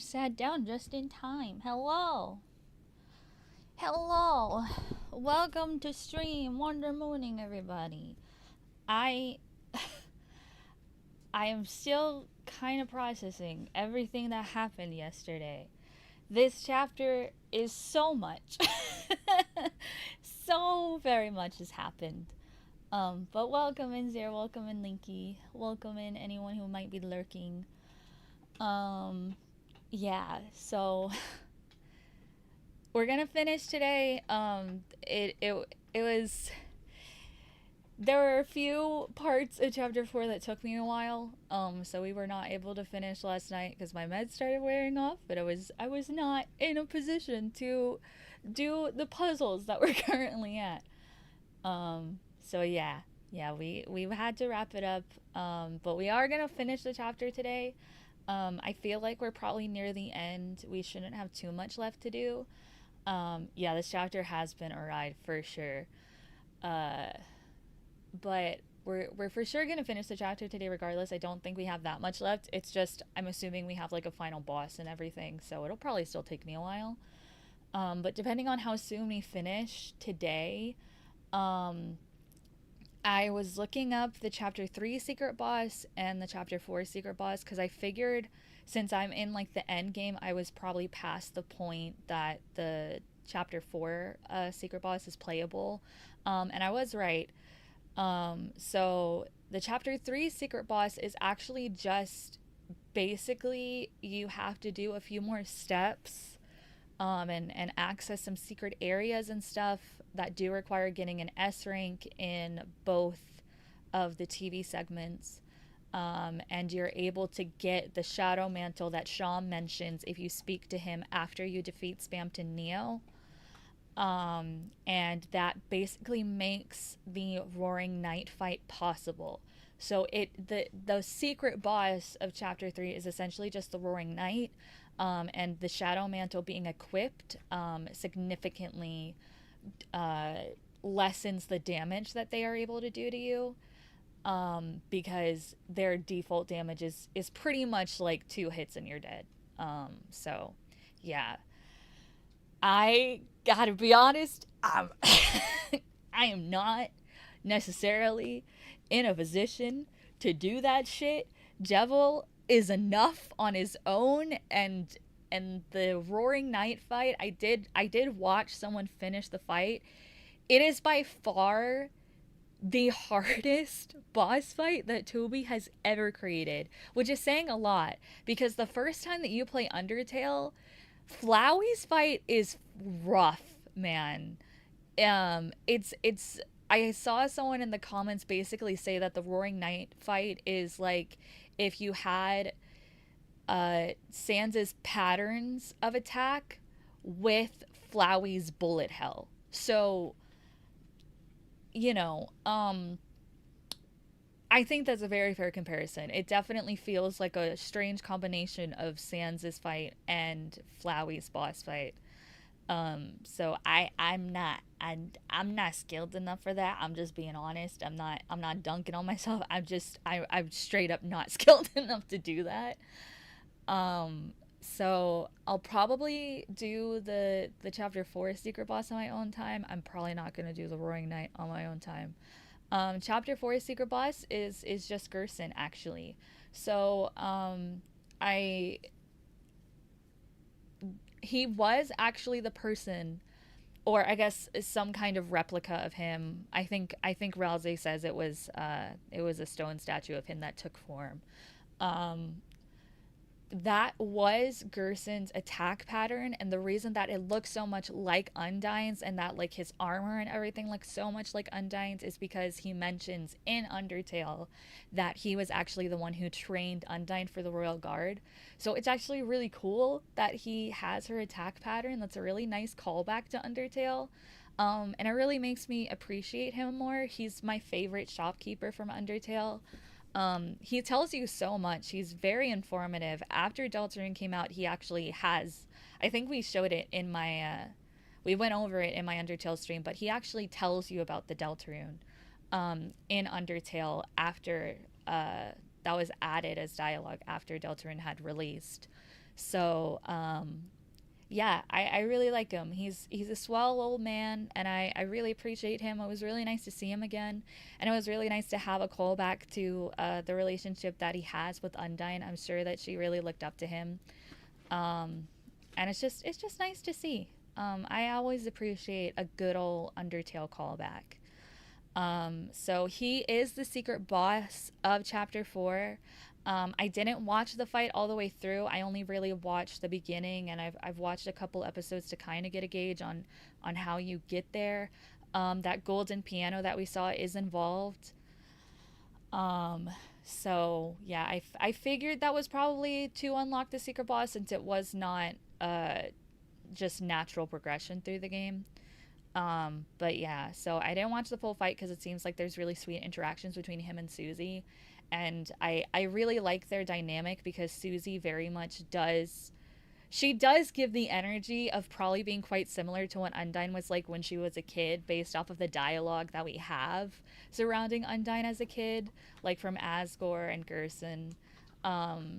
sat down just in time. Hello. Hello. Welcome to stream Wonder Mooning, everybody. I I am still kind of processing everything that happened yesterday. This chapter is so much. So very much has happened. But welcome in Zero, welcome in Linky, welcome in anyone who might be lurking. Yeah, so we're gonna finish today. It was, there were a few parts of chapter 4 that took me a while. So we were not able to finish last night because my meds started wearing off, but I was not in a position to do the puzzles that we're currently at. So yeah, we've had to wrap it up. But we are gonna finish the chapter today. I feel like we're probably near the end. We shouldn't have too much left to do. Yeah, this chapter has been a ride for sure. Uh, but we're for sure gonna finish the chapter today regardless. I don't think we have that much left. It's just I'm assuming we have like a final boss and everything, so it'll probably still take me a while. But depending on how soon we finish today, um, I was looking up the chapter 3 secret boss and the chapter 4 secret boss because I figured since I'm in like the end game, I was probably past the point that the chapter 4 secret boss is playable. And I was right. So the chapter 3 secret boss is actually just basically you have to do a few more steps and access some secret areas and stuff that do require getting an S rank in both of the TV segments. And you're able to get the shadow mantle that Sham mentions if you speak to him after you defeat Spamton Neo. And that basically makes the Roaring Night fight possible. So the secret boss of chapter 3 is essentially just the Roaring Night, and the Shadow Mantle being equipped significantly lessens the damage that they are able to do to you, because their default damage is pretty much like 2 hits and you're dead. So, yeah. I gotta be honest, I am not necessarily in a position to do that shit. Jevil is enough on his own, and the Roaring Night fight, I did watch someone finish the fight. It is by far the hardest boss fight that Toby has ever created, which is saying a lot because the first time that you play Undertale, Flowey's fight is rough, man. It's I saw someone in the comments basically say that the Roaring Night fight is like if you had Sans's patterns of attack with Flowey's bullet hell. So, you know, I think that's a very fair comparison. It definitely feels like a strange combination of Sans's fight and Flowey's boss fight. So I'm not skilled enough for that. I'm just being honest. I'm not dunking on myself. I'm straight up not skilled enough to do that. So I'll probably do the chapter 4 secret boss on my own time. I'm probably not gonna do the Roaring Night on my own time. Chapter 4 secret boss is just Gerson actually. So I he was actually the person, or I guess some kind of replica of him. I think Ralze says it was a stone statue of him that took form. Um, that was Gerson's attack pattern, and the reason that it looks so much like Undyne's and that like his armor and everything looks so much like Undyne's is because he mentions in Undertale that he was actually the one who trained Undyne for the Royal Guard. So it's actually really cool that he has her attack pattern. That's a really nice callback to Undertale. And it really makes me appreciate him more. He's my favorite shopkeeper from Undertale. He tells you so much. He's very informative. After Deltarune came out, he actually has. I think we showed it in my. We went over it in my Undertale stream, but he actually tells you about the Deltarune, in Undertale after that was added as dialogue after Deltarune had released. So, yeah, I really like him. He's a swell old man, and I really appreciate him. It was really nice to see him again, and it was really nice to have a callback to the relationship that he has with Undyne. I'm sure that she really looked up to him, um, and it's just nice to see. I always appreciate a good old Undertale callback. So he is the secret boss of chapter 4. I didn't watch the fight all the way through. I only really watched the beginning, and I've watched a couple episodes to kind of get a gauge on how you get there. That golden piano that we saw is involved. Um, so yeah, I figured that was probably to unlock the secret boss, since it was not just natural progression through the game. But yeah, so I didn't watch the full fight because it seems like there's really sweet interactions between him and Susie. And I really like their dynamic because Susie very much does. She does give the energy of probably being quite similar to what Undyne was like when she was a kid, based off of the dialogue that we have surrounding Undyne as a kid, like from Asgore and Gerson.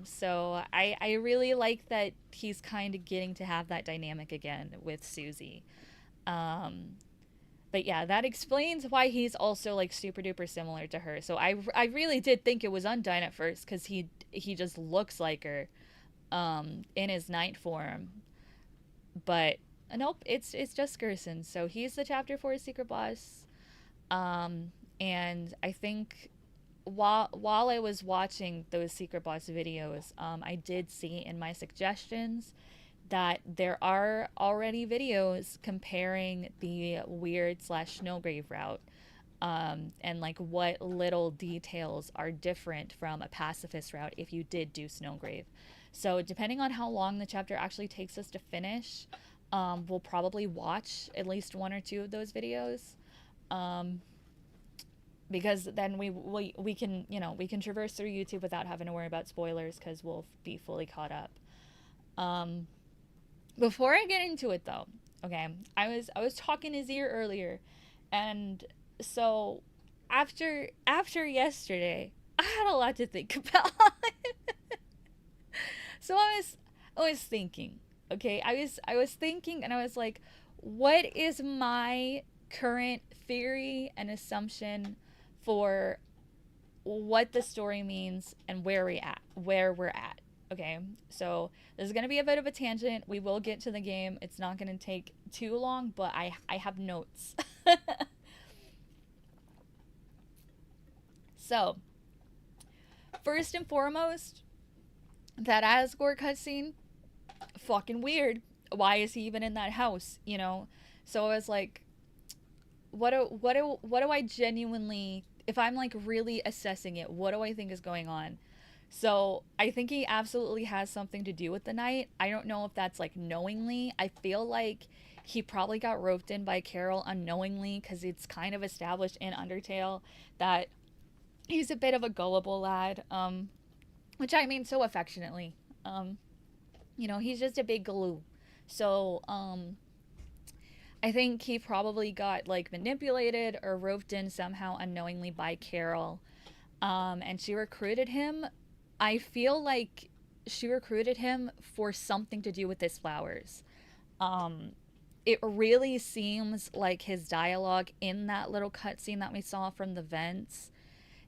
So I really like that he's kind of getting to have that dynamic again with Susie. Um, but yeah, that explains why he's also like super duper similar to her. So I really did think it was Undyne at first because he just looks like her in his night form. But nope, it's just Gerson. So he's the chapter 4 secret boss. And I think while I was watching those secret boss videos, I did see in my suggestions that there are already videos comparing the weird slash snowgrave route, and like what little details are different from a pacifist route if you did do snowgrave. So depending on how long the chapter actually takes us to finish, we'll probably watch at least one or two of those videos, um, because then we can, we can traverse through YouTube without having to worry about spoilers because we'll be fully caught up. Um, Before I get into it though, okay, I was talking his ear earlier, and so after yesterday, I had a lot to think about. So I was thinking, okay, I was thinking, and I was like, what is my current theory and assumption for what the story means and where we're at. Okay, so this is gonna be a bit of a tangent. We will get to the game. It's not gonna take too long, but I have notes. So first and foremost, that Asgore cutscene, fucking weird. Why is he even in that house? So I was like, what do I genuinely, if I'm like really assessing it, what do I think is going on? So I think he absolutely has something to do with the night. I don't know if that's like knowingly. I feel like he probably got roped in by Carol unknowingly because it's kind of established in Undertale that he's a bit of a gullible lad, which I mean so affectionately. He's just a big glue. So I think he probably got like manipulated or roped in somehow unknowingly by Carol, and she recruited him. I feel like she recruited him for something to do with his flowers. Um, it really seems like his dialogue in that little cutscene that we saw from the vents,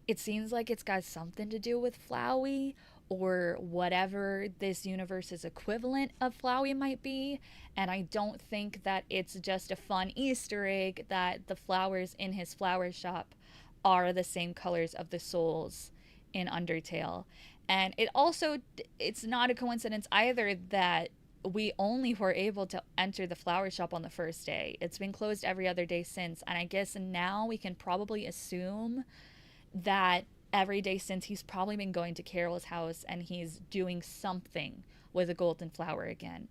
it seems like it's got something to do with Flowey or whatever this universe's equivalent of Flowey might be. And I don't think that it's just a fun Easter egg that the flowers in his flower shop are the same colors of the souls in Undertale. And it's not a coincidence either that we only were able to enter the flower shop on the first day. It's been closed every other day since. And I guess now we can probably assume that every day since he's probably been going to Carol's house and he's doing something with a golden flower again.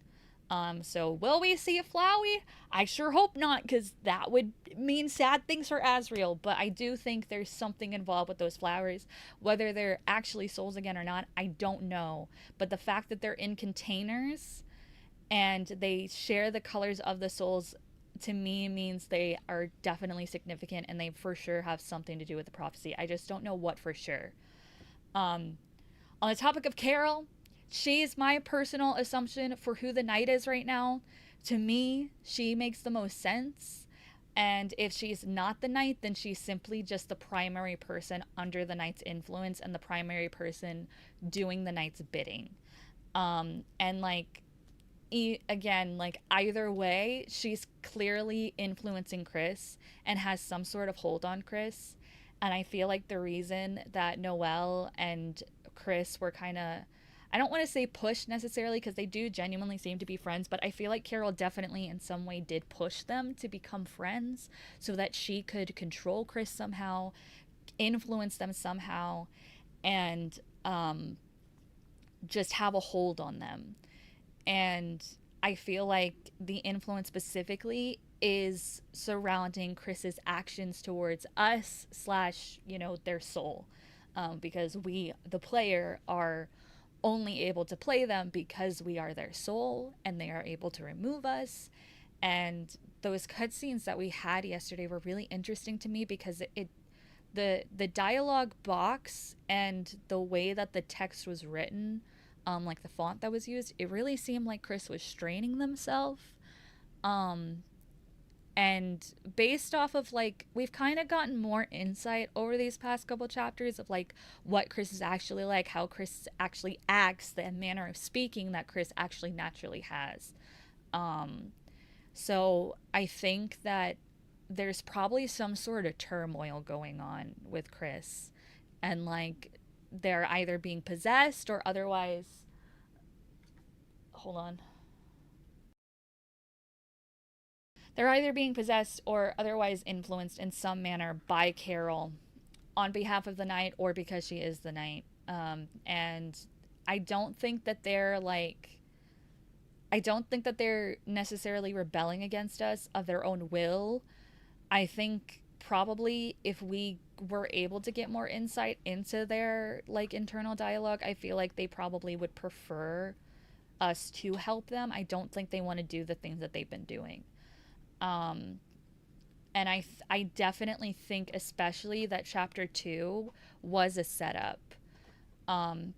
So will we see a Flowey? I sure hope not, because that would mean sad things for Asriel. But I do think there's something involved with those flowers. Whether they're actually souls again or not, I don't know. But the fact that they're in containers and they share the colors of the souls, to me, means they are definitely significant and they for sure have something to do with the prophecy. I just don't know what for sure. On the topic of Carol, she's my personal assumption for who the knight is right now. To me, she makes the most sense. And if she's not the knight, then she's simply just the primary person under the knight's influence and the primary person doing the knight's bidding. And like, again, like either way, she's clearly influencing Chris and has some sort of hold on Chris. And I feel like the reason that Noelle and Chris were kind of, I don't want to say pushed necessarily because they do genuinely seem to be friends, but I feel like Carol definitely in some way did push them to become friends so that she could control Chris somehow, influence them somehow, and just have a hold on them. And I feel like the influence specifically is surrounding Chris's actions towards us slash, you know, their soul. Because we, the player, are only able to play them because we are their soul and they are able to remove us. And those cutscenes that we had yesterday were really interesting to me because the dialogue box and the way that the text was written, like the font that was used, it really seemed like Chris was straining themselves. And based off of like, we've kind of gotten more insight over these past couple chapters of like what Chris is actually like, how Chris actually acts, the manner of speaking that Chris actually naturally has. So I think that there's probably some sort of turmoil going on with Chris, and like they're either being possessed or otherwise, hold on, they're either being possessed or otherwise influenced in some manner by Carol on behalf of the knight or because she is the knight. And I don't think that they're like, I don't think that they're necessarily rebelling against us of their own will. I think probably if we were able to get more insight into their like internal dialogue, I feel like they probably would prefer us to help them. I don't think they want to do the things that they've been doing. And I definitely think especially that chapter 2 was a setup,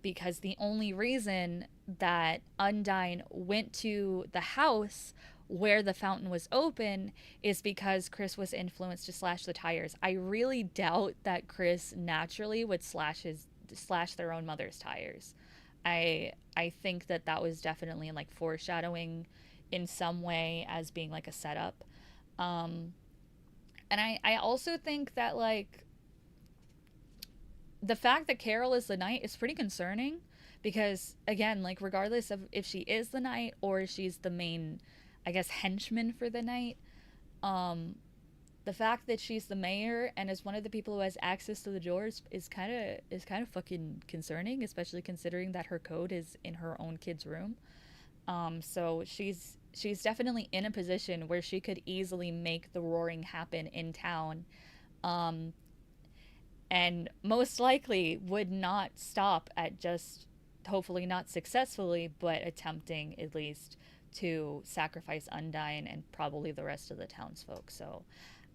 because the only reason that Undyne went to the house where the fountain was open is because Chris was influenced to slash the tires. I really doubt that Chris naturally would slash their own mother's tires. I think that that was definitely like foreshadowing in some way as being like a setup. And I also think that like the fact that Carol is the knight is pretty concerning because again, like regardless of if she is the knight or she's the main, I guess, henchman for the knight, the fact that she's the mayor and is one of the people who has access to the doors is kind of fucking concerning, especially considering that her code is in her own kid's room. So she's definitely in a position where she could easily make the roaring happen in town, and most likely would not stop at just, hopefully not successfully, but attempting at least to sacrifice Undyne and probably the rest of the townsfolk. So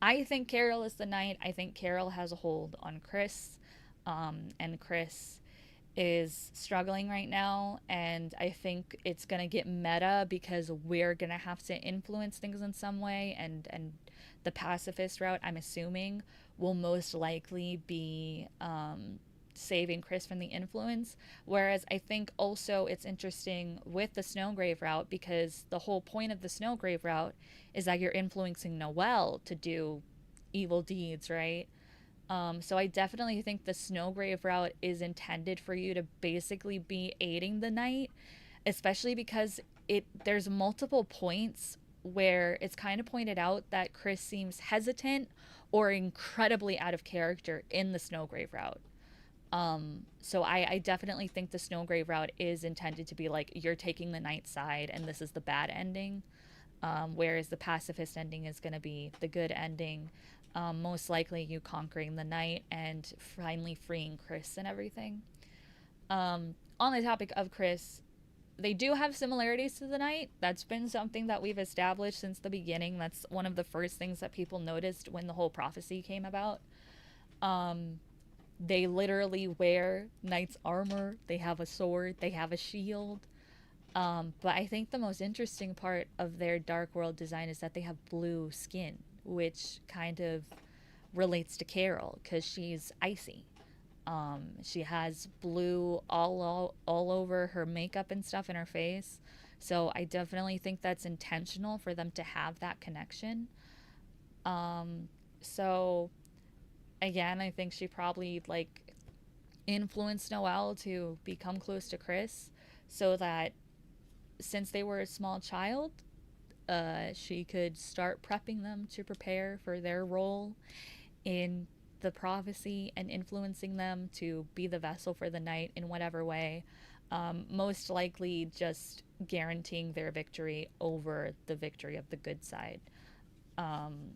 I think Carol is the knight. I think Carol has a hold on Chris, and Chris is struggling right now, and I think it's gonna get meta because we're gonna have to influence things in some way, and the pacifist route, I'm assuming, will most likely be saving Chris from the influence. Whereas I think also it's interesting with the Snowgrave route because the whole point of the Snowgrave route is that you're influencing Noelle to do evil deeds, right? So I definitely think the Snowgrave route is intended for you to basically be aiding the knight, especially because there's multiple points where it's kind of pointed out that Chris seems hesitant or incredibly out of character in the Snowgrave route. So I definitely think the Snowgrave route is intended to be like you're taking the knight's side and this is the bad ending, whereas the pacifist ending is going to be the good ending. Most likely you conquering the knight and finally freeing Chris and everything. On the topic of Chris, they do have similarities to the knight. That's been something that we've established since the beginning. That's one of the first things that people noticed when the whole prophecy came about. They literally wear knight's armor. They have a sword. They have a shield. But I think the most interesting part of their Dark World design is that they have blue skin, which kind of relates to Carol because she's icy. She has blue all over her makeup and stuff in her face. So I definitely think that's intentional for them to have that connection. So again, I think she probably like influenced Noelle to become close to Chris so that since they were a small child, she could start prepping them to prepare for their role in the prophecy and influencing them to be the vessel for the night in whatever way. Most likely just guaranteeing their victory over the victory of the good side. Um,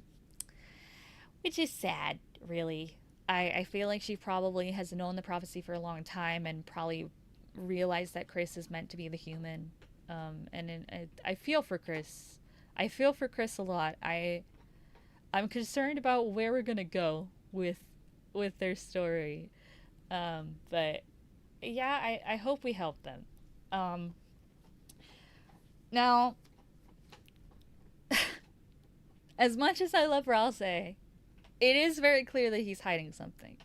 which is sad, really. I feel like she probably has known the prophecy for a long time and probably realized that Chris is meant to be the human. I feel for Chris. I feel for Chris a lot. I'm concerned about where we're gonna go with their story. But yeah, I hope we help them. Um, Now, as much as I love Ralse, it is very clear that he's hiding something.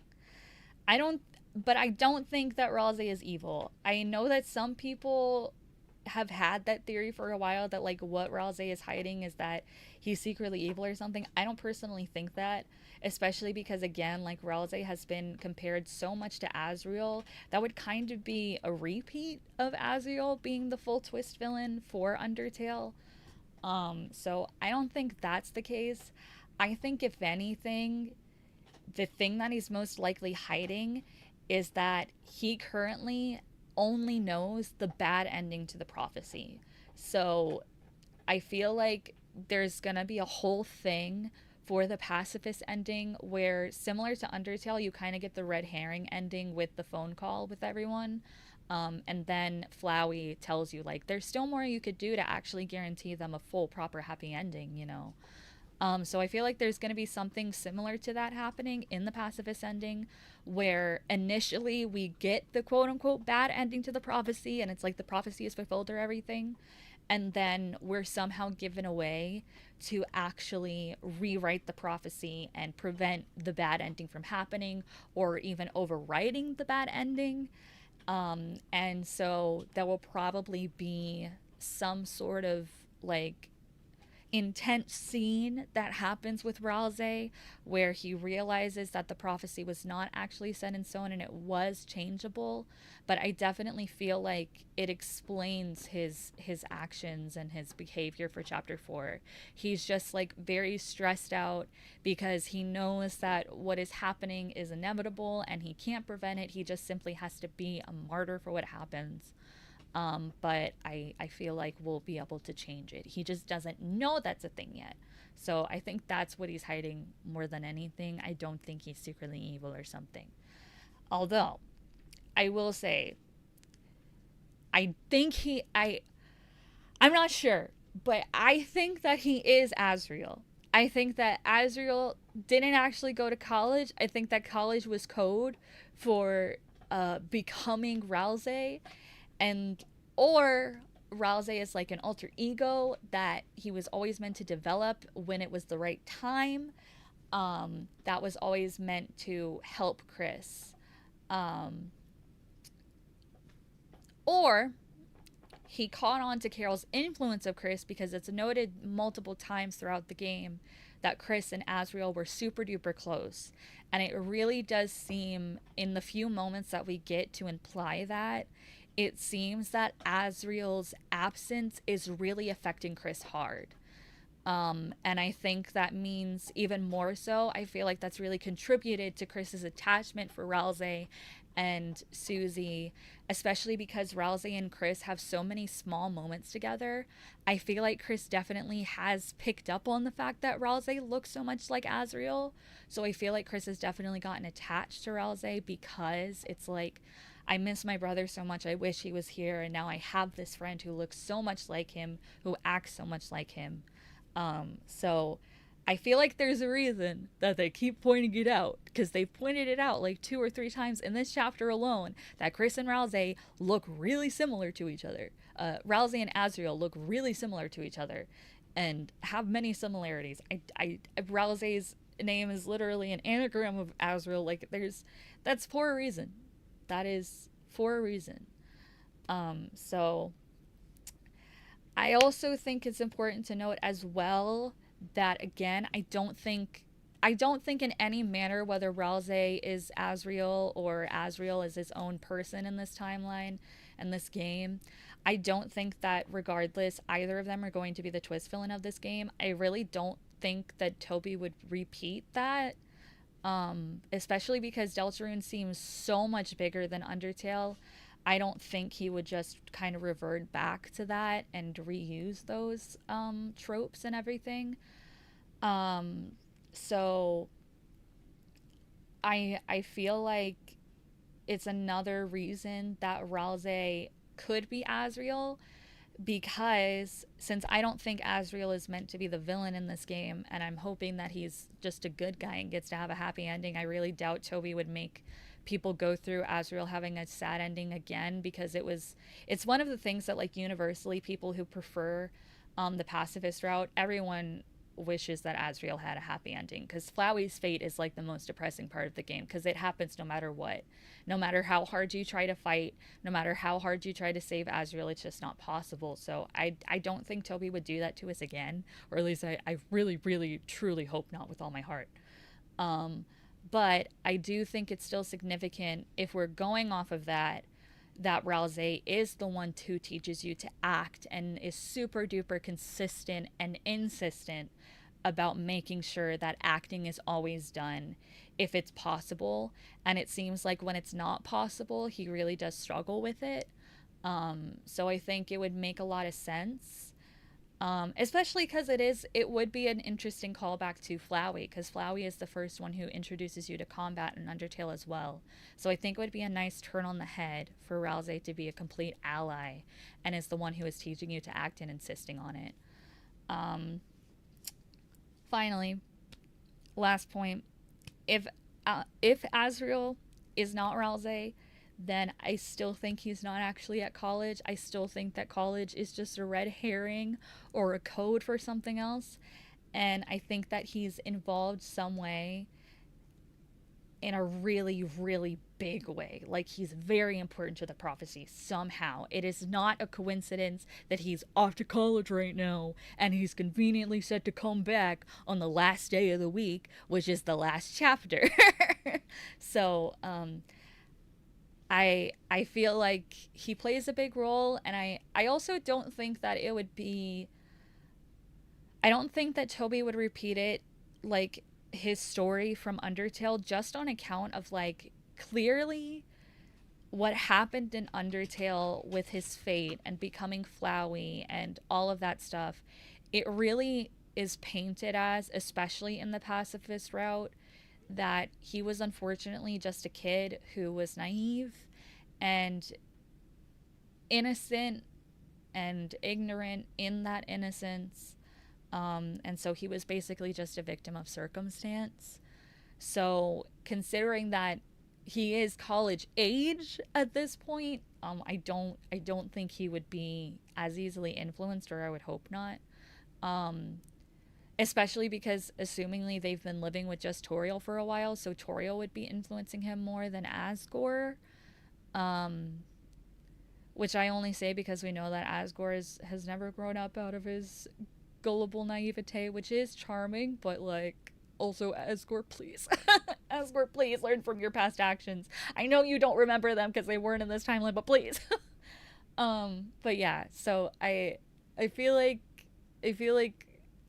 I don't, but I don't think that Ralse is evil. I know that some people have had that theory for a while that like what Ralse is hiding is that he's secretly evil or something. I don't personally think that, especially because again, like Ralse has been compared so much to Azriel that would kind of be a repeat of Azriel being the full twist villain for Undertale. So I don't think that's the case. I think if anything, the thing that he's most likely hiding is that he currently only knows the bad ending to the prophecy. So I feel like there's gonna be a whole thing for the pacifist ending where, similar to Undertale, you kind of get the red herring ending with the phone call with everyone. And then Flowey tells you, like, there's still more you could do to actually guarantee them a full, proper, happy ending, you know? So I feel like there's going to be something similar to that happening in the pacifist ending, where initially we get the quote unquote bad ending to the prophecy, and it's like the prophecy is fulfilled or everything, and then we're somehow given a way to actually rewrite the prophecy and prevent the bad ending from happening or even overwriting the bad ending. And so there will probably be some sort of like intense scene that happens with Ralze where he realizes that the prophecy was not actually set in stone and it was changeable. But I definitely feel like it explains his actions and his behavior for chapter 4. He's just like very stressed out because he knows that what is happening is inevitable and he can't prevent it. He just simply has to be a martyr for what happens. But I feel like we'll be able to change it. He just doesn't know that's a thing yet. So I think that's what he's hiding more than anything. I don't think he's secretly evil or something. Although, I will say, I think I'm not sure, but I think that he is Azriel. I think that Azriel didn't actually go to college. I think that college was code for becoming Ralze, and or Ralze is like an alter ego that he was always meant to develop when it was the right time. That was always meant to help Chris. Um, or he caught on to Carol's influence of Chris because it's noted multiple times throughout the game that Chris and Azriel were super duper close. And it really does seem, in the few moments that we get to imply that, it seems that Azriel's absence is really affecting Chris hard. And I think that means even more so, I feel like that's really contributed to Chris's attachment for Ralze and Susie, especially because Ralze and Chris have so many small moments together. I feel like Chris definitely has picked up on the fact that Ralze looks so much like Azriel. So I feel like Chris has definitely gotten attached to Ralze because it's like, I miss my brother so much. I wish he was here. And now I have this friend who looks so much like him, who acts so much like him. So I feel like there's a reason that they keep pointing it out, because they've pointed it out like 2 or 3 times in this chapter alone, that Chris and Rousey look really similar to each other. Rousey and Azriel look really similar to each other and have many similarities. Rousey's name is literally an anagram of Azriel. Like, that's for a reason. That is for a reason. So I also think it's important to note as well that, again, I don't think in any manner whether Ralze is Azriel or Azriel is his own person in this timeline and this game. I don't think that regardless either of them are going to be the twist villain of this game. I really don't think that Toby would repeat that. Especially because Deltarune seems so much bigger than Undertale. I don't think he would just kind of revert back to that and reuse those tropes and everything. Um, so I feel like it's another reason that Ralze could be Azriel, because since I don't think Azriel is meant to be the villain in this game, and I'm hoping that he's just a good guy and gets to have a happy ending, I really doubt Toby would make people go through Azriel having a sad ending again, because it's one of the things that, like, universally people who prefer the pacifist route, everyone wishes that Azriel had a happy ending, because Flowey's fate is like the most depressing part of the game, because it happens no matter what. No matter how hard you try to fight, no matter how hard you try to save Azriel, it's just not possible. So I don't think Toby would do that to us again, or at least I really, really, truly hope not with all my heart. Um, but I do think it's still significant, if we're going off of that, that Ralze is the one who teaches you to act and is super duper consistent and insistent about making sure that acting is always done if it's possible. And it seems like when it's not possible, he really does struggle with it. So I think it would make a lot of sense. Especially because it would be an interesting callback to Flowey, because Flowey is the first one who introduces you to combat in Undertale as well. So I think it would be a nice turn on the head for Ralze to be a complete ally and is the one who is teaching you to act and insisting on it. Um, Finally, last point, if Azriel is not Ralze, then I still think he's not actually at college. I still think that college is just a red herring or a code for something else. And I think that he's involved some way in a really, really big way. Like, he's very important to the prophecy somehow. It is not a coincidence that he's off to college right now and he's conveniently set to come back on the last day of the week, which is the last chapter. So, I feel like he plays a big role, and I also don't think that it would be, I don't think that Toby would repeat it, like, his story from Undertale, just on account of, like, clearly what happened in Undertale with his fate and becoming Flowey and all of that stuff. It really is painted as, especially in the pacifist route, that he was unfortunately just a kid who was naive and innocent and ignorant in that innocence. And so he was basically just a victim of circumstance. So considering that he is college age at this point, I don't think he would be as easily influenced, or I would hope not. Especially because assumingly they've been living with just Toriel for a while, so Toriel would be influencing him more than Asgore. Which I only say because we know that Asgore has never grown up out of his gullible naivete, which is charming, but, like, also, Asgore, please. Asgore, please learn from your past actions. I know you don't remember them because they weren't in this timeline, but please. But yeah, so I feel like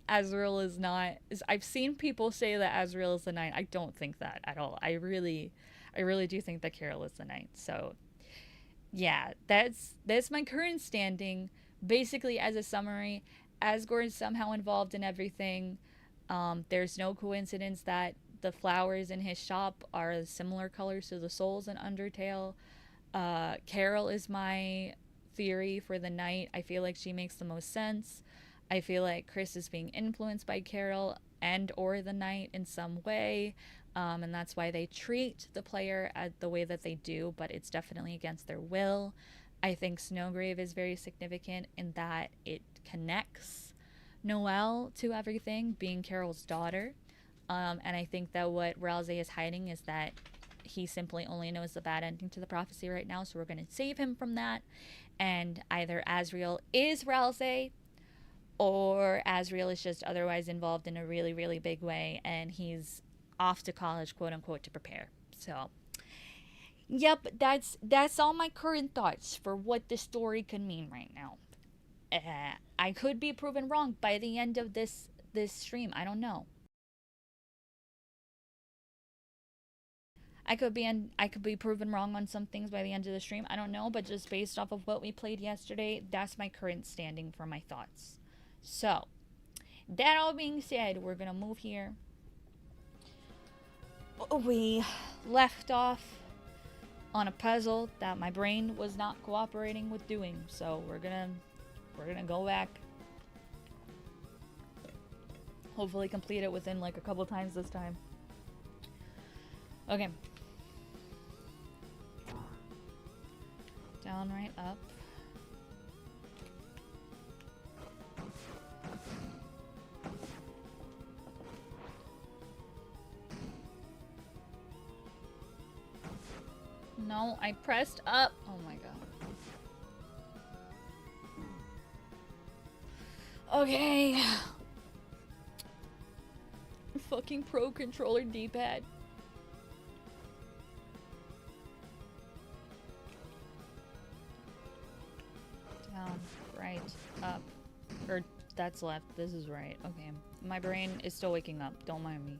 Azrael is not. I've seen people say that Azrael is the knight. I don't think that at all. I really do think that Carol is the knight. So yeah, that's my current standing. Basically, as a summary, Asgore is somehow involved in everything. There's no coincidence that the flowers in his shop are similar colors to the souls in Undertale. Carol is my theory for the knight. I feel like she makes the most sense. I feel like Chris is being influenced by Carol. end or the night in some way. And that's why they treat the player the way that they do, but it's definitely against their will. I think Snowgrave is very significant in that it connects Noelle to everything, being Carol's daughter. And I think that what Ralsei is hiding is that he simply only knows the bad ending to the prophecy right now, so we're going to save him from that. And either Asriel is Ralsei, or Asriel is just otherwise involved in a really, really big way, and he's off to college, quote unquote, to prepare. So, yep, that's all my current thoughts for what the story can mean right now. I could be proven wrong by the end of this stream. I don't know. I could be proven wrong on some things by the end of the stream. I don't know, but just based off of what we played yesterday, that's my current standing for my thoughts. So, that all being said, we're gonna move here. We left off on a puzzle that my brain was not cooperating with doing, so we're gonna go back. Hopefully complete it within like a couple times this time. Okay. Down, right, up. No, I pressed up. Oh my god. Okay. Fucking pro controller D-pad. Down, right, up. Or that's left. This is right. Okay. My brain is still waking up. Don't mind me.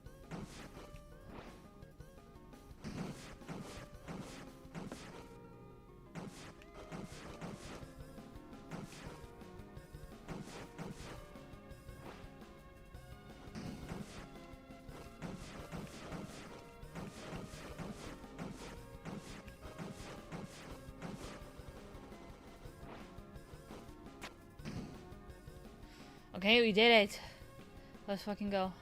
Okay, we did it. Let's fucking go.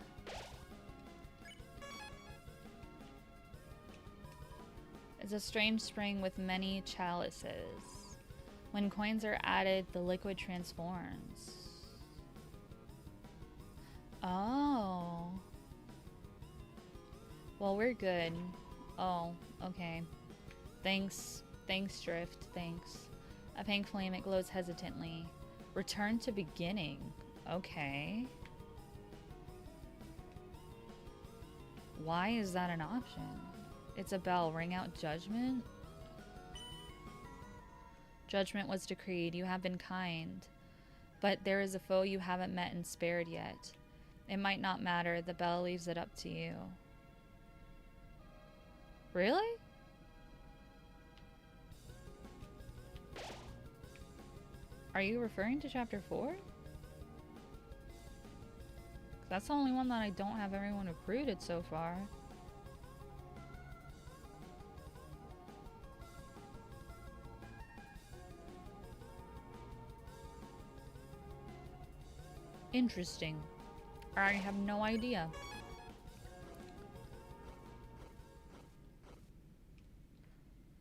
It's a strange spring with many chalices. When coins are added, the liquid transforms. Oh. Well, we're good. Oh, okay. Thanks. Thanks, Drift. Thanks. A pink flame, it glows hesitantly. Return to beginning. Okay. Why is that an option? It's a bell. Ring out judgment? Judgment was decreed. You have been kind. But there is a foe you haven't met and spared yet. It might not matter. The bell leaves it up to you. Really? Are you referring to chapter 4? That's the only one that I don't have everyone recruited so far. Interesting. I have no idea.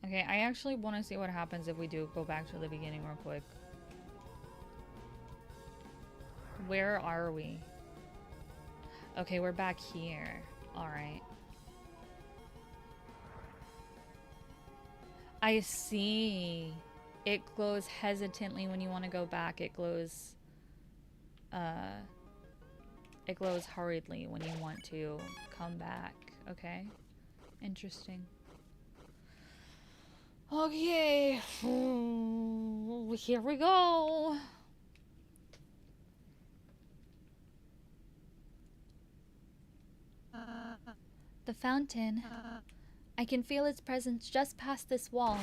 Okay, I actually want to see what happens if we do go back to the beginning real quick. Where are we? Okay, we're back here. Alright. I see. It glows hesitantly when you want to go back. It glows hurriedly when you want to come back. Okay. Interesting. Okay. Here we go. The fountain. I can feel its presence just past this wall.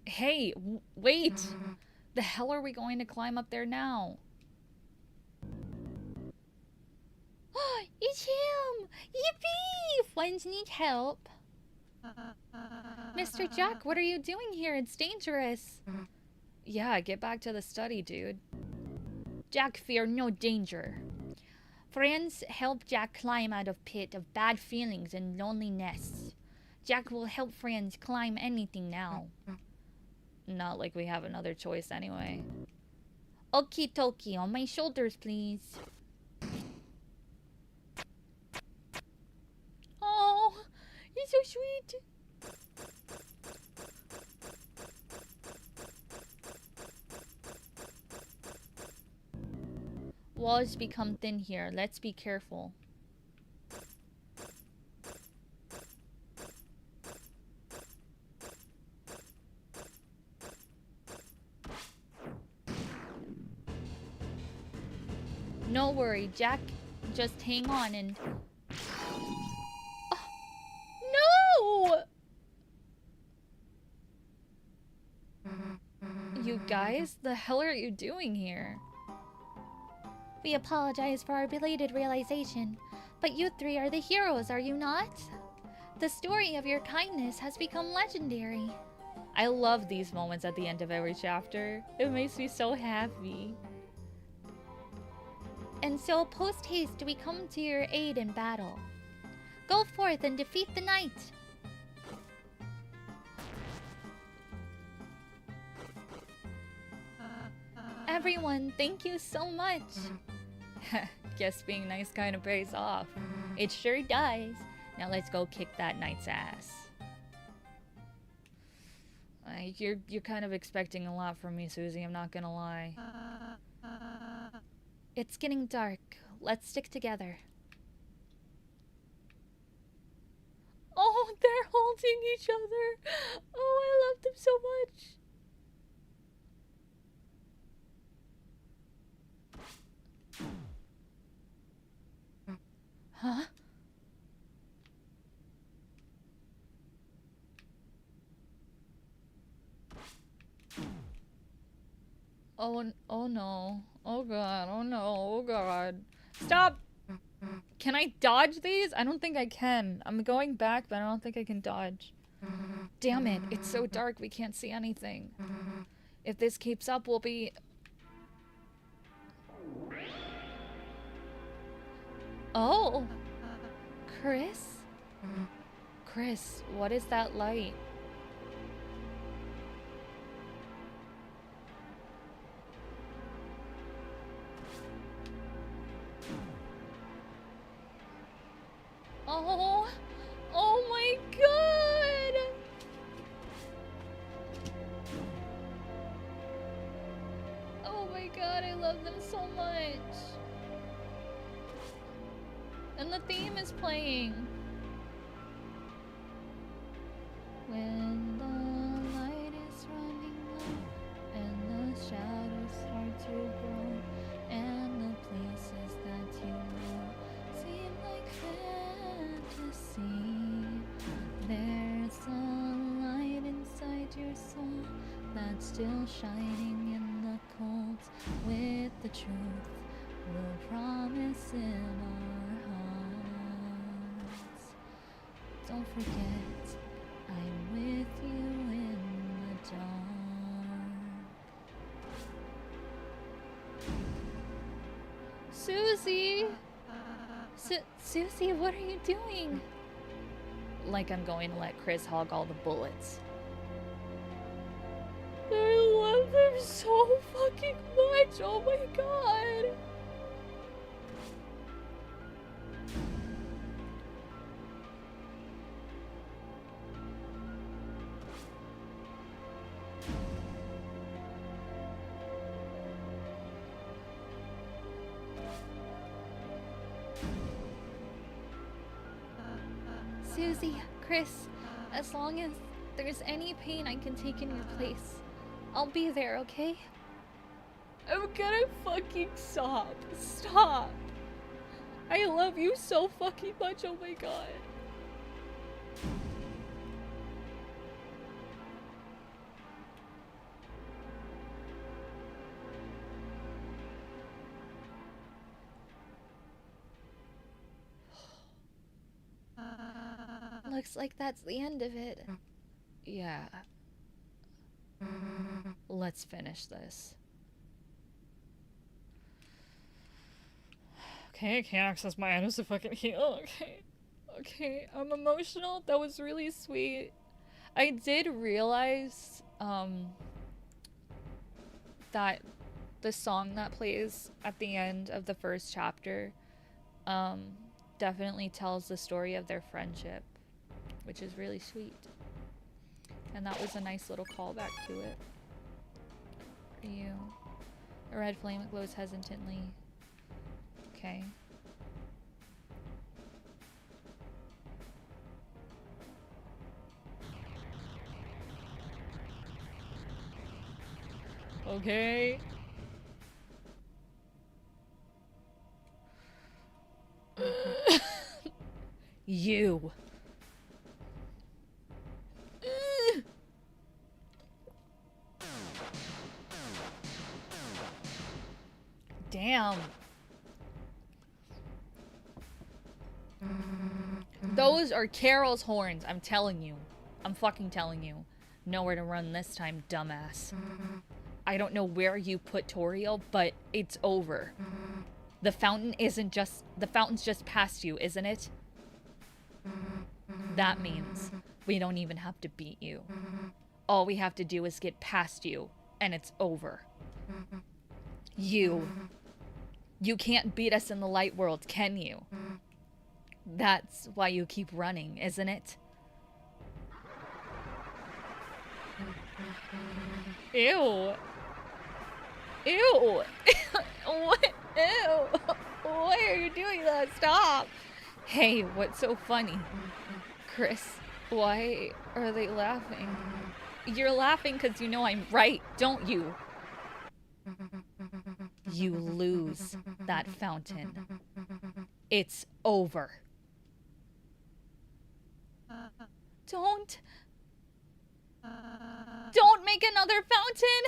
Hey, wait! The hell are we going to climb up there now? It's him! Yippee! Friends need help. Mr. Jack, what are you doing here? It's dangerous. Yeah, get back to the study, dude. Jack fear no danger. Friends help Jack climb out of pit of bad feelings and loneliness. Jack will help friends climb anything now. Not like we have another choice anyway. Okie dokie, on my shoulders, please. Oh, you're so sweet. Walls become thin here. Let's be careful. No worry, Jack. Just hang on and... Oh, no! You guys, the hell are you doing here? We apologize for our belated realization, but you three are the heroes, are you not? The story of your kindness has become legendary. I love these moments at the end of every chapter. It makes me so happy. And so, post-haste, we come to your aid in battle. Go forth and defeat the knight! Everyone, thank you so much! Guess being nice kind of pays off. It sure does. Now let's go kick that knight's ass. You're kind of expecting a lot from me, Susie, I'm not gonna lie. It's getting dark. Let's stick together. Oh, they're holding each other. Oh, I love them so much. Huh? Oh no. Oh god, oh no, oh god. Stop! Can I dodge these? I don't think I can. I'm going back, but I don't think I can dodge. Damn it, it's so dark we can't see anything. If this keeps up, we'll be... Oh! Chris? Chris, what is that light? Oh! Oh my god! Oh my god, I love them so much! And the theme is playing. When the light is running low and the shadows start to grow and the places that you know seem like fantasy, there's a light inside your soul that's still shining in the cold with the truth, the promise in our hearts. Don't forget, I'm with you in the dark. Susie! Susie, what are you doing? Like I'm going to let Chris hog all the bullets. I love them so fucking much! Oh my god! Susie, Chris, as long as there's any pain I can take in your place, I'll be there, okay? I'm gonna fucking stop. Stop. I love you so fucking much, oh my god. Looks like that's the end of it. Yeah. Let's finish this. Okay, I can't access my items to fucking heal. Okay. Okay, I'm emotional. That was really sweet. I did realize, that the song that plays at the end of the first chapter, definitely tells the story of their friendship, which is really sweet. And that was a nice little callback to it. For you. A red flame that glows hesitantly. Okay. Okay. You. Damn. Those are Carol's horns, I'm telling you. I'm fucking telling you. Nowhere to run this time, dumbass. I don't know where you put Toriel, but it's over. The fountain isn't just... The fountain's just past you, isn't it? That means we don't even have to beat you. All we have to do is get past you, and it's over. You can't beat us in the light world, can you? That's why you keep running, isn't it? Ew. Ew. What? Ew. Why are you doing that? Stop. Hey, what's so funny? Chris, why are they laughing? You're laughing because you know I'm right, don't you? You lose that fountain. It's over. Don't make another fountain!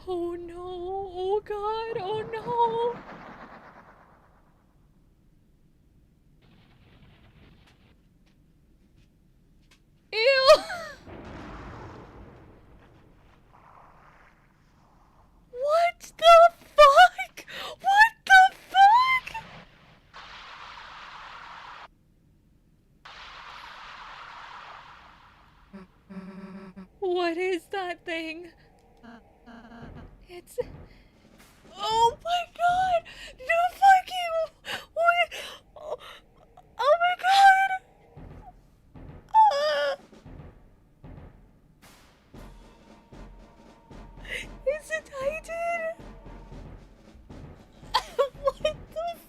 Oh no, oh god, oh no! Ew! What the fuck? What the fuck? What is that thing? It's... Oh my god! No fucking... What? Oh my god! It's a titan! What the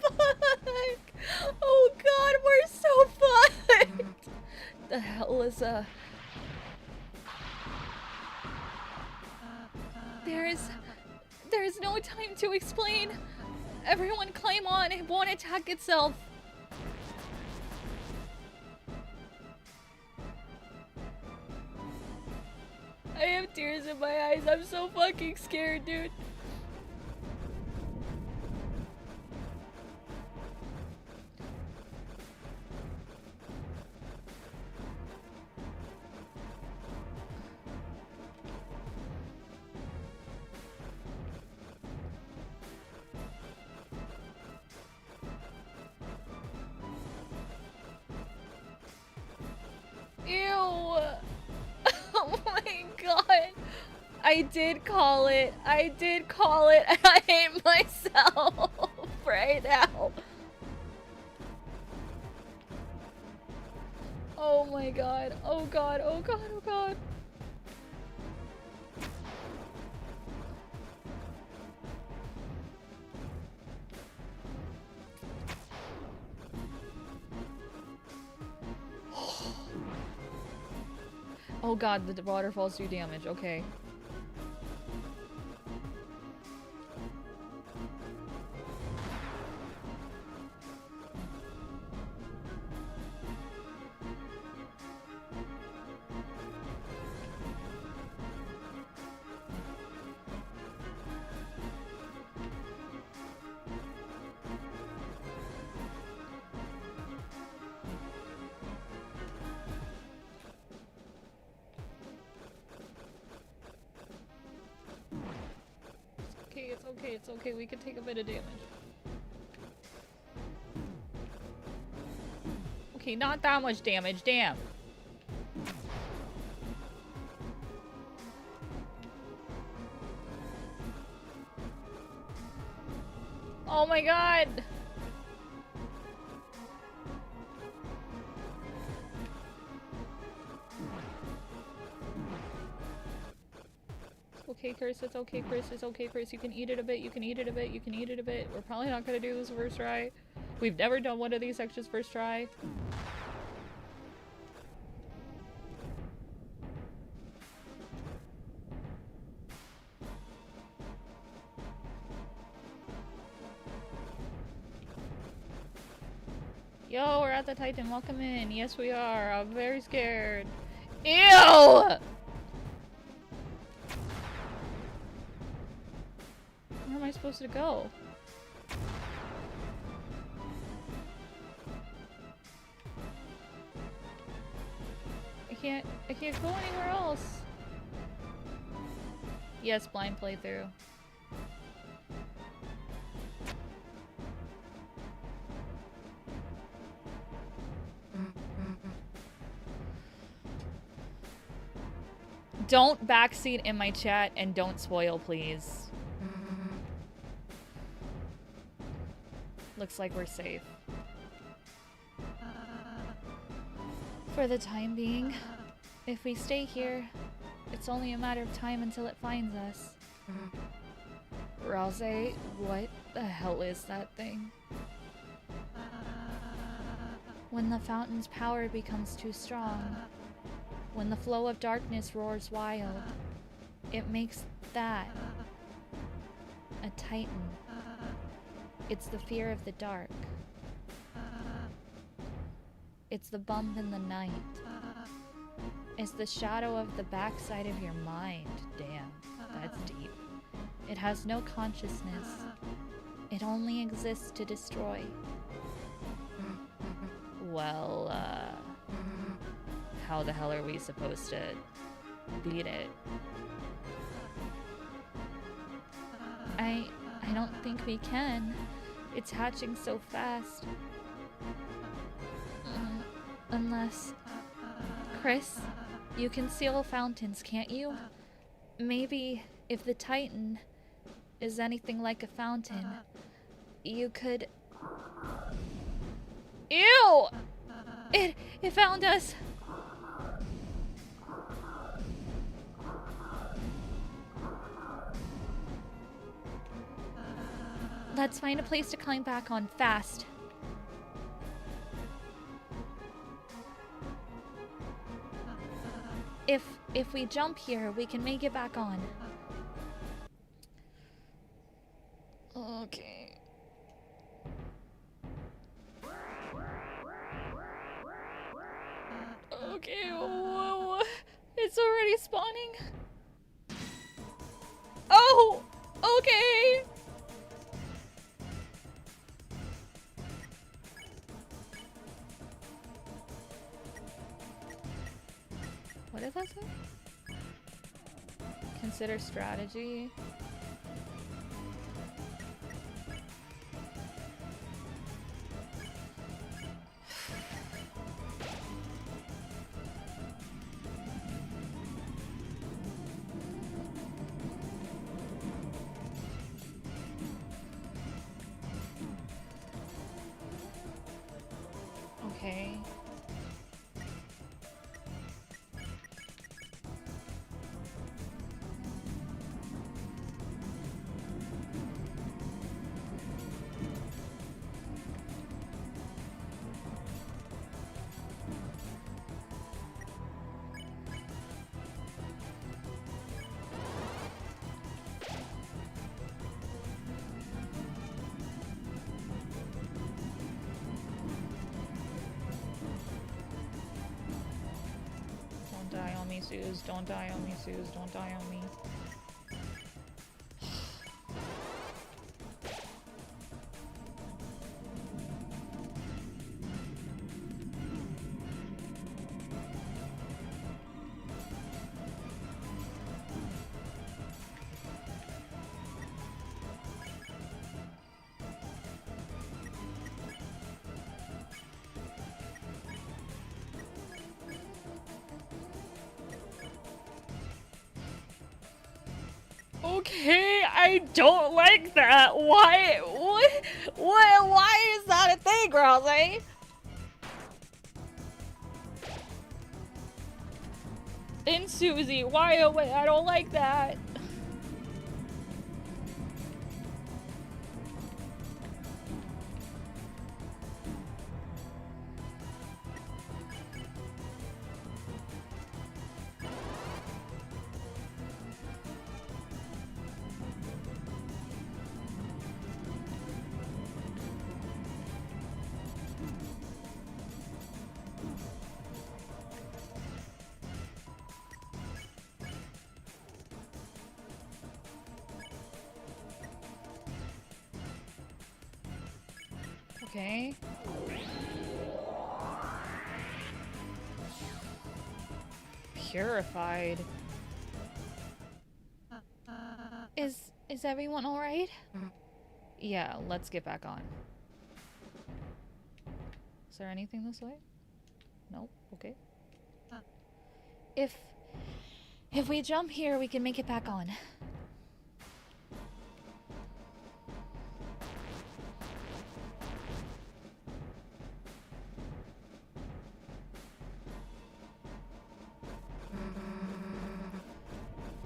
fuck? Oh god, we're so fucked! The hell is a... There's no time to explain. Everyone climb on, it won't attack itself. I have tears in my eyes, I'm so fucking scared, dude. Ew! Oh my god! I did call it. I did call it. I hate myself right now. Oh my god. Oh god. Oh god. Oh god. Oh god, the waterfalls do damage. Okay. okay, it's okay. We can take a bit of damage. Okay, not that much damage, damn. Oh my god! Okay, Chris, it's okay, Chris, it's okay, Chris. You can eat it a bit, you can eat it a bit, you can eat it a bit. We're probably not gonna do this first try. We've never done one of these sections first try. Yo, we're at the Titan. Welcome in. Yes, we are. I'm very scared. Ew! Where am I supposed to go? I can't go anywhere else. Yes, blind playthrough. Don't backseat in my chat and don't spoil, please. Looks like we're safe. For the time being, if we stay here, it's only a matter of time until it finds us. Rouse, what the hell is that thing? When the fountain's power becomes too strong, when the flow of darkness roars wild, it makes that a titan. It's the fear of the dark. It's the bump in the night. It's the shadow of the backside of your mind. Damn, that's deep. It has no consciousness. It only exists to destroy. Well, how the hell are we supposed to beat it? I don't think we can. It's hatching so fast. Unless... Chris, you can seal fountains, can't you? Maybe if the Titan is anything like a fountain, you could... Ew! It found us! Let's find a place to climb back on fast. If we jump here, we can make it back on. Okay. Okay, whoa. It's already spawning. Oh! Okay! What did that say? Consider strategy. Okay. Don't die on me, Suze. Don't die on me, Suze. Don't die on me. Okay, I don't like that. Why? What? Why is that a thing, Rosie? And Susie, why? Oh, wait, I don't like that. Okay. Purified. Is everyone all right? Yeah, let's get back on. Is there anything this way? Nope. Okay. If we jump here, we can make it back on.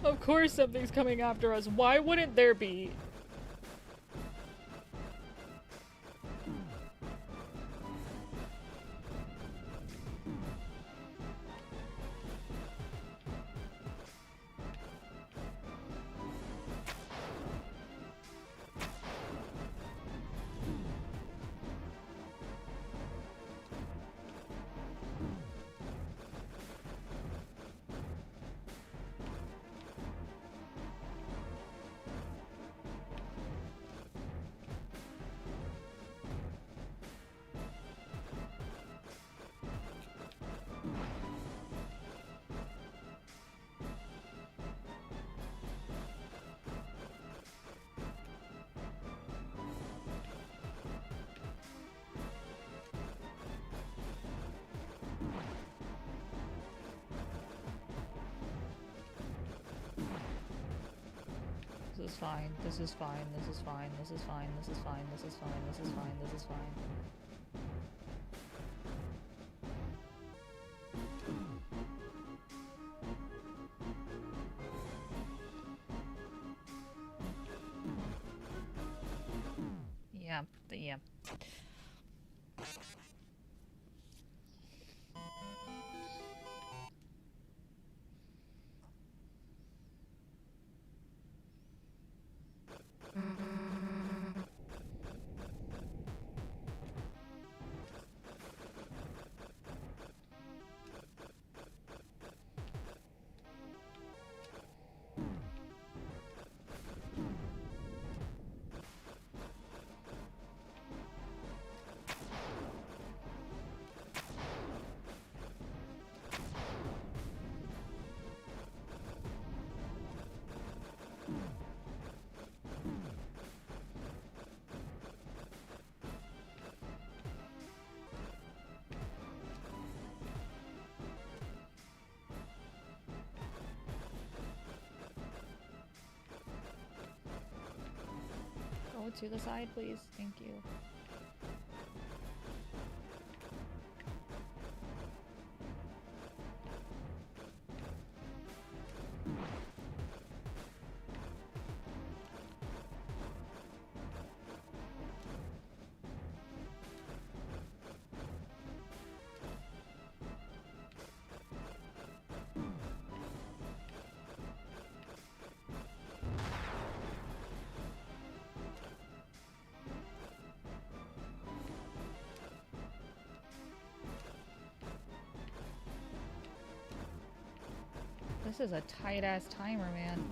Of course something's coming after us. Why wouldn't there be? This is fine. This is fine. This is fine. This is fine. This is fine. This is fine. This is fine. This is fine. Yeah. Yeah. Go to the side, please. Thank you. This is a tight-ass timer, man.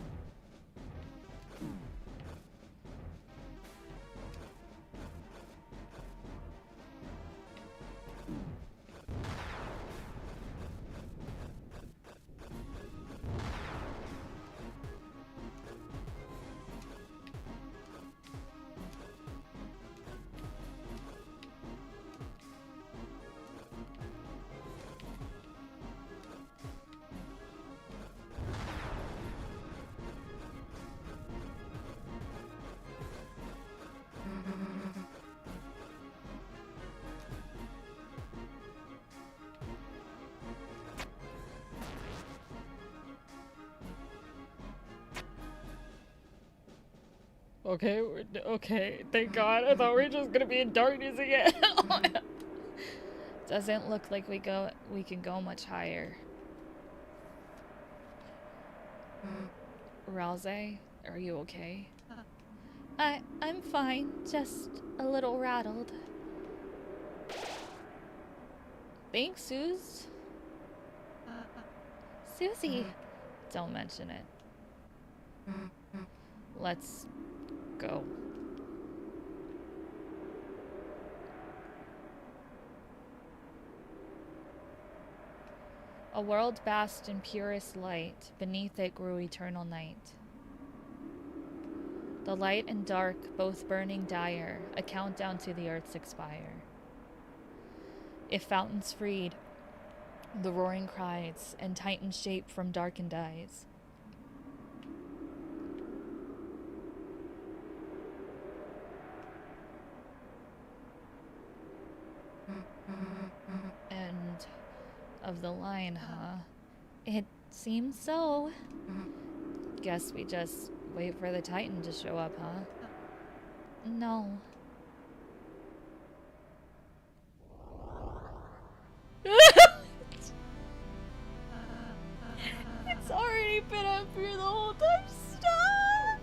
Okay, okay, thank God. I thought we were just gonna be in darkness again. Doesn't look like we can go much higher. Rouse, are you okay? I'm fine, just a little rattled. Thanks, Suze. Susie. Don't mention it. Let's go. A world basked in purest light, beneath it grew eternal night. The light and dark, both burning dire, a countdown to the earth's expire. If fountains freed, the roaring cries, and titans shape from darkened eyes. End of the line, huh? It seems so. Guess we just wait for the Titan to show up, huh? No. It's already been up here the whole time. Stop!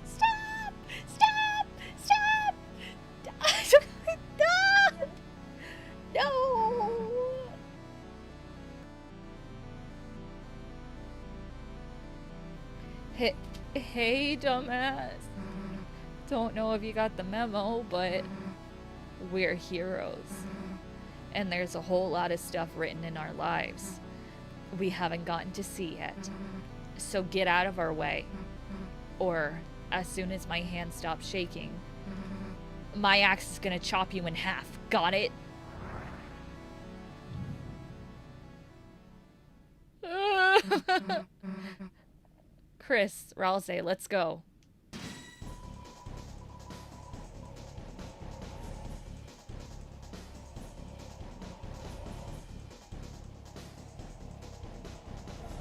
Stop! Stop! Stop! Stop! No! Hey, dumbass. Don't know if you got the memo, but we're heroes. And there's a whole lot of stuff written in our lives we haven't gotten to see yet. So get out of our way. Or, as soon as my hand stops shaking, my axe is gonna chop you in half. Got it? Chris, Ralse, let's go.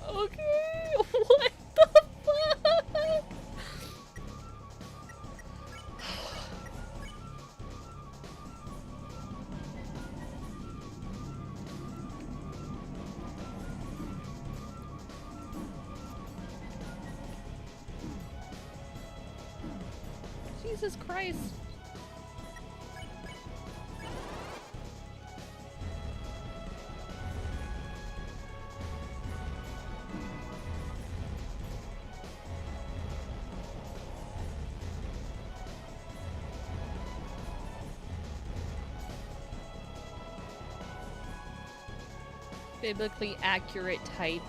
Okay, what the fuck? Jesus Christ. Biblically accurate Titan.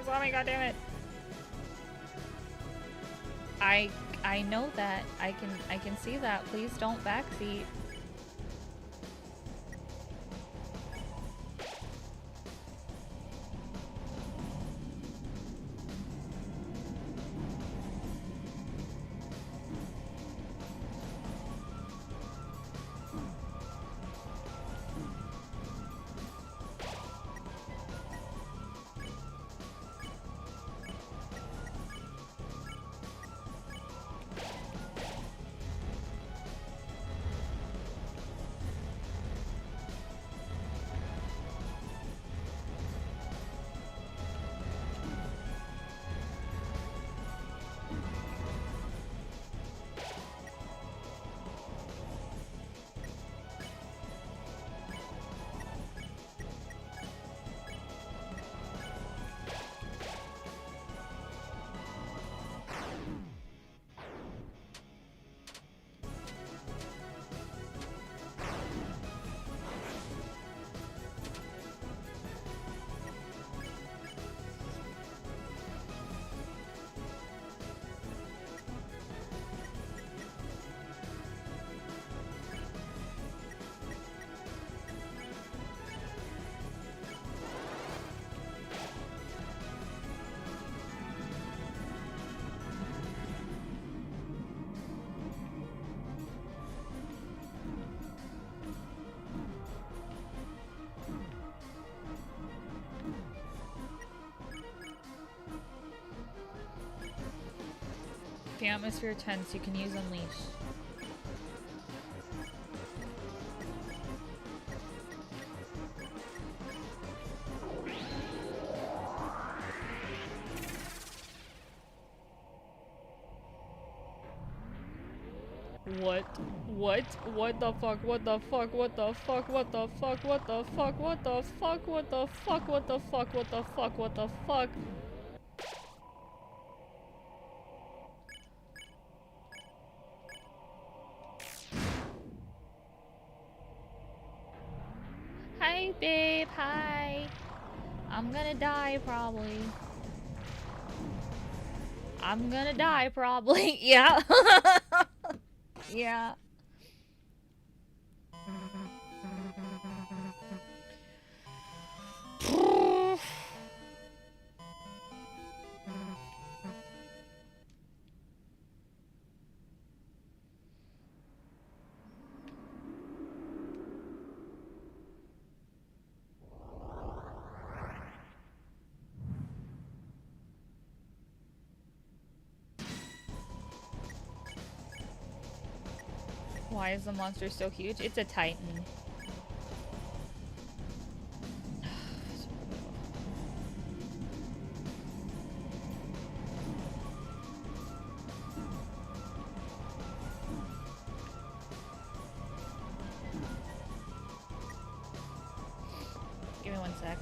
Zombie, goddammit. I know that. I can see that. Please don't backseat. the atmosphere tense, you can use Unleash. What? What? What the fuck? What the fuck? What the fuck? What the fuck? What the fuck? What the fuck? What the fuck? What the fuck? What the fuck? What the fuck? Hi, babe. Hi. I'm gonna die probably. I'm gonna die probably. Yeah. Yeah. Why is the monster so huge? It's a titan. Give me one sec.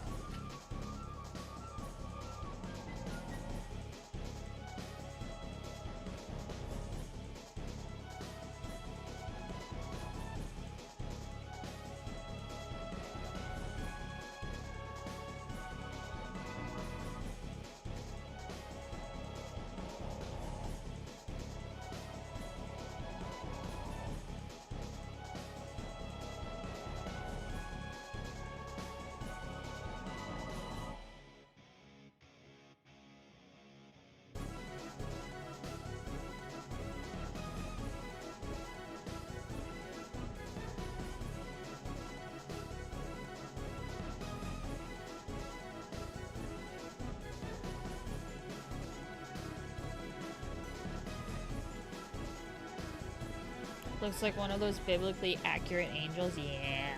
Looks like one of those biblically accurate angels. Yeah.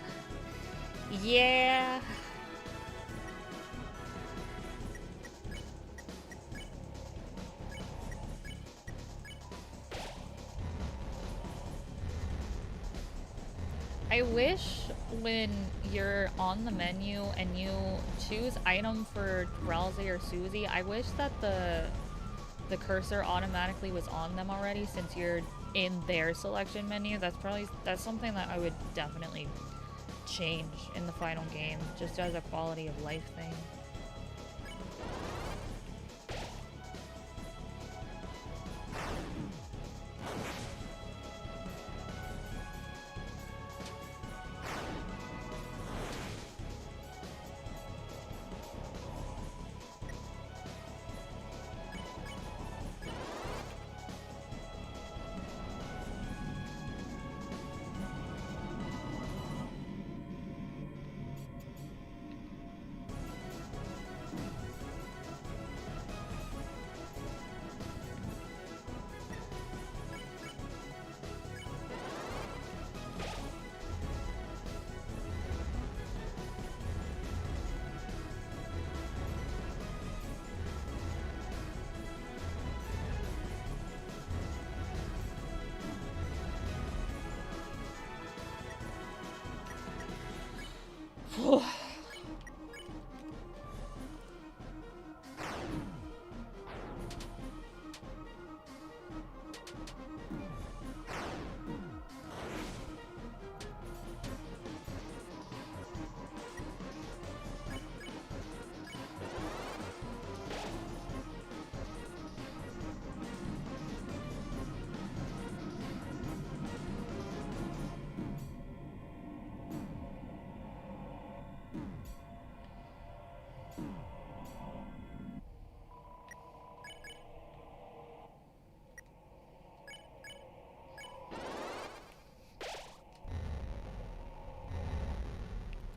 Yeah. I wish when you're on the menu and you choose item for Drowsy or Susie, I wish that the cursor automatically was on them already since you're in their selection menu. That's something that I would definitely change in the final game, just as a quality of life thing.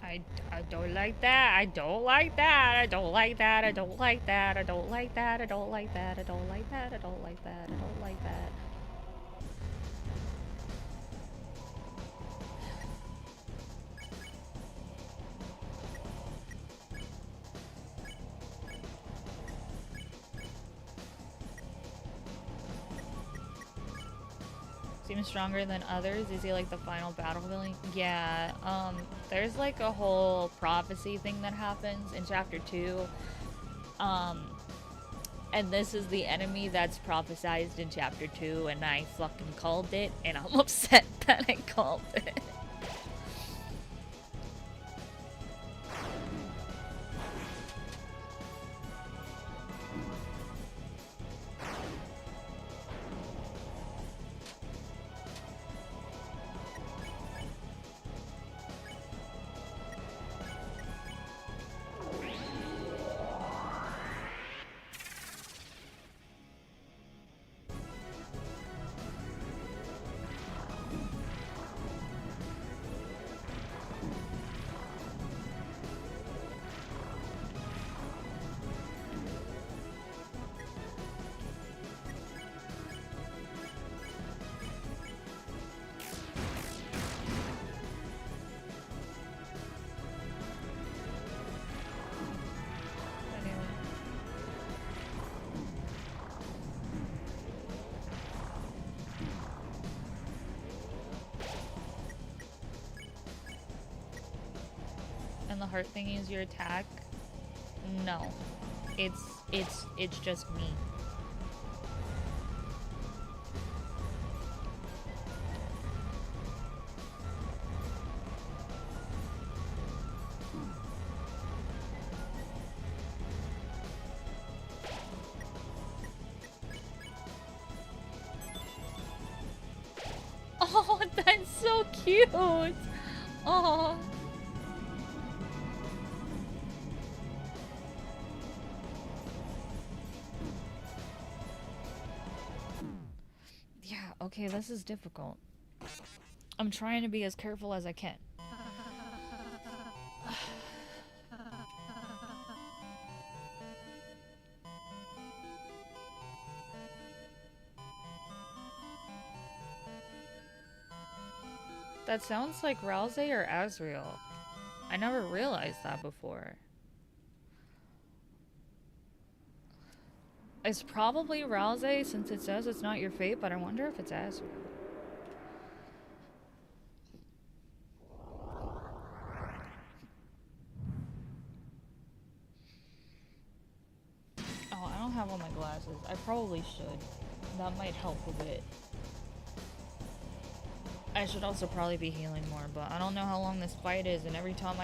I don't like that. I don't like that. I don't like that. I don't like that. I don't like that. I don't like that. I don't like that. I don't like that. I don't like that. seems stronger than others. Is he like the final battle villain? Yeah, there's like a whole prophecy thing that happens in chapter 2. And this is the enemy that's prophesized in chapter 2, and I fucking called it, and I'm upset that I called it. And the heart thing is your attack? No. It's just me. Oh, that's so cute. Oh. Yeah, okay, this is difficult. I'm trying to be as careful as I can. That sounds like Ralze or Azrael. I never realized that before. It's probably Ralze since it says it's not your fate, but I wonder if it's Azrael. Oh, I don't have all my glasses. I probably should. That might help a bit. I should also probably be healing more, but I don't know how long this fight is, and every time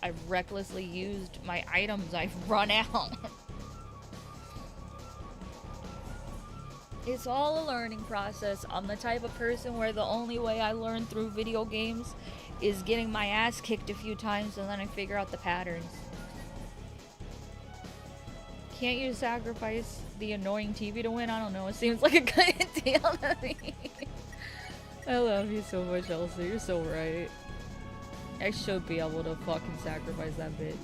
I've recklessly used my items, I've run out. It's all a learning process. I'm the type of person where the only way I learn through video games is getting my ass kicked a few times and then I figure out the patterns. Can't you sacrifice the annoying TV to win? I don't know. It seems like a good deal to me. I love you so much, Elsa. You're so right. I should be able to fucking sacrifice that bitch.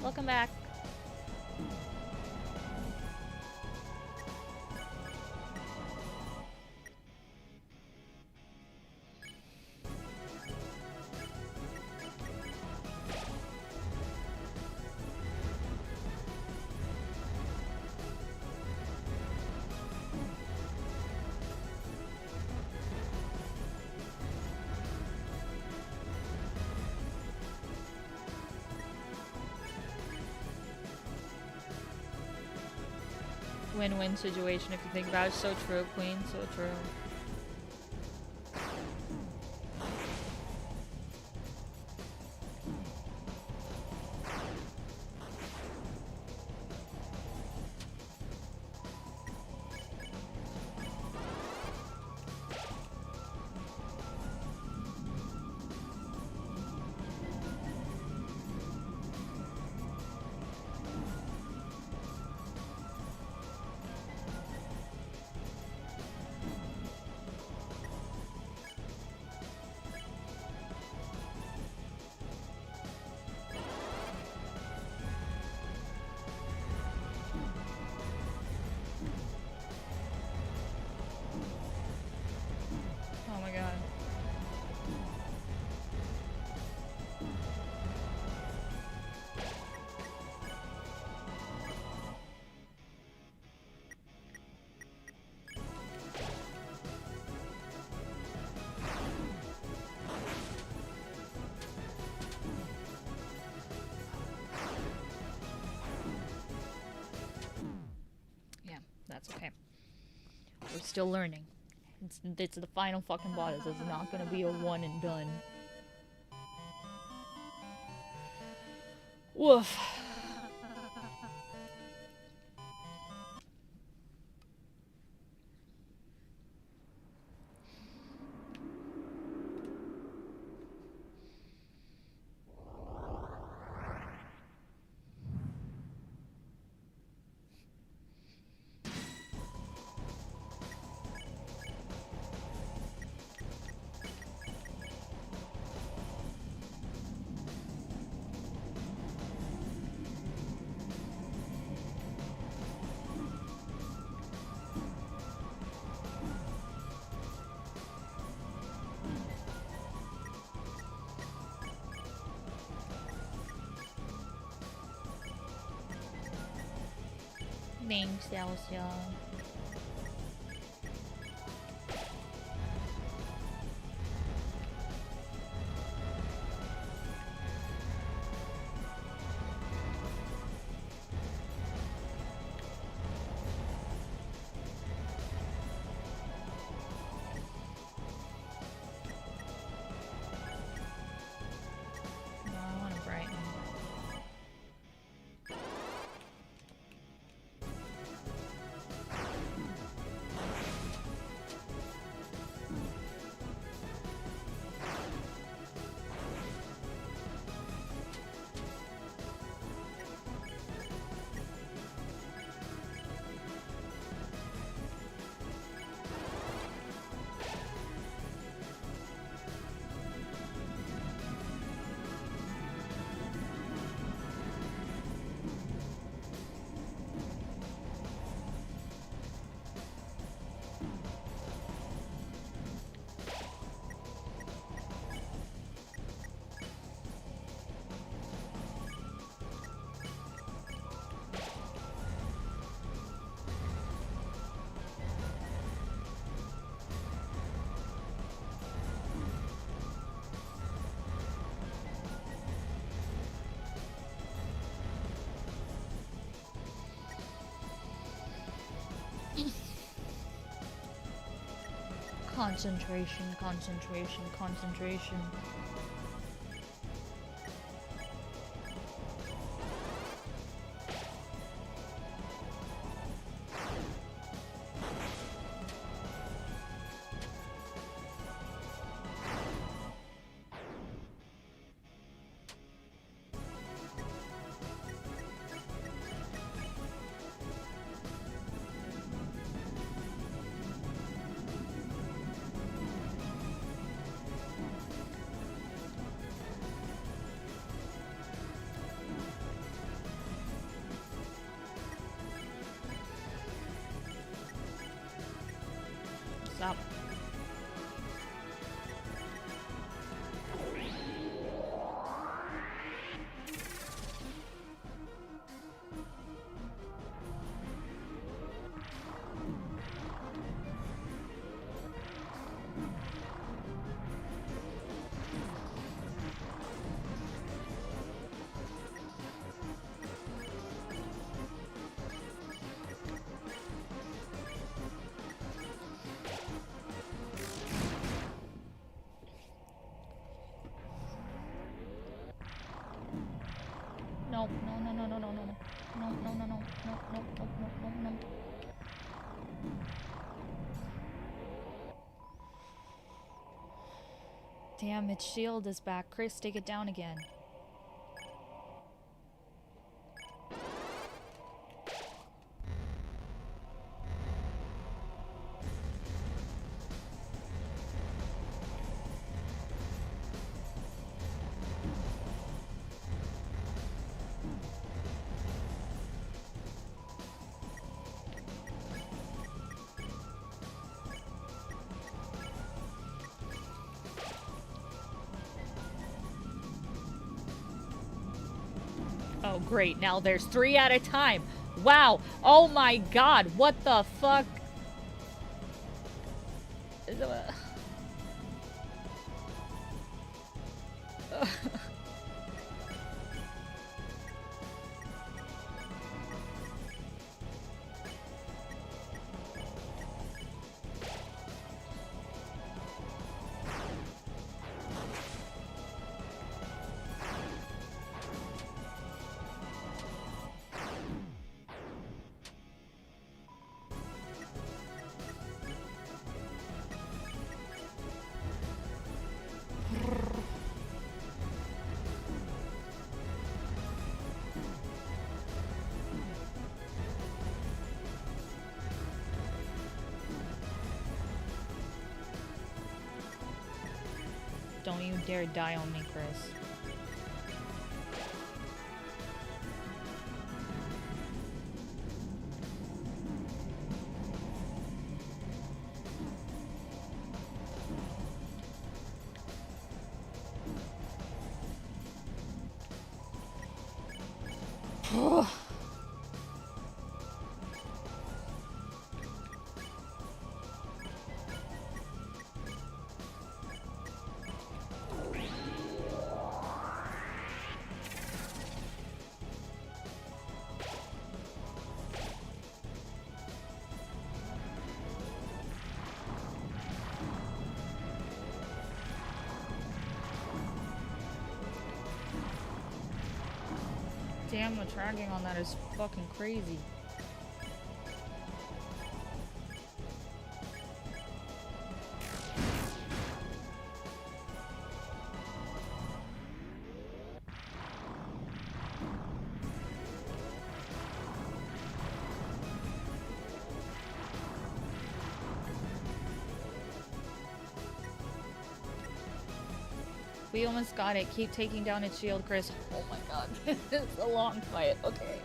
Welcome back. Win-win situation if you think about it. So true, Queen. So true. still learning. It's the final fucking boss. It's not gonna be a one and done. Woof. Thanks, Elsa. Concentration, concentration, concentration. Stop. No, no, no, no, no, no, no, no, no, no, no, no, no, no, no, no, no. Damn, its shield is back. Chris, take it down again. Oh, great. Now there's 3 at a time. Wow. Oh my god. What the fuck? Don't you dare die on me, Chris. Damn, the tracking on that is fucking crazy. We almost got it. Keep taking down its shield, Chris. Oh my god. It's a long fight. Okay.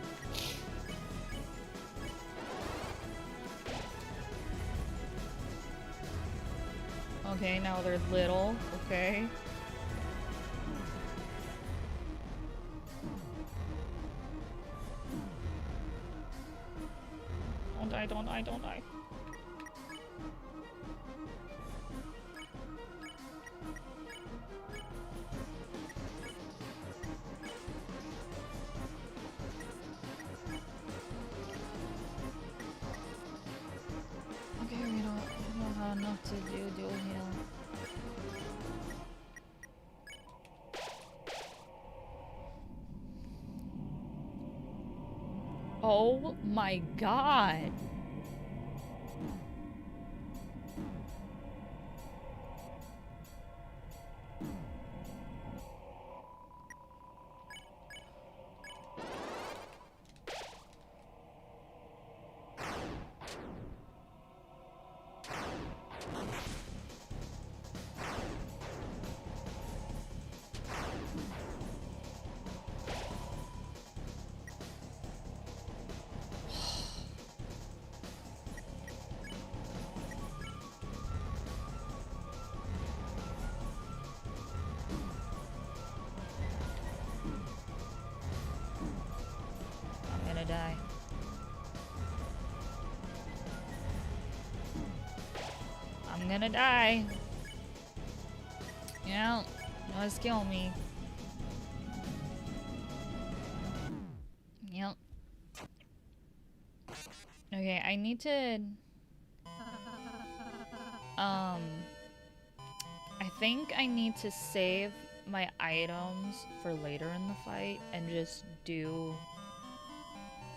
Okay, now they're little. Okay. Don't die, don't die, don't die. To do dual heal. Oh my god. Die. I'm gonna die. Yeah, just kill me. Yep. Okay, I need to I think I need to save my items for later in the fight and just do.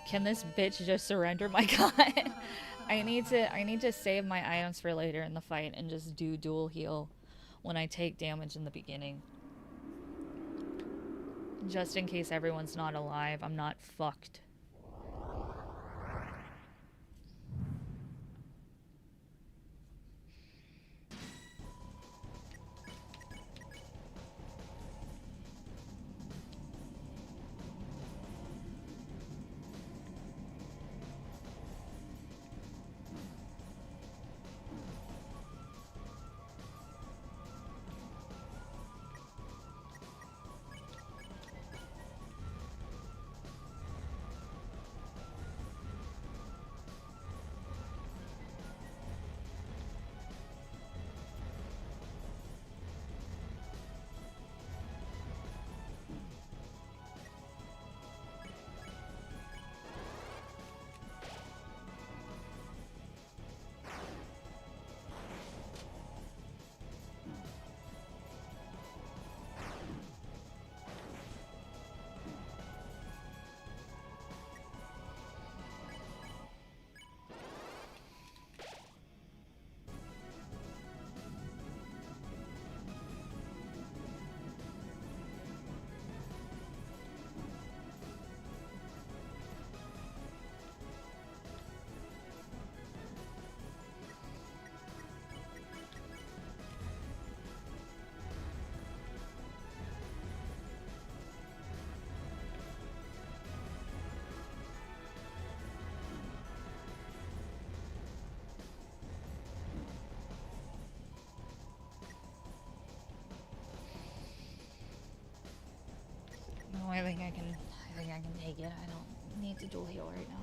Can this bitch just surrender? My god. I need to save my items for later in the fight and just do dual heal when I take damage in the beginning. Just in case everyone's not alive, I'm not fucked. I think I can take it. I don't need to dual heal right now.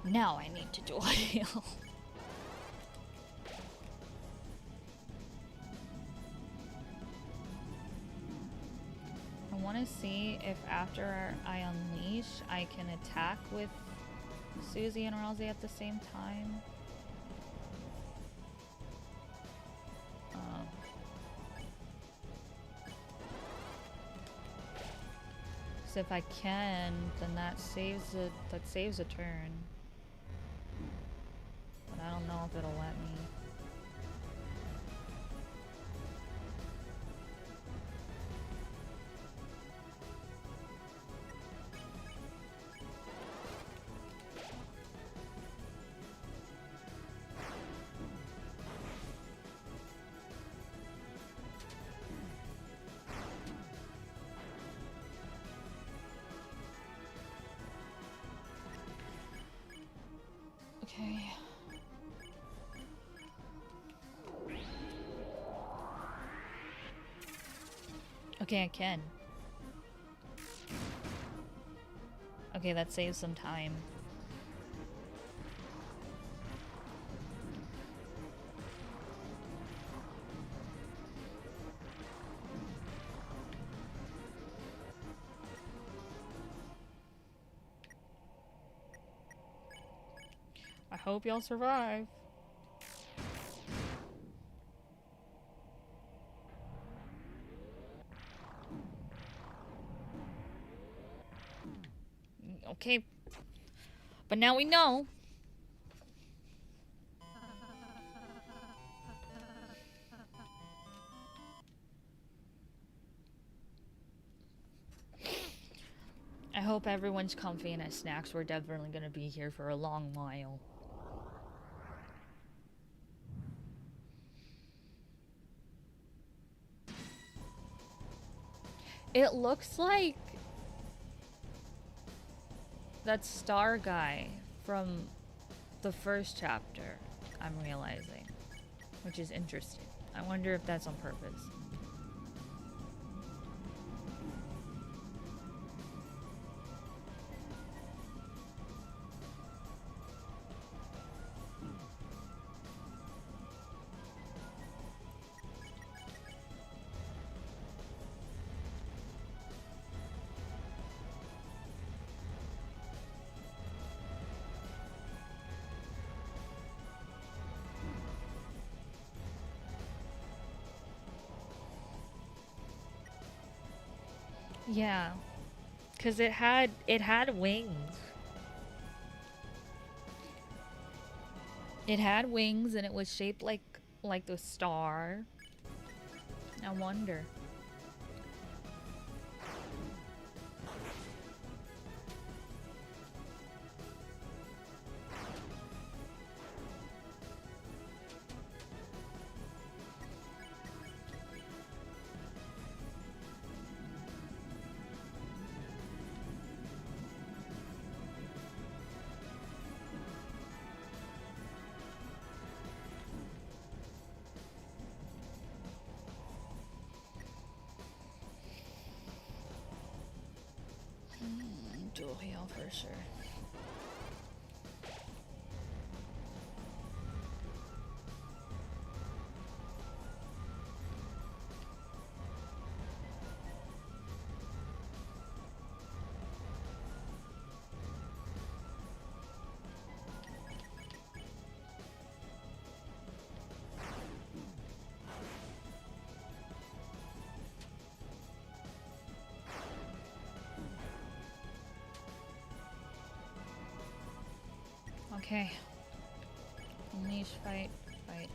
Now I need to dual heal. I want to see if after I unleash, I can attack with Susie and Rousey at the same time. So if I can, then that saves a turn. But I don't know if it'll let me. Okay. Okay, I can. Okay, that saves some time. I hope y'all survive. Okay. But now we know. I hope everyone's comfy and has snacks. We're definitely gonna be here for a long while. It looks like that star guy from the first chapter, I'm realizing, which is interesting. I wonder if that's on purpose. Yeah, because it had wings. It had wings and it was shaped like the star. I wonder. Dual heal for sure. Okay. Unleash, fight, fight.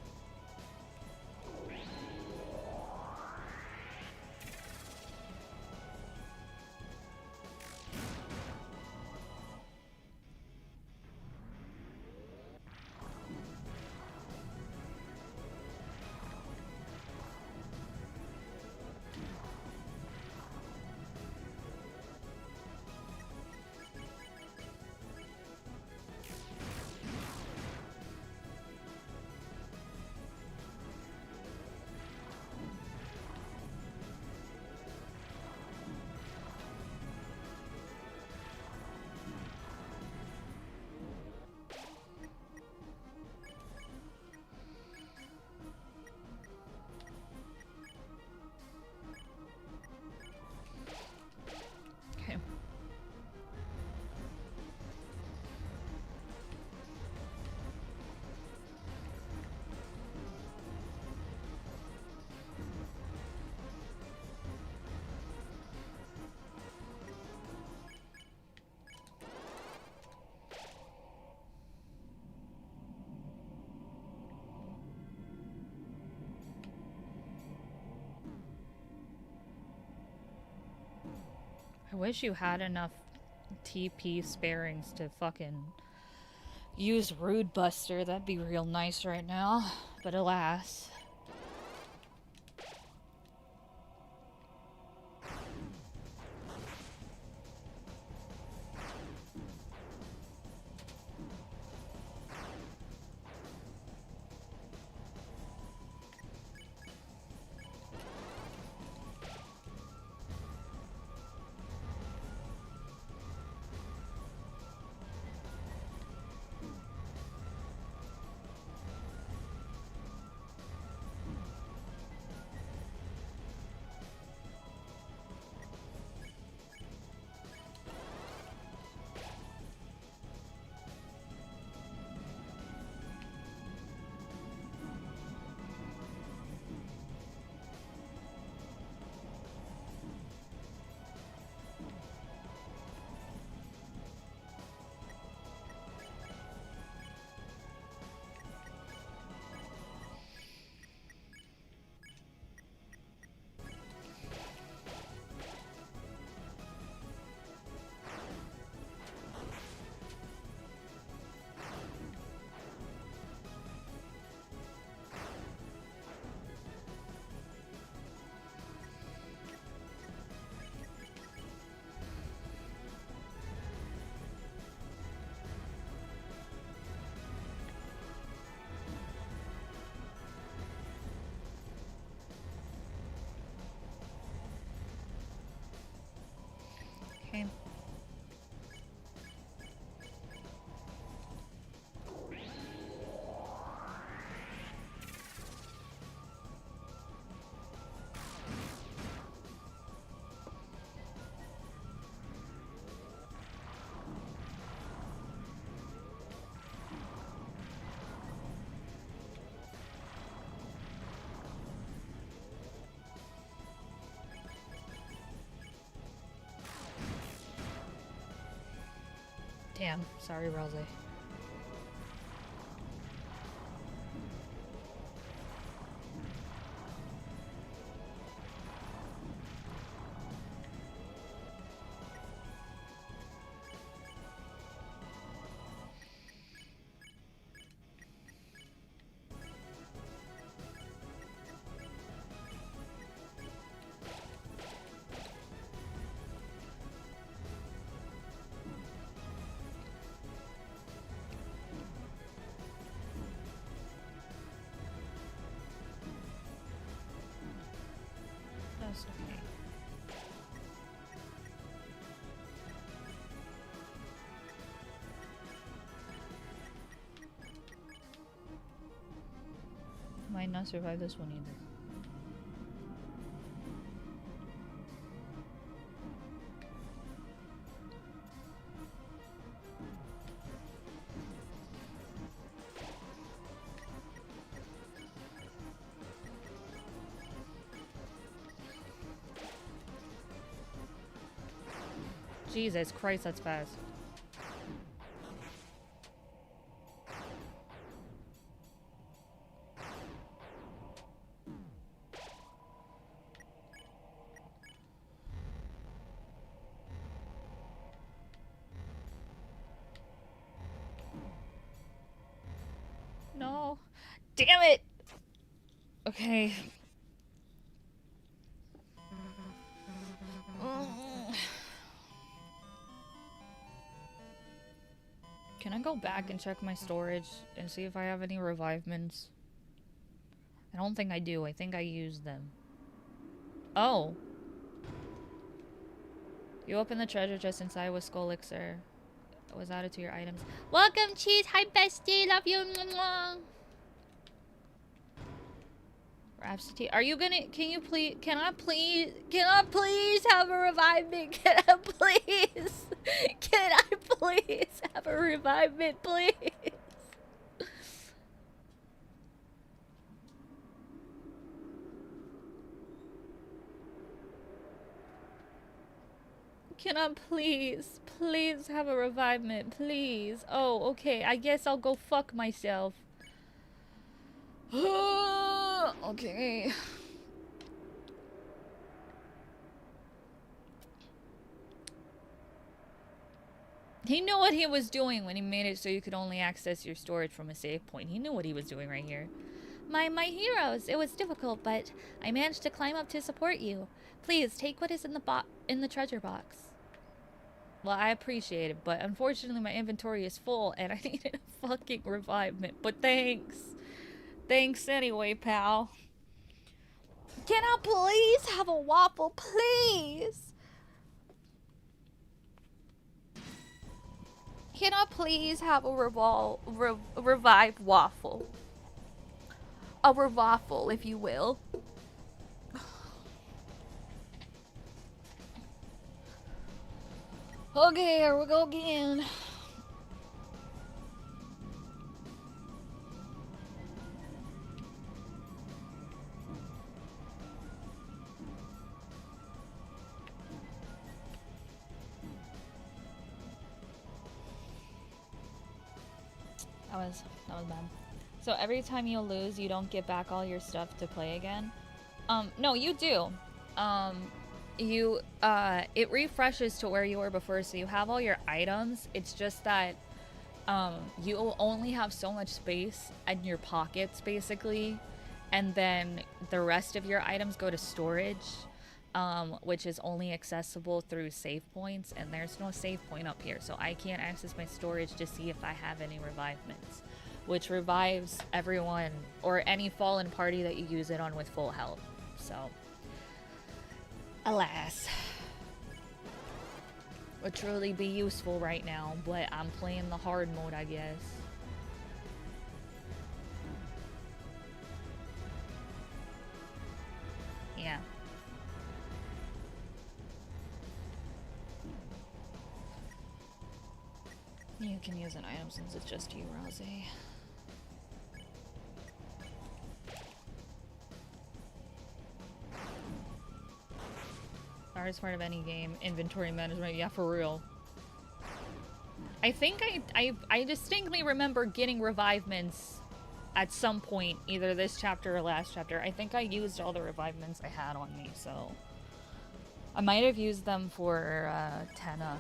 I wish you had enough TP sparings to fucking use Rude Buster. That'd be real nice right now. But alas. Okay. Damn, sorry, Rose. That's okay. Might not survive this one either. Jesus Christ, that's fast. No. Damn it! Okay. Can I go back and check my storage and see if I have any revivements? I don't think I do. I think I used them. Oh. You open the treasure chest inside with Skull Elixir. It was added to your items. Welcome, Cheese! Hi, bestie! Love you! Absentee. Are you gonna... Can you please... Can I please have a revivement? Can I please? Can I please have a revivement, please? Can I please have a revivement, please? Oh, okay. I guess I'll go fuck myself. Okay. He knew what he was doing when he made it so you could only access your storage from a save point. He knew what he was doing right here. My heroes, it was difficult, but I managed to climb up to support you. Please, take what is in the treasure box. Well, I appreciate it, but unfortunately my inventory is full and I needed a fucking revivement. But thanks. Thanks anyway, pal. Can I please have a waffle, please? Can I please have a revived waffle? A rewaffle, if you will. Okay, here we go again. That was bad. So every time you lose, you don't get back all your stuff to play again? No, you do. It refreshes to where you were before, so you have all your items. It's just that, you only have so much space in your pockets, basically. And then the rest of your items go to storage, which is only accessible through save points, and there's no save point up here, so I can't access my storage to see if I have any revivements, which revives everyone or any fallen party that you use it on with full health. So, alas. Would truly be useful right now, but I'm playing the hard mode, I guess. Yeah. You can use an item since it's just you, Rose. Hardest part of any game, inventory management. Yeah, for real. I think I distinctly remember getting revivements at some point, either this chapter or last chapter. I think I used all the revivements I had on me, so I might have used them for Tenna.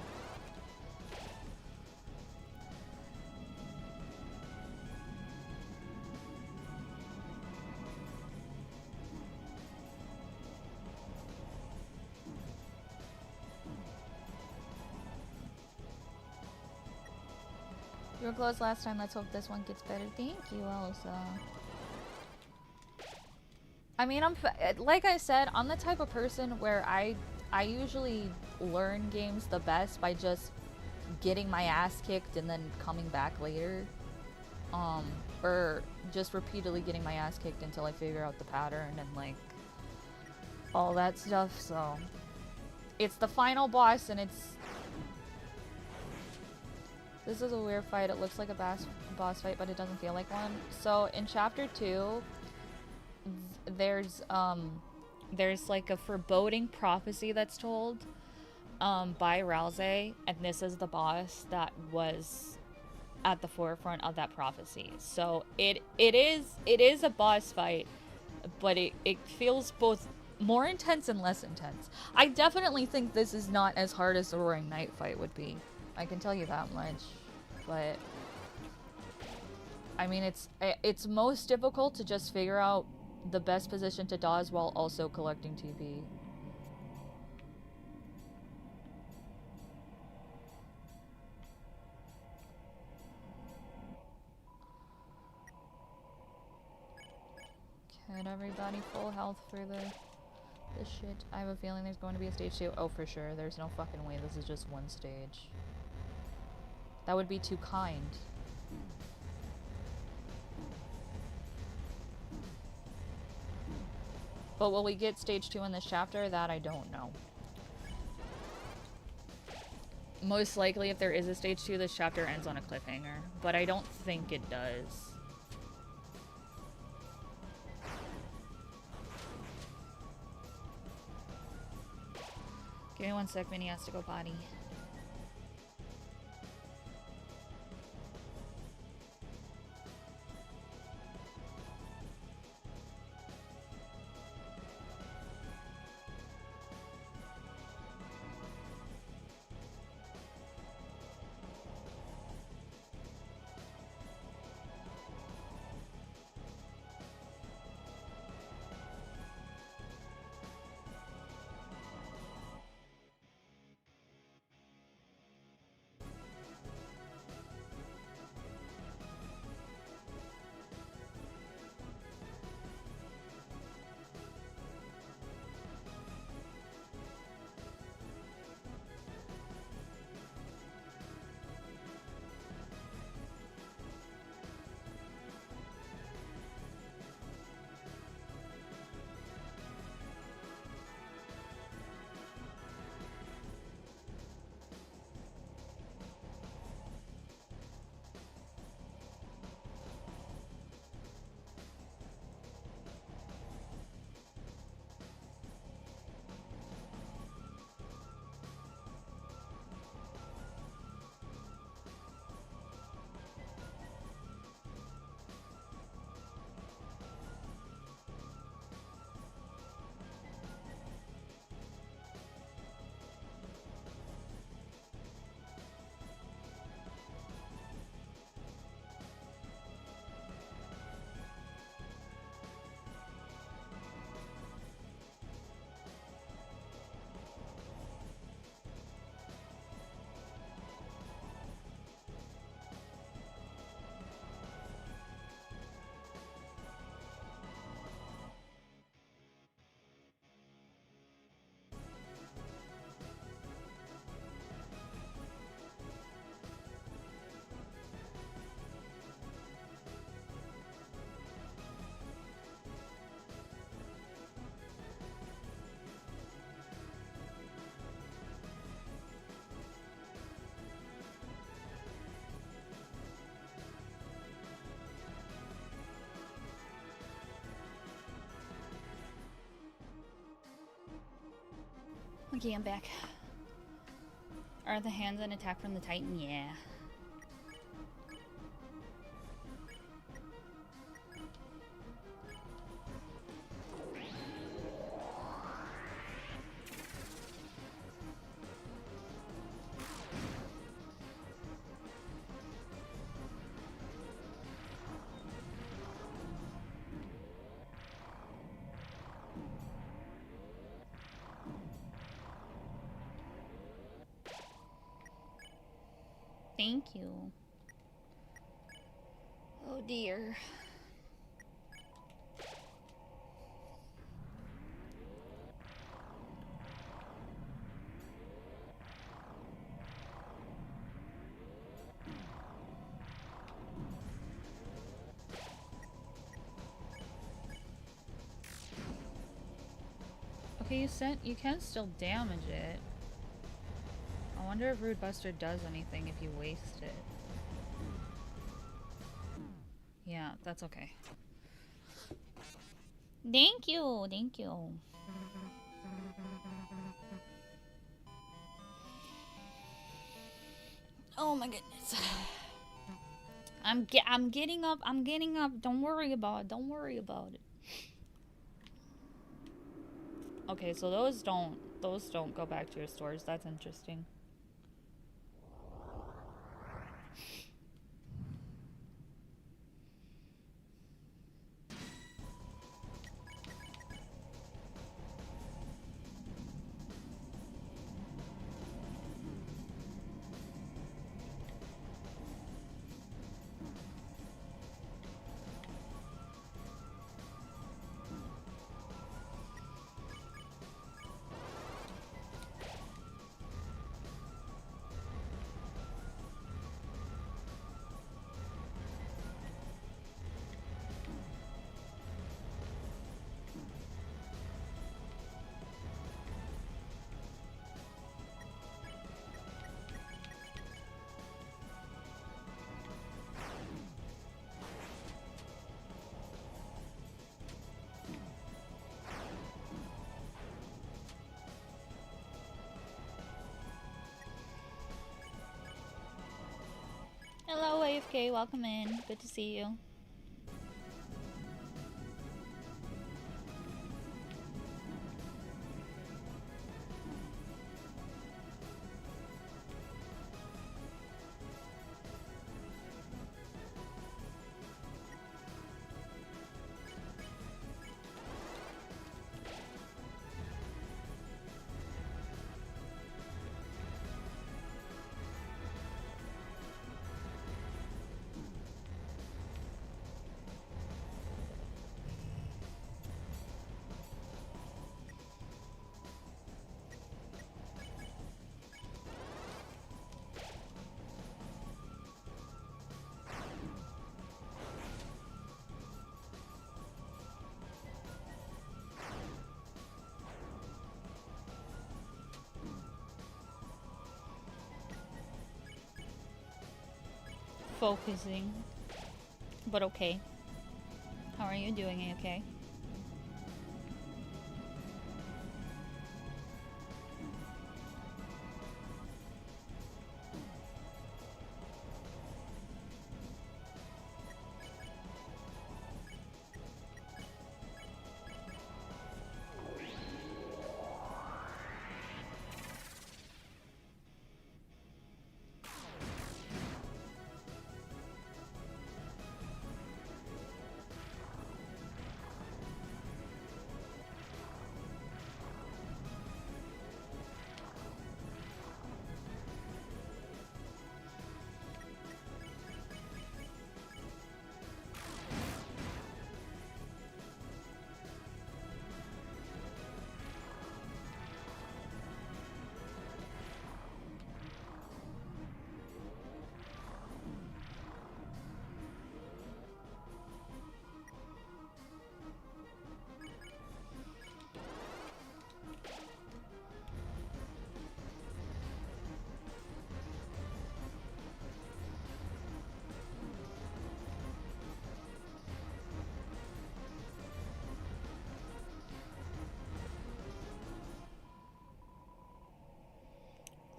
You were close last time. Let's hope this one gets better. Thank you, Elsa. I mean, like I said, I'm the type of person where I usually learn games the best by just getting my ass kicked and then coming back later. Or just repeatedly getting my ass kicked until I figure out the pattern and like all that stuff. So it's the final boss, and this is a weird fight. It looks like a boss fight, but it doesn't feel like one. So in chapter 2, there's like a foreboding prophecy that's told by Rouse, and this is the boss that was at the forefront of that prophecy. So it is a boss fight, but it feels both more intense and less intense. I definitely think this is not as hard as the Roaring Night fight would be. I can tell you that much, but I mean, it's most difficult to just figure out the best position to dodge while also collecting TP. Can everybody full health for this shit? I have a feeling there's going to be a stage 2. Oh, for sure. There's no fucking way this is just one stage. That would be too kind. But will we get stage 2 in this chapter? That I don't know. Most likely, if there is a stage 2, this chapter ends on a cliffhanger. But I don't think it does. Give me one sec, Minnie has to go potty. Okay, I'm back. Are the hands an attack from the Titan? Yeah. Thank you. Oh dear. Okay, you can still damage it. I wonder if Rude Buster does anything if you waste it. Yeah, that's okay. Thank you, thank you. Oh my goodness. I'm getting up. I'm getting up. Don't worry about it. Don't worry about it. Okay, so those don't go back to your stores. That's interesting. Hello, AFK. Welcome in. Good to see you. Focusing. But okay. How are you doing, AFK?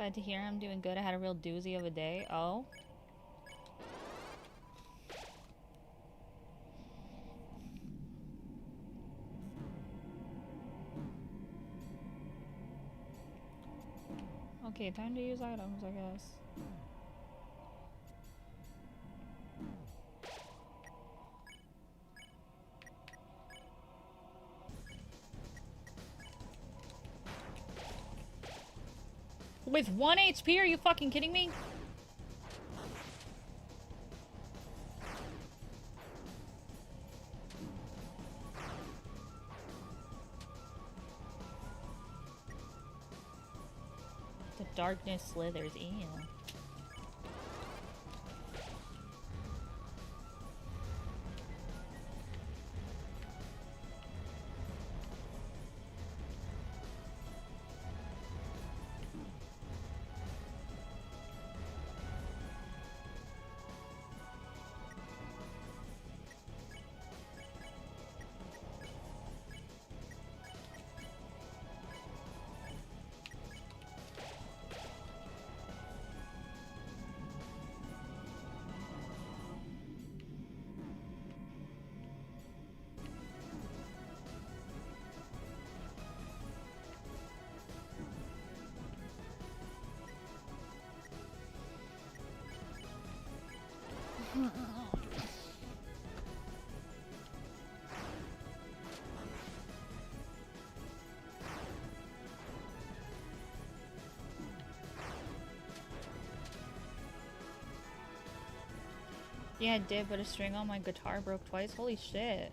Glad to hear I'm doing good. I had a real doozy of a day. Oh. Okay, time to use items, I guess. With 1 HP, are you fucking kidding me? The darkness slithers in. Yeah, it did, but a string on my guitar broke twice. Holy shit.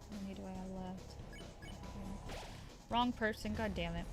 How many do I have left? Wrong person, god damn it.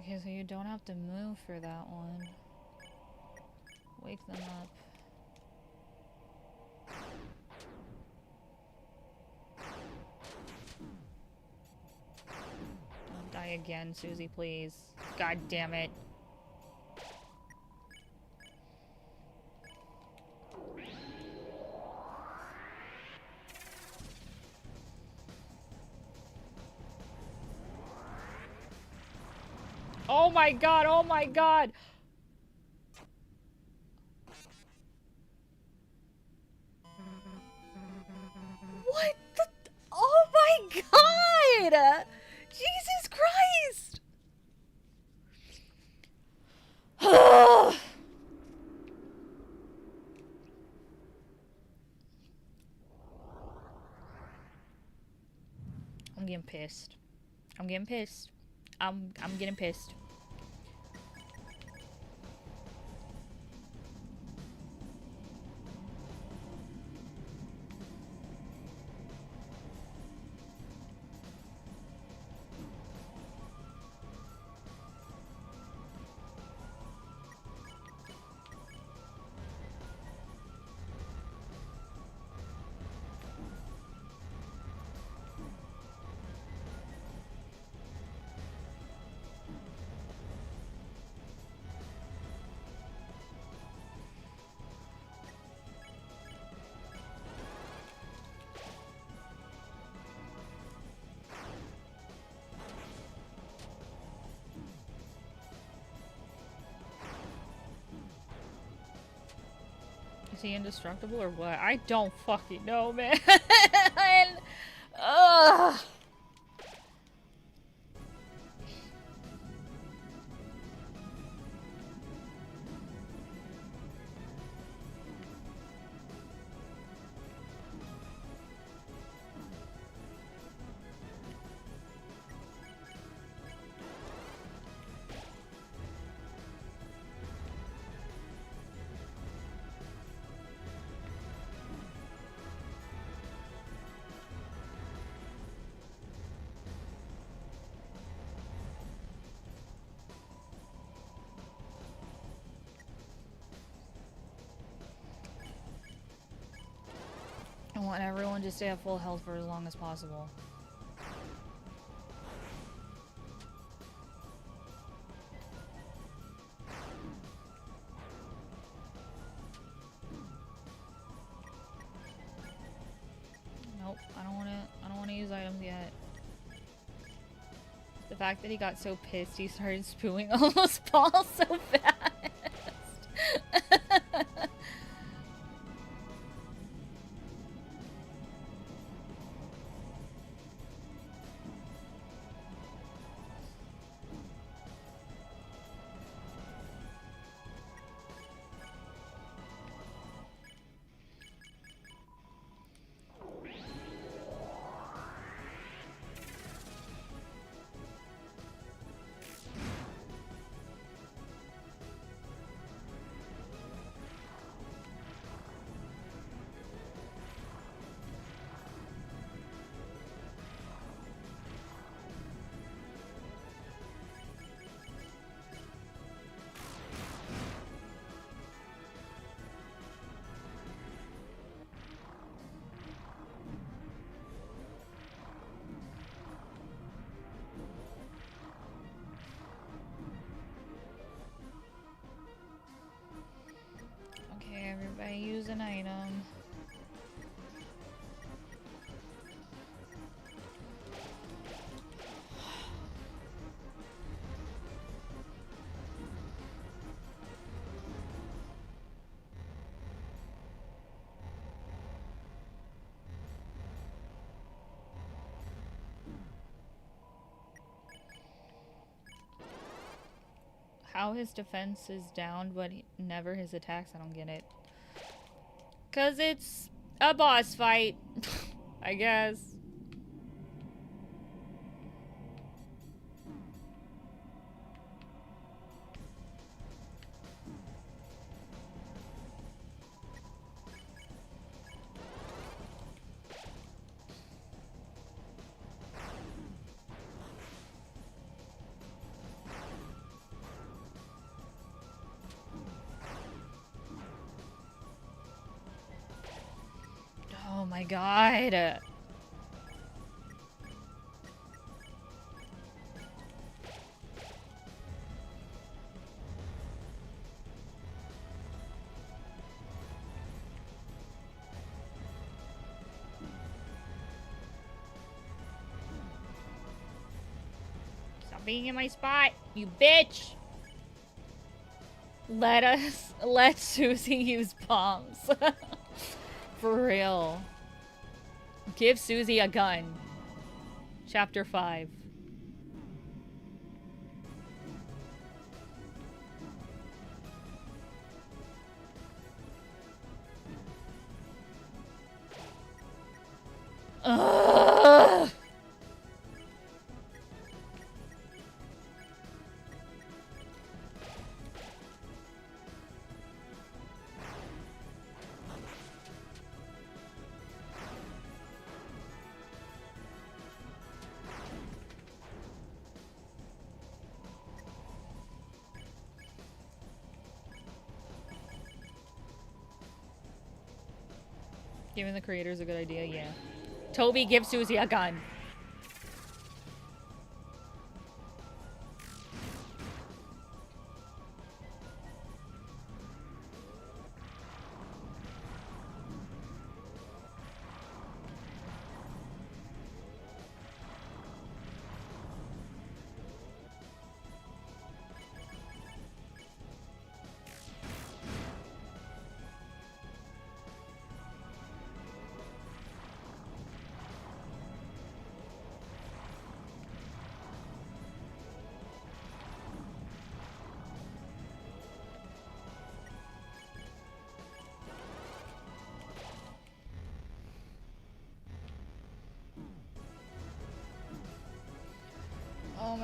Okay, so you don't have to move for that one. Wake them up. Don't die again, Susie, please. God damn it. Oh my god, oh my god! What the? Oh my god! Jesus Christ! I'm getting pissed. I'm getting pissed. I'm getting pissed. Is he indestructible or what? I don't fucking know, man. And, ugh. I want everyone to stay at full health for as long as possible. Nope, I don't wanna use items yet. The fact that he got so pissed he started spewing all those balls so fast. Okay, everybody use an item. How his defense is down, but never his attacks? I don't get it. 'Cause it's a boss fight, I guess. Oh my god. Stop being in my spot, you bitch. Let Susie use bombs. For real. Give Susie a gun. Chapter 5. Ugh. Giving the creators a good idea, yeah. Toby, give Susie a gun.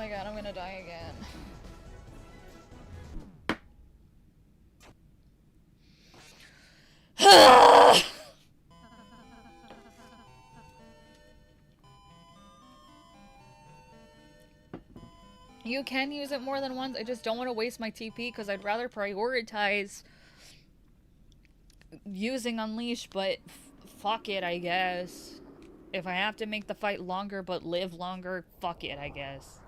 my god, I'm gonna die again. You can use it more than once. I just don't want to waste my TP because I'd rather prioritize using Unleash, but fuck it, I guess. If I have to make the fight longer but live longer, fuck it, I guess.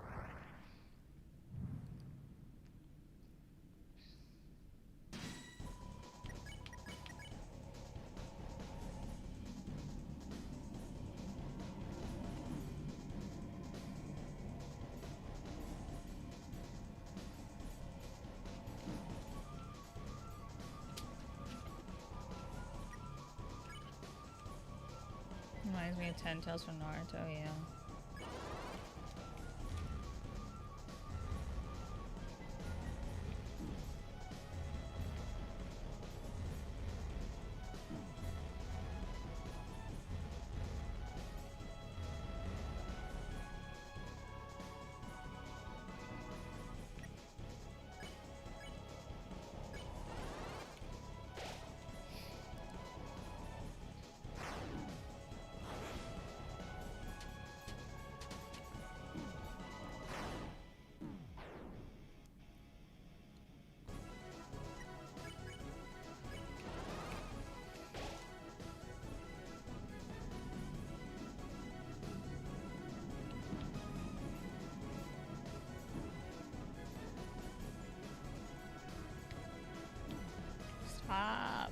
Reminds me of 10 Tails from Naruto, yeah. Stop.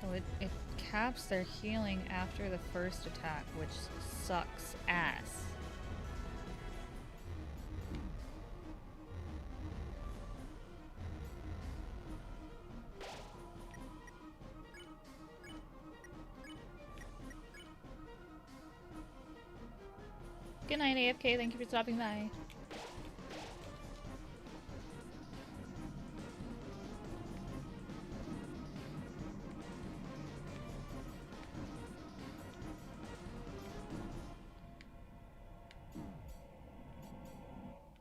So it caps their healing after the first attack, which sucks ass. Good night, AFK. Thank you for stopping by.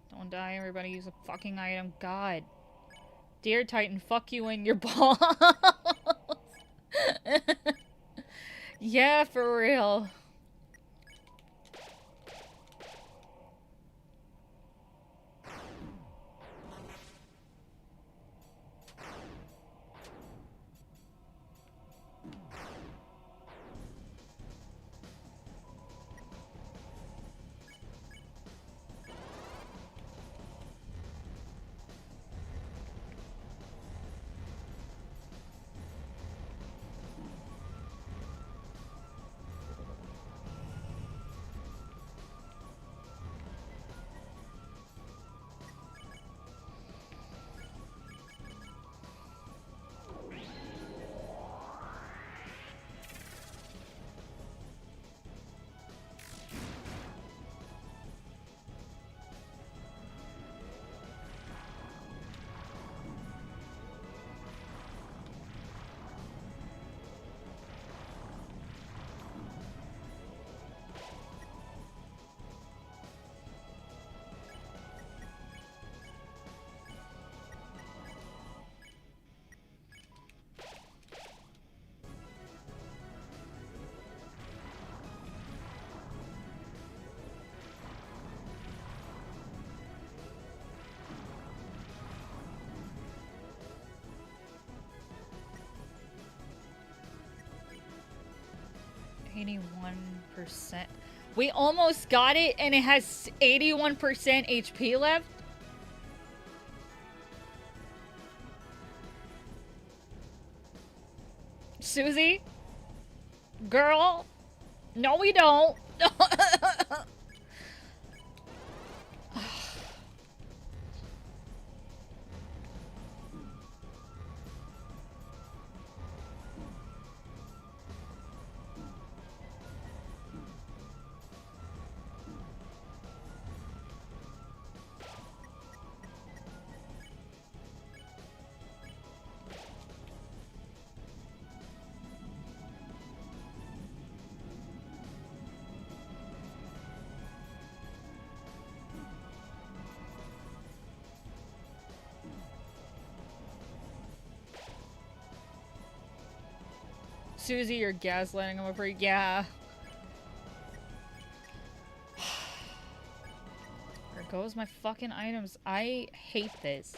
Don't die, everybody. Use a fucking item. God. Dear Titan, fuck you and your balls. Yeah, for real. 81%. We almost got it and it has 81% HP left. Susie? Girl? No, we don't. Susie, you're gaslighting, I'm afraid. Yeah. There goes my fucking items. I hate this.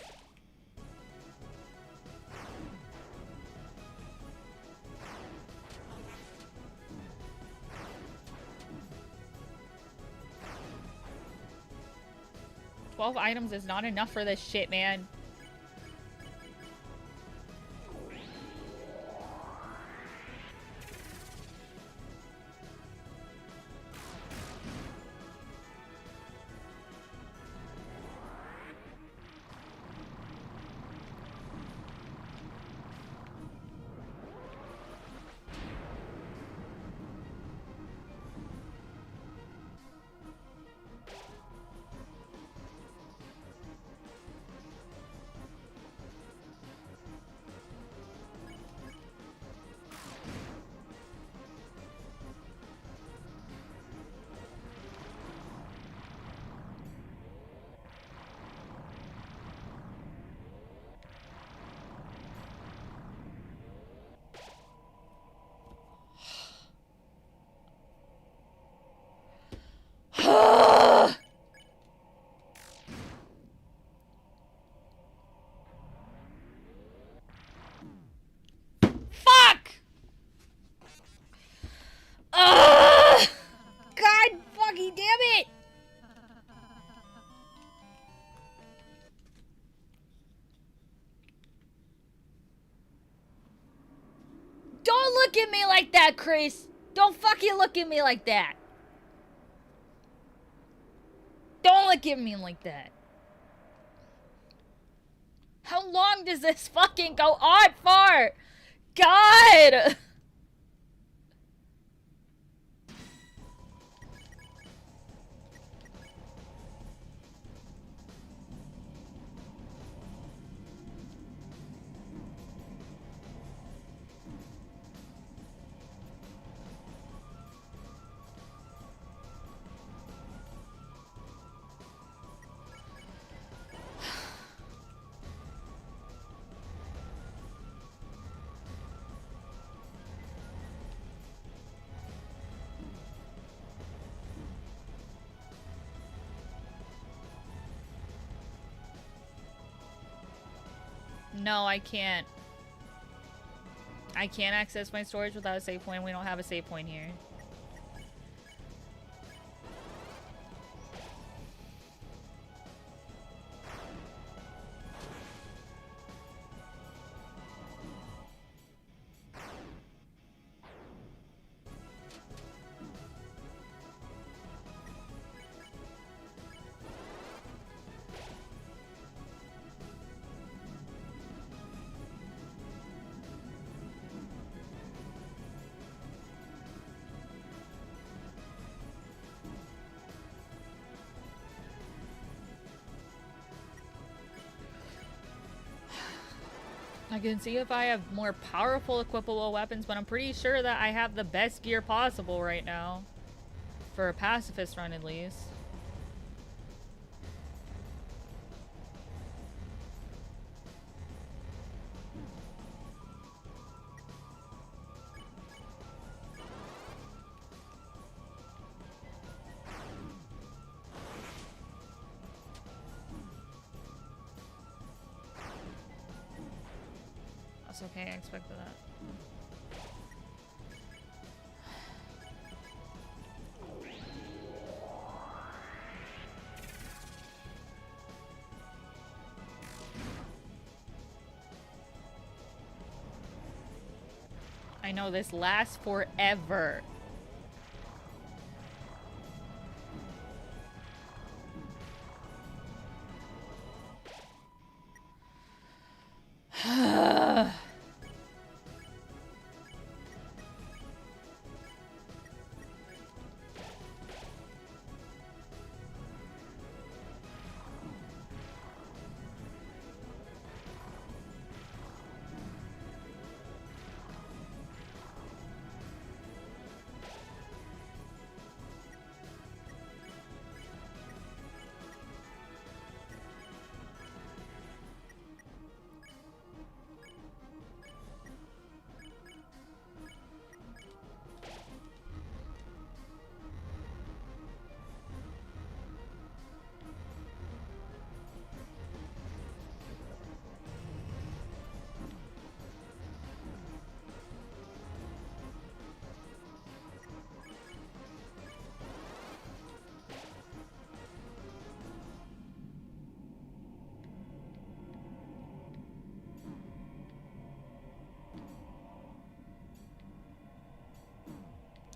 $12 items is not enough for this shit, man. God fucking damn it! Don't look at me like that, Chris! Don't fucking look at me like that! Don't look at me like that! How long does this fucking go on for? God! No, I can't. I can't access my storage without a save point. We don't have a save point here. I can see if I have more powerful equipable weapons, but I'm pretty sure that I have the best gear possible right now. For a pacifist run, at least. That's okay, I expected that. I know this lasts forever.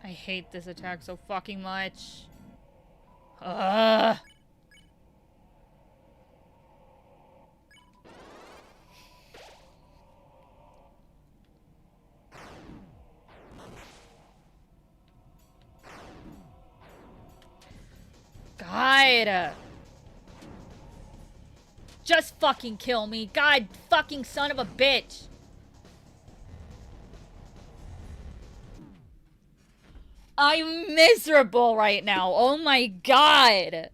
I hate this attack so fucking much. Ugh. God. Just fucking kill me. God fucking son of a bitch. I'm miserable right now. Oh my god.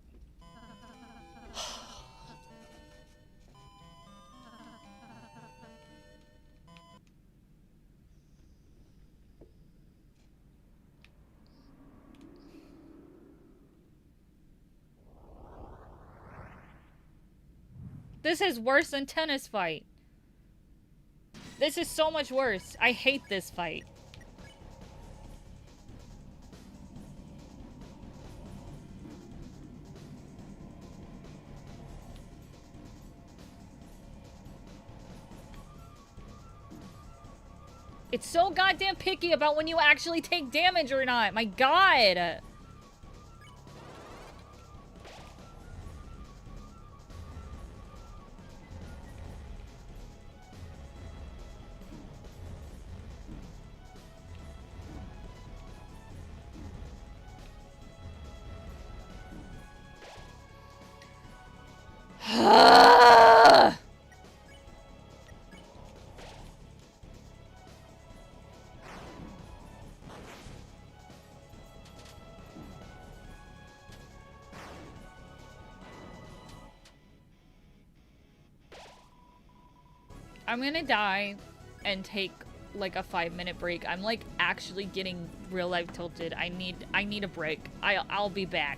This is worse than tennis fight. This is so much worse. I hate this fight. It's so goddamn picky about when you actually take damage or not. My god. I'm gonna die and take like a 5-minute break. I'm like actually getting real life tilted. I need a break. I'll be back.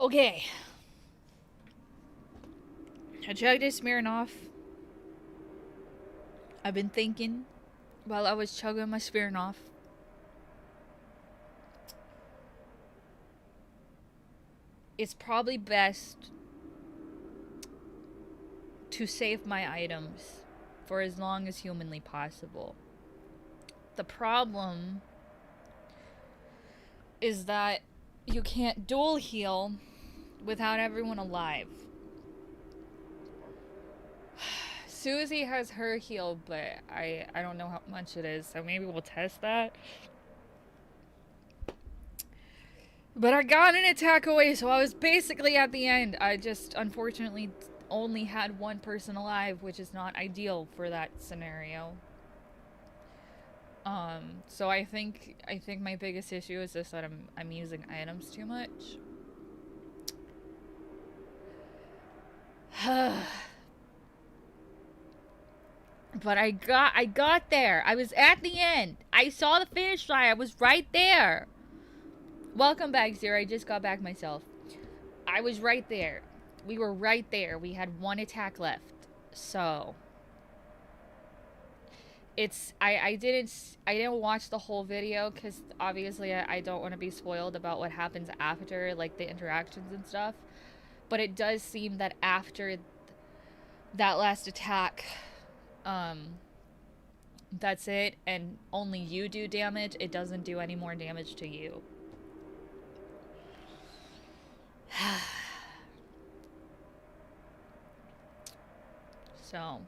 Okay. I chugged a Smirnoff. I've been thinking while I was chugging my Smirnoff. It's probably best to save my items for as long as humanly possible. The problem is that you can't dual heal without everyone alive. Susie has her heal, but I don't know how much it is, so maybe we'll test that. But I got an attack away, so I was basically at the end. I just unfortunately only had one person alive, which is not ideal for that scenario. So I think my biggest issue is just that I'm using items too much. But I got there. I was at the end. I saw the finish line. I was right there. Welcome back, Zero. I just got back myself. I was right there. We were right there. We had one attack left. So it's I didn't watch the whole video because obviously I don't want to be spoiled about what happens after, like the interactions and stuff. But it does seem that after that last attack, that's it, and only you do damage. It doesn't do any more damage to you. So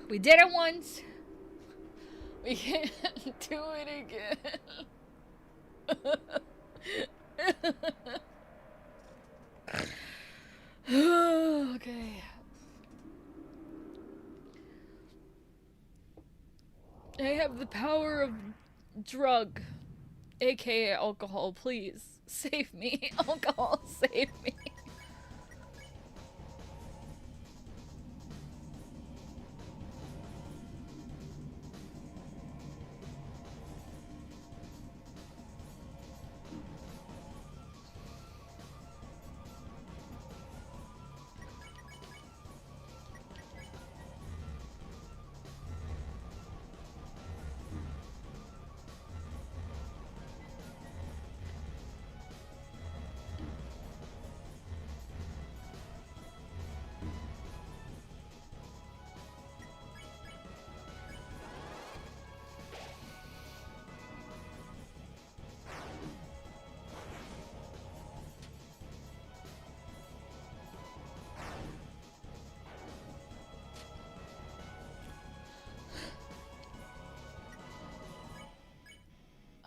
we did it once. We can't do it again. Okay. I have the power of drug, aka alcohol. Please save me. Alcohol, save me.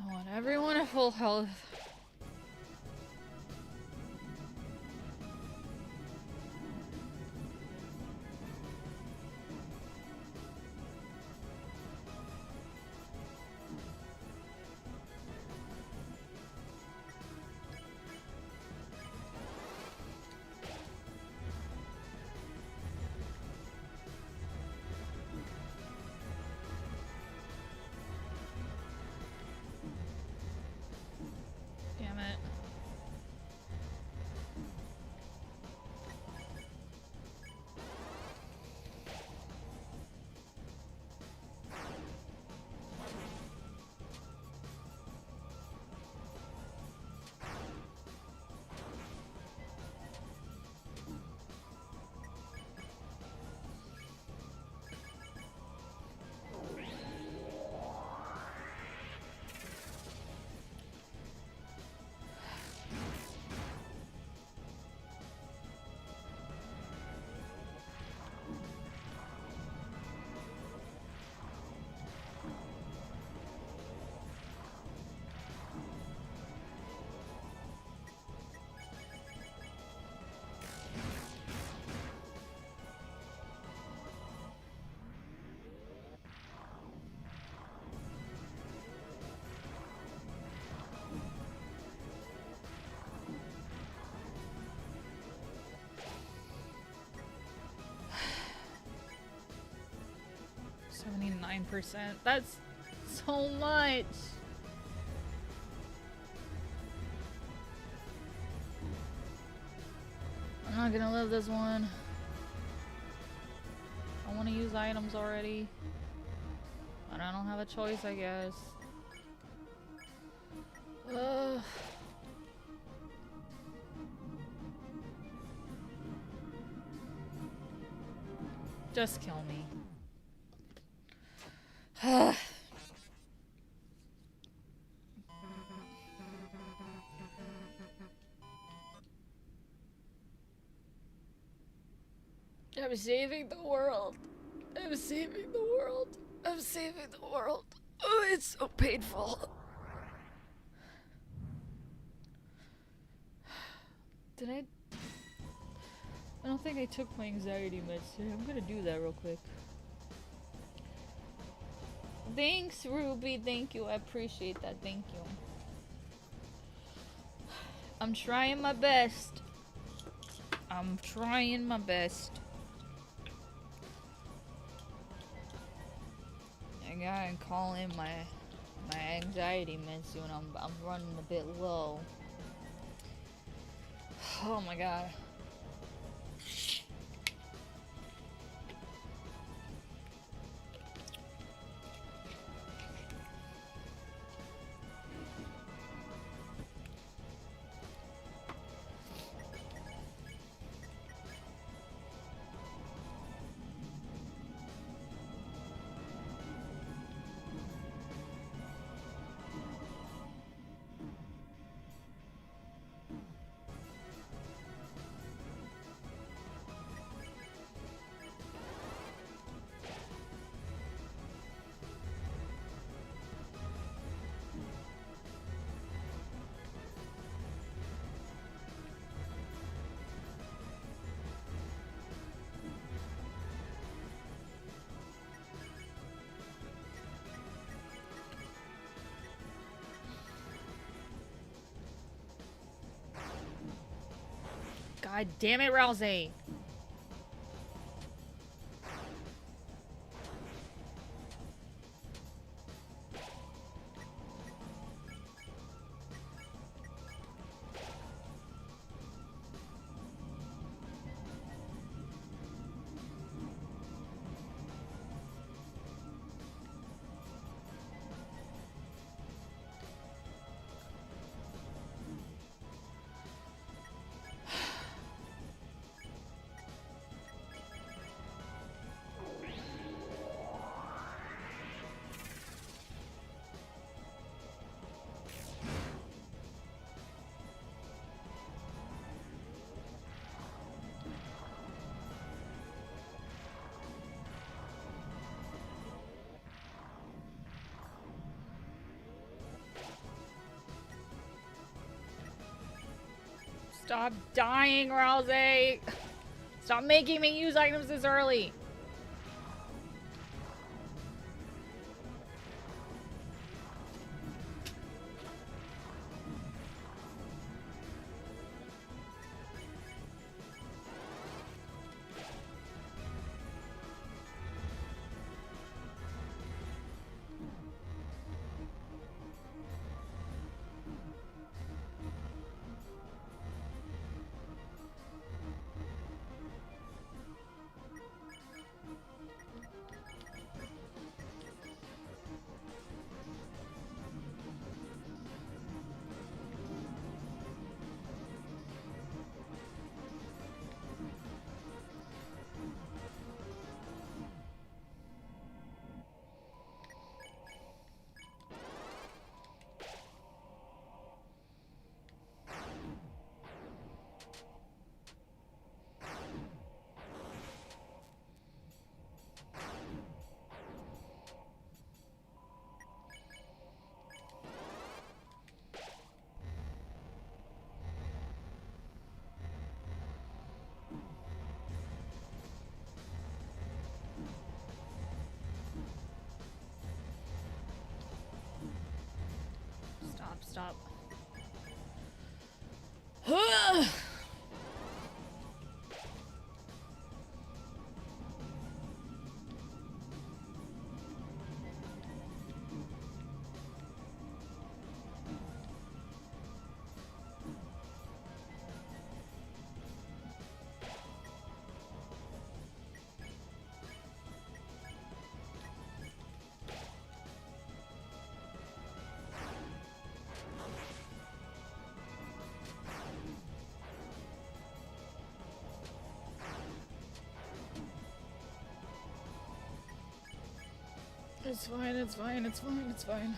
I want everyone at full health. Damn it. %. That's so much. not gonna live this one. I want to use items already. But I don't have a choice, I guess. Just kill me. I'm saving the world. I'm saving the world. I'm saving the world. Oh, it's so painful. Did I don't think I took my anxiety meds today. I'm gonna do that real quick. Thanks, Ruby. Thank you. I appreciate that. Thank you. I'm trying my best. I'm trying my best. I gotta call in my anxiety meds soon. I'm running a bit low. Oh my god. God damn it, Rousey! Stop dying, Rousey! Stop making me use items this early! Stop. It's fine, it's fine, it's fine, it's fine.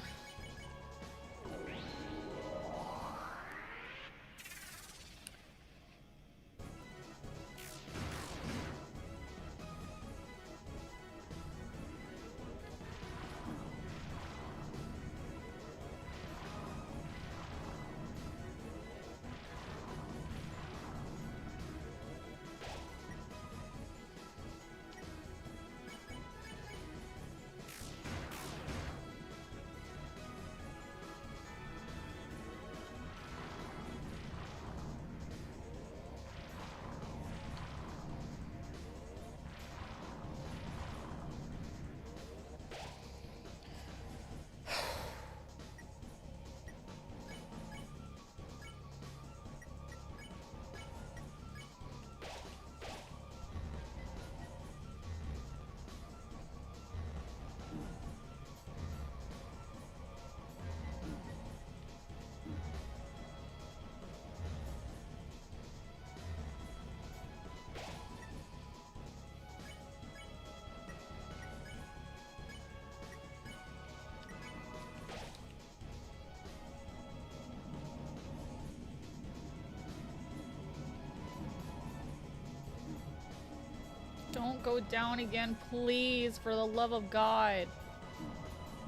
Don't go down again, please, for the love of God.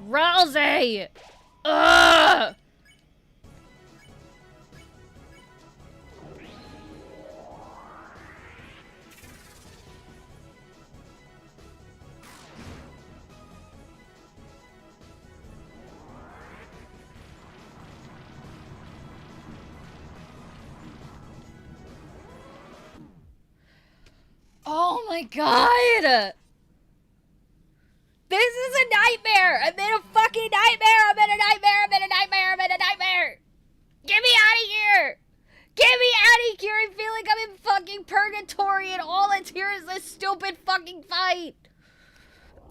Rousey! Ugh! Oh my God! This is a nightmare! I'm in a fucking nightmare! I'm in a nightmare! I'm in a nightmare! I'm in a nightmare! Get me out of here! Get me out of here! I feel like I'm in fucking purgatory and all it's here is this stupid fucking fight!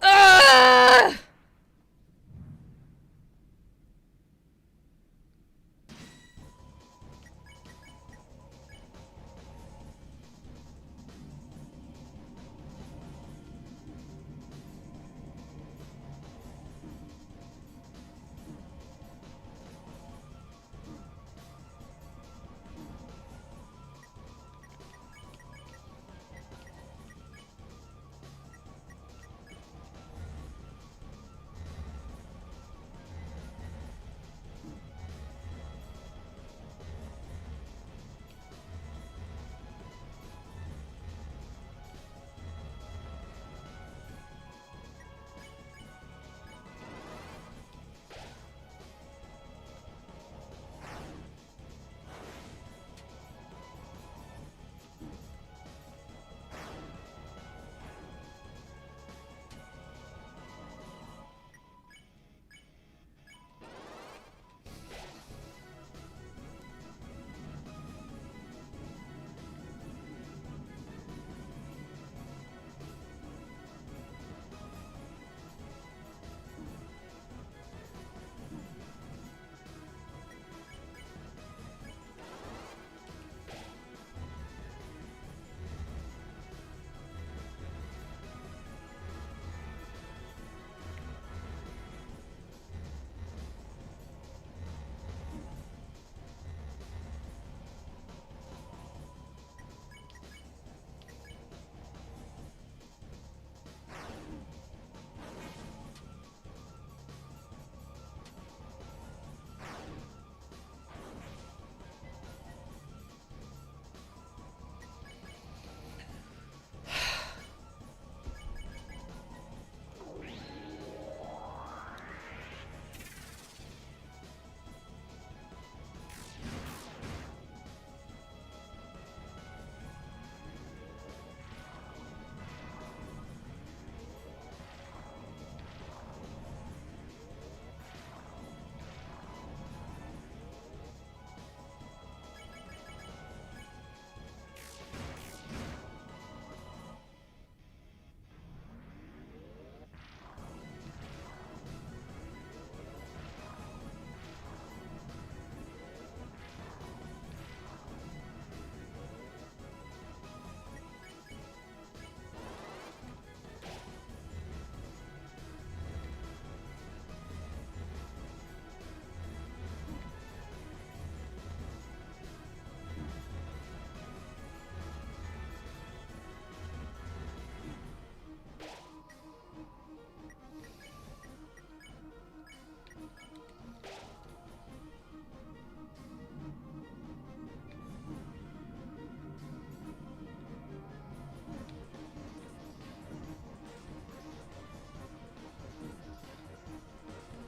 Ugh!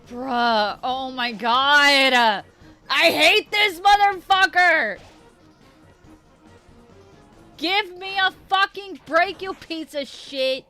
Bruh. Oh my god. I hate this motherfucker. Give me a fucking break, you piece of shit.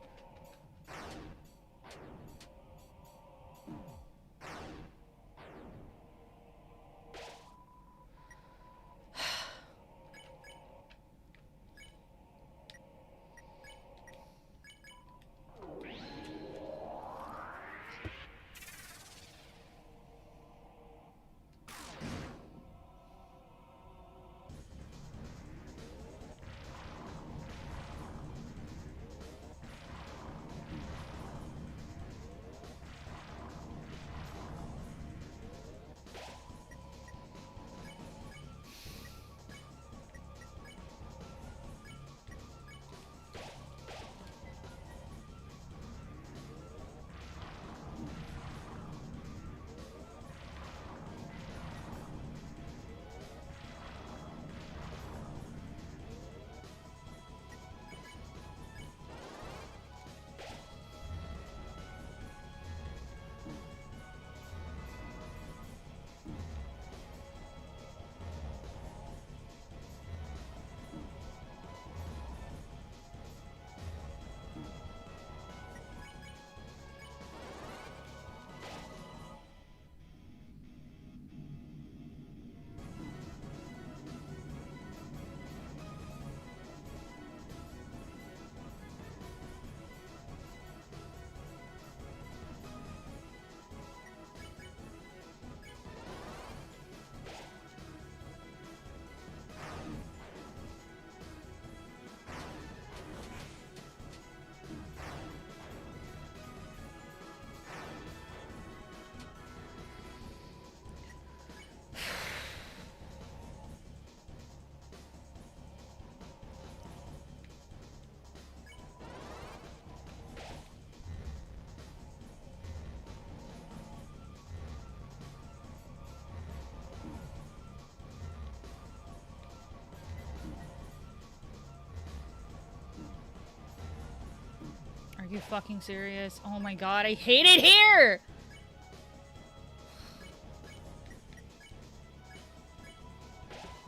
Are you fucking serious? Oh my god, I hate it here!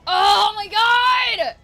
Oh my god!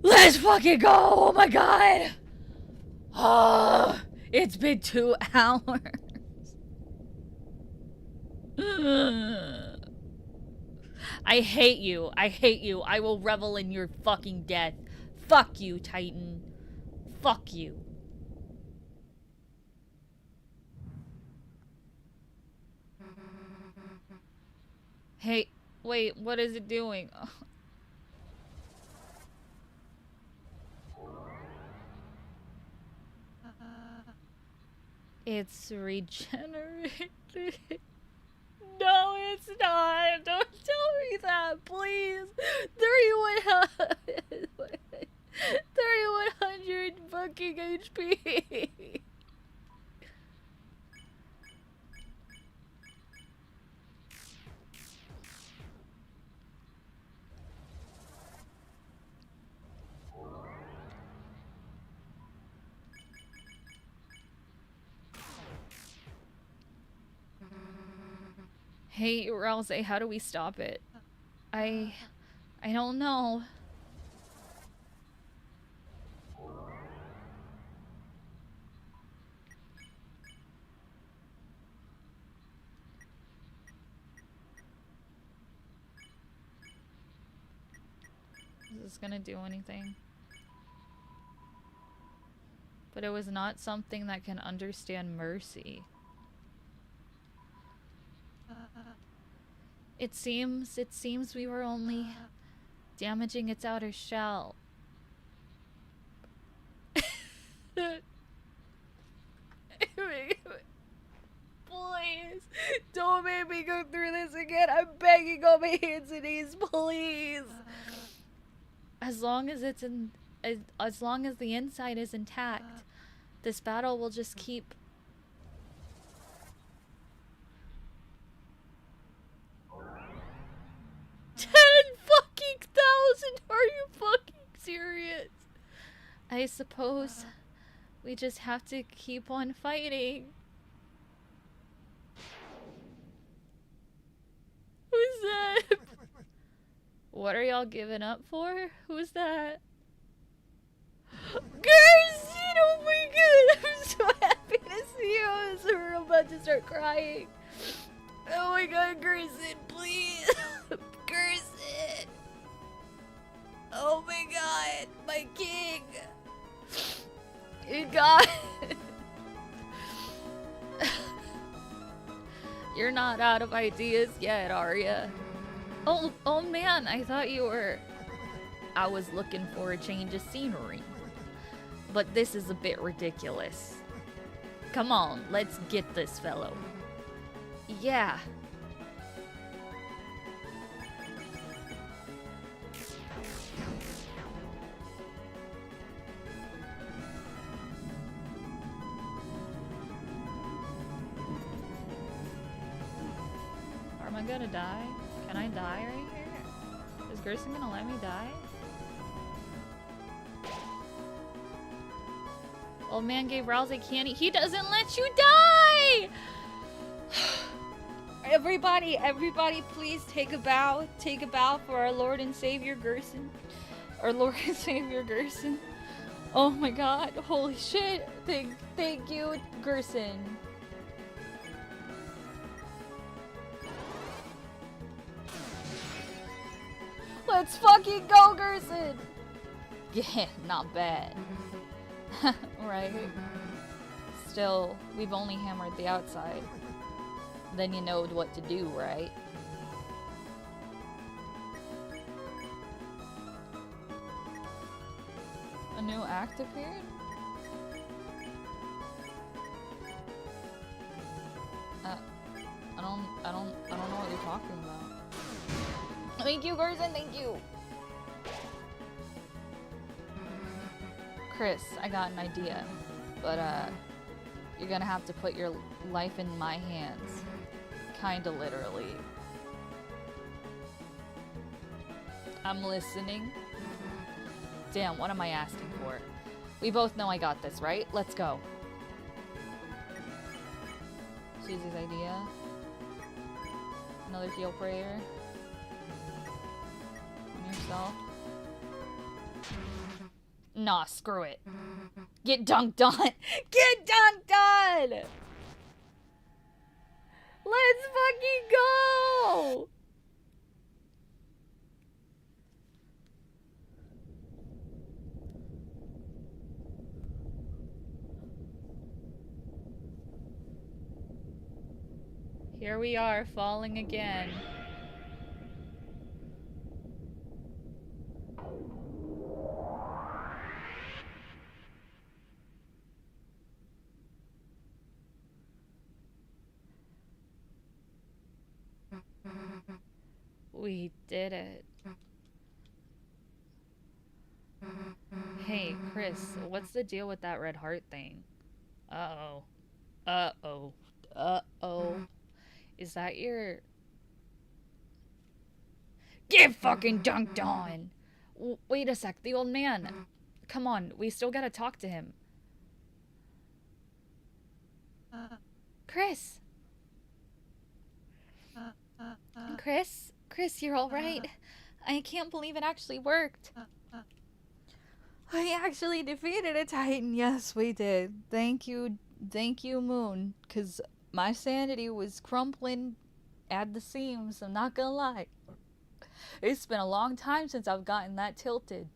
Let's fucking go! Oh my god! Oh, it's been 2 hours. I hate you. I hate you. I will revel in your fucking death. Fuck you, Titan. Fuck you. Hey, wait, what is it doing? It's regenerated. No, it's not. Don't tell me that, please. 3100 fucking HP. Hey, Rouse, how do we stop it? I don't know. Is this gonna do anything? But it was not something that can understand mercy. It seems we were only damaging its outer shell. Please, don't make me go through this again. I'm begging on my hands and knees, please. As long as it's as long as the inside is intact, this battle will just keep. 10 fucking thousand? Are you fucking serious? I suppose we just have to keep on fighting. Who's that? What are y'all giving up for? Who's that? Gerson! Oh my god! I'm so happy to see you. I was about to start crying. Oh my god, Gerson, please! Gerson! Oh my god, my king! You got You're not out of ideas yet, are ya? Oh man, I thought you were... I was looking for a change of scenery. But this is a bit ridiculous. Come on, let's get this fellow. Yeah. Am I gonna die? Can I die right here? Is Gerson gonna let me die? Old man gave Rousey candy. He doesn't let you die! Everybody, please take a bow. Take a bow for our Lord and Savior Gerson. Our Lord and Savior Gerson. Oh my god, holy shit. Thank you, Gerson. Let's fucking go, Gerson! Yeah, not bad. Right? Still, we've only hammered the outside. Then you know what to do, right? A new act appeared? I don't know what you're talking about. Thank you, Gerson, thank you! Chris, I got an idea. But, you're gonna have to put your life in my hands. Kinda literally. I'm listening. Damn, what am I asking for? We both know I got this, right? Let's go. Susie's idea. Another heal prayer. On yourself. Nah, screw it. Get dunked on. Get dunked on! Let's fucking go! Here we are, falling again. We did it. Hey, Chris, what's the deal with that red heart thing? Uh-oh. Uh-oh. Uh-oh. Is that your... Get fucking dunked on! Wait a sec, the old man. Come on, we still gotta talk to him. Chris! Chris, you're alright. I can't believe it actually worked. I actually defeated a Titan. Yes, we did. Thank you, Moon. Because my sanity was crumpling at the seams, I'm not gonna lie. It's been a long time since I've gotten that tilted.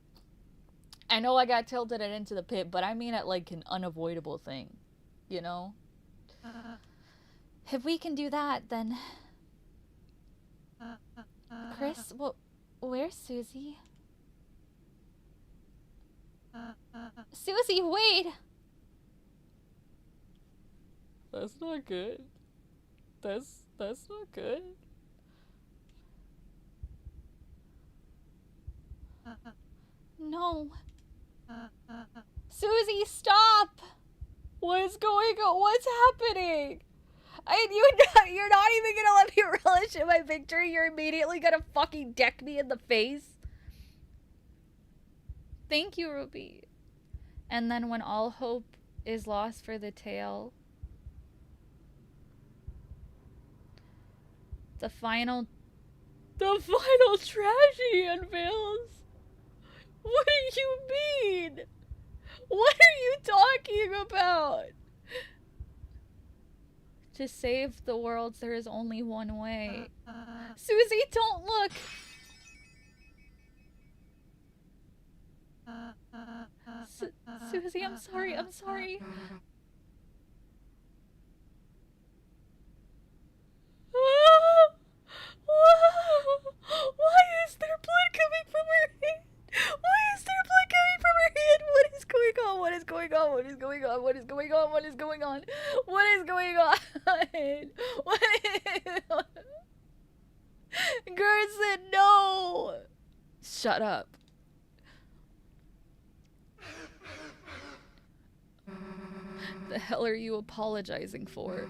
I know I got tilted at Into the Pit, but I mean it like an unavoidable thing. You know? If we can do that, then... Chris, where's Susie? Susie, wait! That's not good. That's not good. No. Susie, stop! What is going on? What's happening? You're not even gonna let me relish in my victory. You're immediately gonna fucking deck me in the face. Thank you, Ruby. And then when all hope is lost for the tale, the final tragedy unveils. What do you mean? What are you talking about? To save the world, there is only one way. Susie, don't look! Susie, I'm sorry. Why is there blood coming from her hand? Why is there blood coming from her hand? What is going on? What is going on? What is going on? What is going on? What is going on? What is going on? What is... Gerson, no! Shut up. The hell are you apologizing for?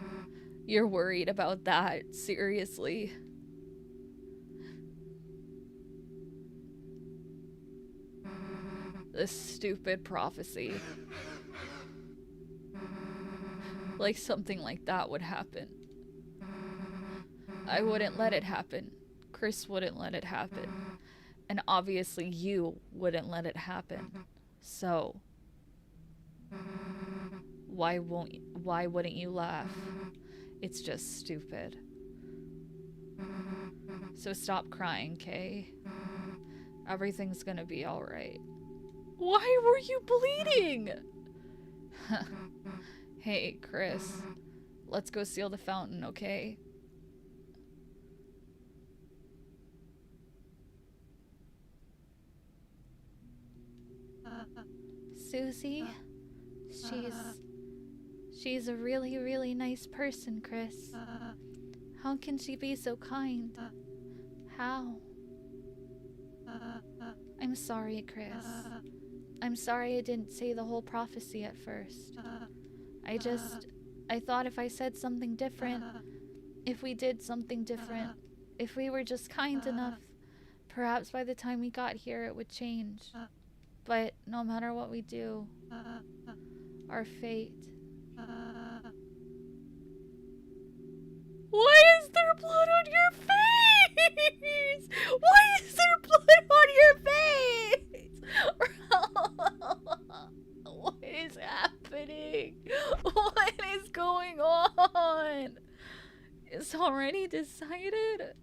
You're worried about that? Seriously? This stupid prophecy. Like something like that would happen. I wouldn't let it happen. Chris wouldn't let it happen. And obviously you wouldn't let it happen. So... why wouldn't you laugh? It's just stupid. So stop crying, Kay. Everything's gonna be alright. Why were you bleeding? Hey, Chris. Let's go seal the fountain, okay? Susie? She's a really, really nice person, Chris. How can she be so kind? How? I'm sorry, Chris. I'm sorry I didn't say the whole prophecy at first. I thought if I said something different, if we did something different, if we were just kind enough, perhaps by the time we got here it would change. But no matter what we do, our fate... Why is there blood on your face? Why is there blood on your face? already decided?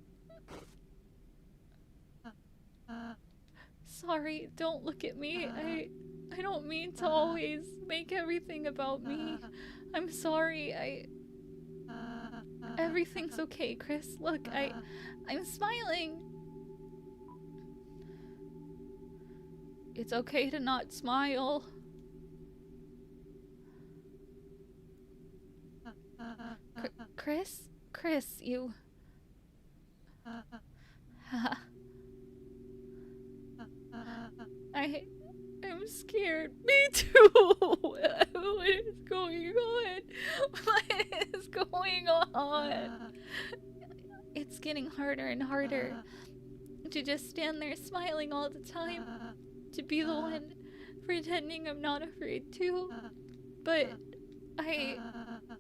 Sorry, don't look at me. I don't mean to always make everything about me. I'm sorry. Everything's okay, Chris. Look, I'm smiling. It's okay to not smile. Chris, you... I'm scared. Me too. What is going on? What is going on? It's getting harder and harder to just stand there smiling all the time. To be the one pretending I'm not afraid too. But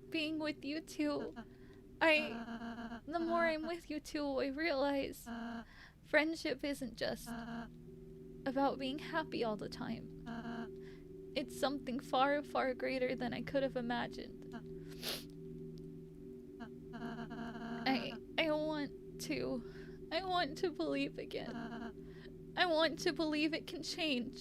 being with you two, the more I'm with you two, I realize friendship isn't just about being happy all the time. It's something far, far greater than I could have imagined. I want to believe again. I want to believe it can change.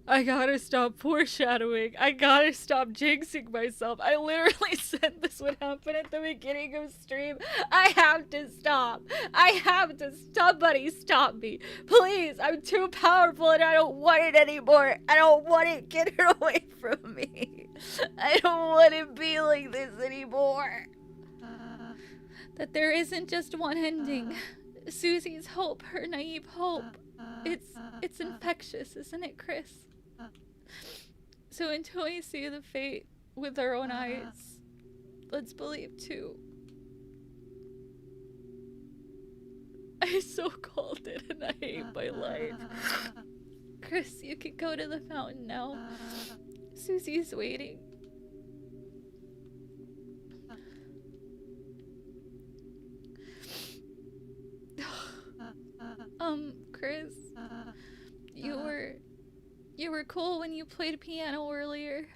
I gotta stop foreshadowing. I gotta stop jinxing myself. I literally said this would happen at the beginning of stream. I have to stop. Somebody stop me. Please, I'm too powerful and I don't want it anymore. I don't want it. Get it away from me. I don't want to be like this anymore. That there isn't just one ending. Susie's hope, her naive hope. It's infectious, isn't it, Chris? So until we see the fate with our own eyes, let's believe too. I so called it and I hate my life. Chris, you can go to the fountain now. Susie's waiting. Chris, you were cool when you played piano earlier.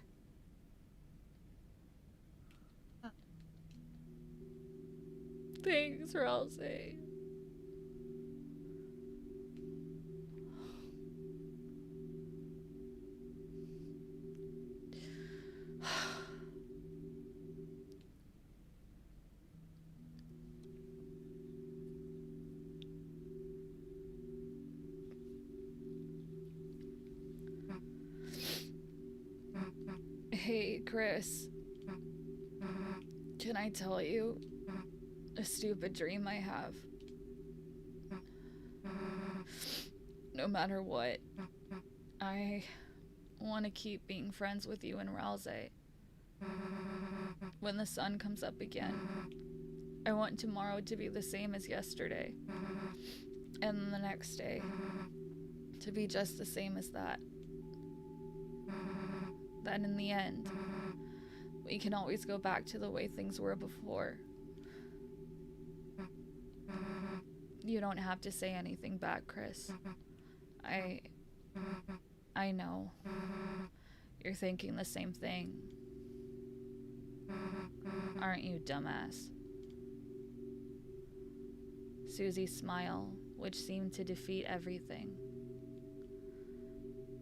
Thanks, Rousey. Hey, Chris. Can I tell you a stupid dream I have? No matter what, I want to keep being friends with you and Rousey. When the sun comes up again, I want tomorrow to be the same as yesterday. And the next day to be just the same as that. That in the end, we can always go back to the way things were before. You don't have to say anything back, Chris. I know. You're thinking the same thing. Aren't you, dumbass? Susie's smile, which seemed to defeat everything,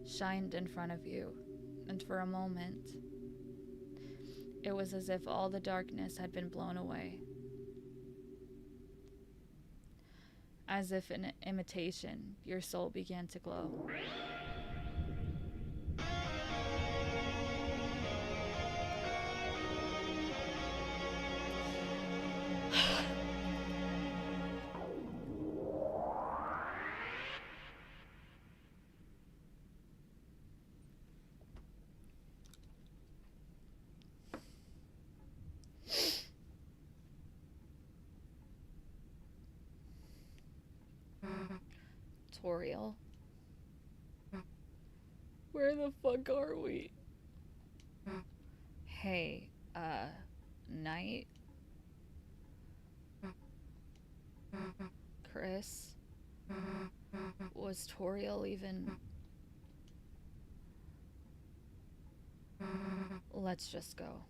shined in front of you. And for a moment, it was as if all the darkness had been blown away. As if in imitation, your soul began to glow. Toriel. Where the fuck are we? Hey, Knight? Chris? Was Toriel even... Let's just go.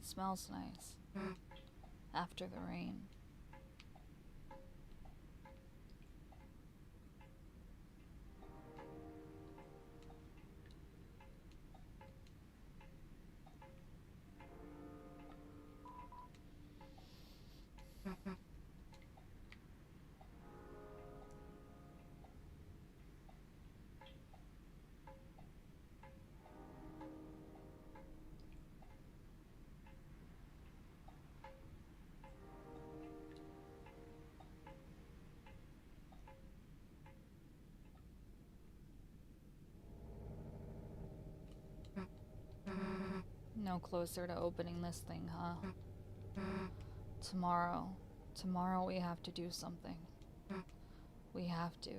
smells nice. After the rain. No closer to opening this thing, huh? Tomorrow. Tomorrow we have to do something. We have to.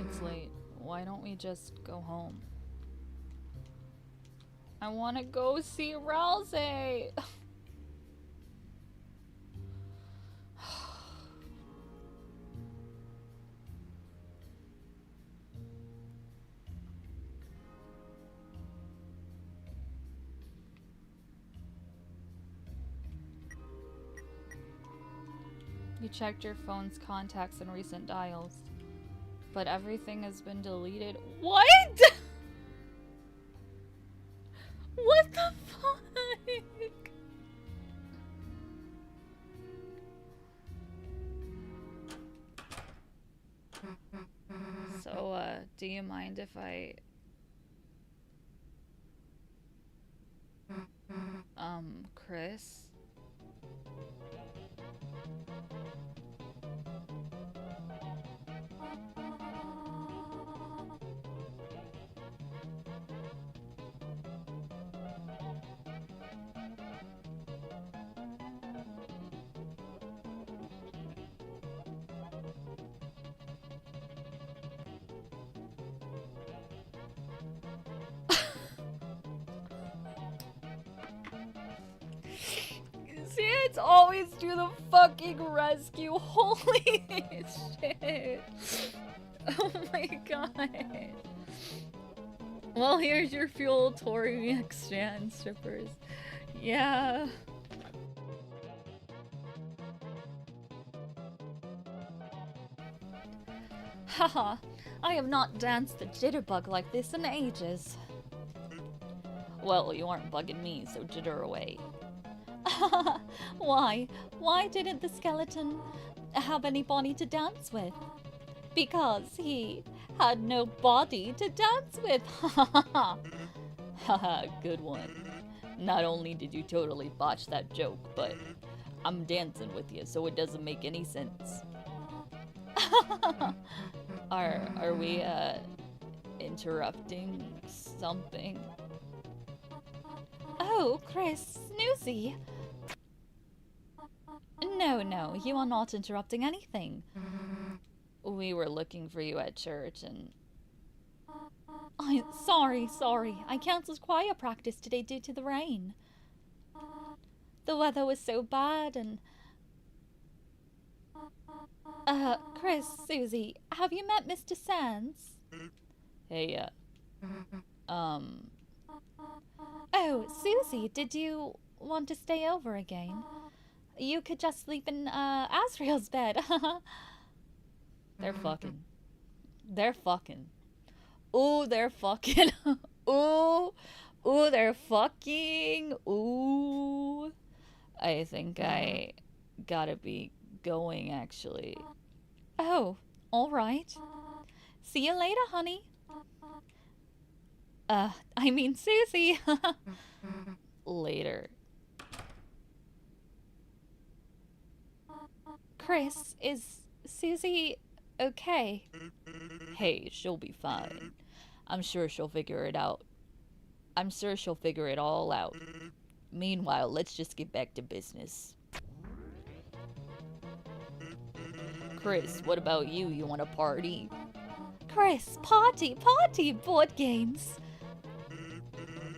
It's late. Why don't we just go home? I want to go see Rousey. You checked your phone's contacts and recent dials, but everything has been deleted. What? What the fuck? So, do you mind if I... Chris? See, it's always do the fucking rescue. Holy shit. Oh my god. Well, here's your fuel, Tori exchange strippers. Yeah. Haha, I have not danced the jitterbug like this in ages. Well, you aren't bugging me, so jitter away. Why? Why didn't the skeleton have anybody to dance with? Because he had no body to dance with. Haha, good one. Not only did you totally botch that joke, but I'm dancing with you, so it doesn't make any sense. Are we, interrupting something? Oh, Chris, Snoozy. No, you are not interrupting anything. We were looking for you at church and... Sorry. I cancelled choir practice today due to the rain. The weather was so bad and... Chris, Susie, have you met Mr. Sands? Hey, Oh, Susie, did you want to stay over again? You could just sleep in, Asriel's bed. They're fucking. Ooh, they're fucking. Ooh, they're fucking. Ooh. I think I gotta be going, actually. Oh, alright. See you later, honey. I mean Susie. Later. Chris, is Susie okay? Hey, she'll be fine. I'm sure she'll figure it out. I'm sure she'll figure it all out. Meanwhile, let's just get back to business. Chris, what about you? You want to party? Chris, party, party, board games.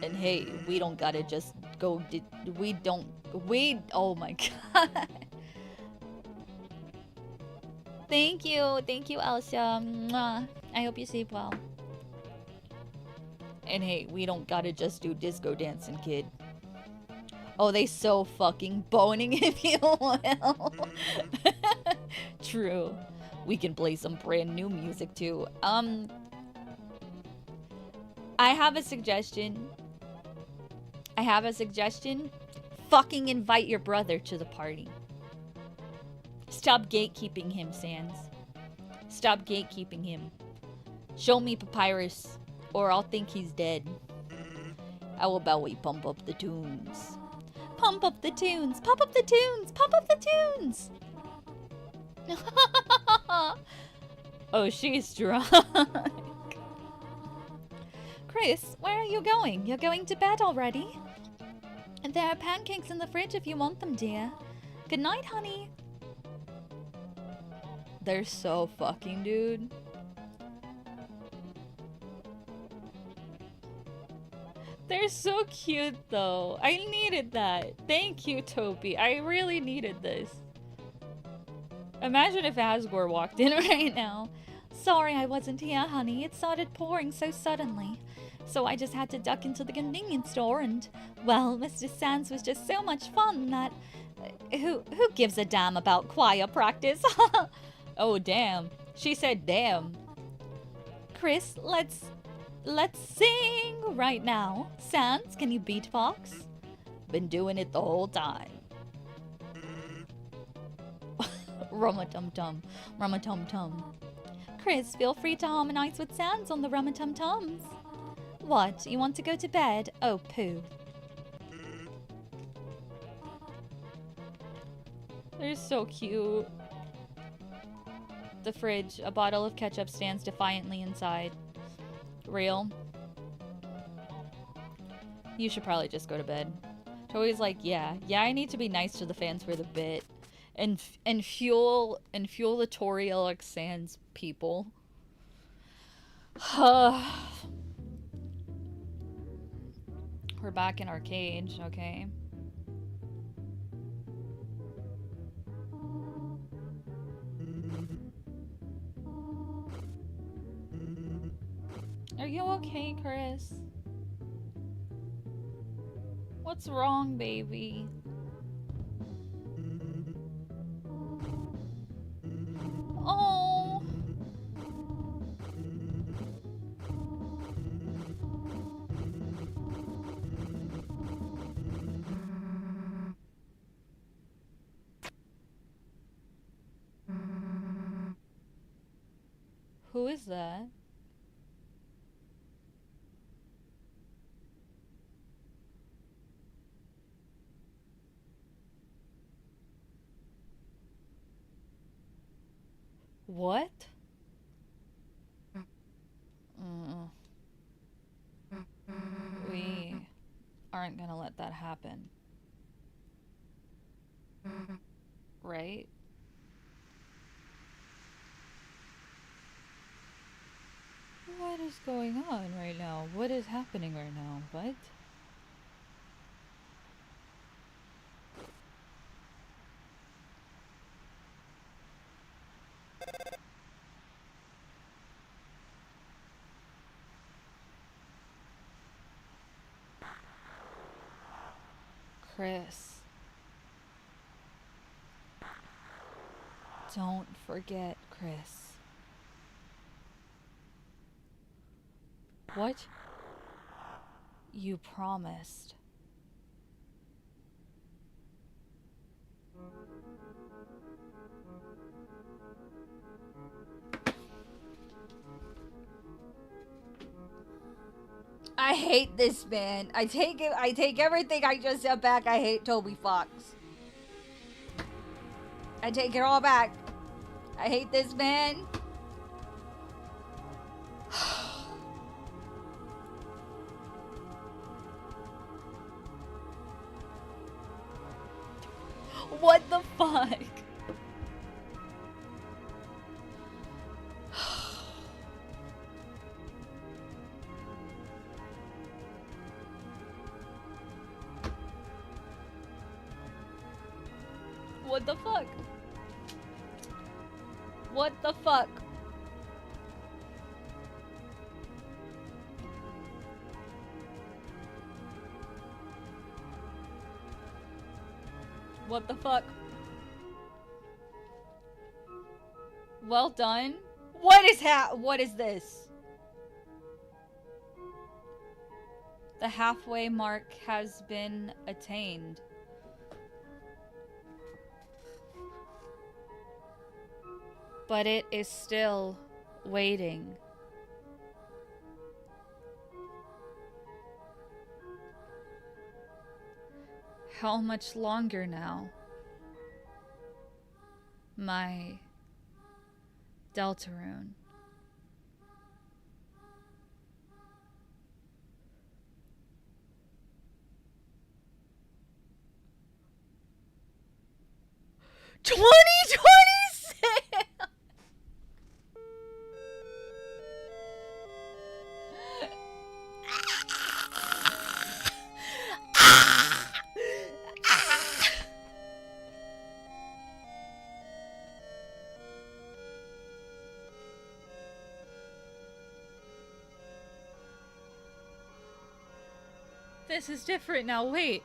And hey, we don't gotta just go, oh my god. Thank you, Elsa. Mwah. I hope you sleep well. And hey, we don't gotta just do disco dancing, kid. Oh, they so fucking boning, if you will. True. We can play some brand new music too. I have a suggestion. Fucking invite your brother to the party. Stop gatekeeping him, Sans. Stop gatekeeping him. Show me Papyrus, or I'll think he's dead. How about we pump up the tunes? Pump up the tunes! Pump up the tunes! Pump up the tunes! Oh, she's drunk. Chris, where are you going? You're going to bed already? And there are pancakes in the fridge if you want them, dear. Good night, honey. They're so fucking, dude. They're so cute, though. I needed that. Thank you, Toby. I really needed this. Imagine if Asgore walked in right now. Sorry I wasn't here, honey. It started pouring so suddenly. So I just had to duck into the convenience store and, well, Mr. Sans was just so much fun that... Who gives a damn about choir practice? Oh, damn. She said damn. Chris, let's sing right now. Sans, can you beatbox? Been doing it the whole time. Rum-a-tum-tum. Rum-a-tum-tum. Chris, feel free to harmonize with Sans on the rum-a-tum-tums. What? You want to go to bed? Oh, poo. They're so cute. The fridge. A bottle of ketchup stands defiantly inside. Real. You should probably just go to bed. Toby's like, yeah, I need to be nice to the fans for the bit. And fuel the Tori Alex Sans people. We're back in our cage, okay? Are you okay, Chris? What's wrong, baby? Oh. Who is that? What? We aren't gonna let that happen. Right? What is going on right now? What is happening right now? What? Chris. Don't forget, Chris. What? You promised. I hate this man. I take everything I just said back. I hate Toby Fox. I take it all back. I hate this man. What the fuck? What the fuck? What the fuck? What the fuck? Well done. What is this? The halfway mark has been attained. But it is still waiting. How much longer now? My Deltarune. This is different now, wait.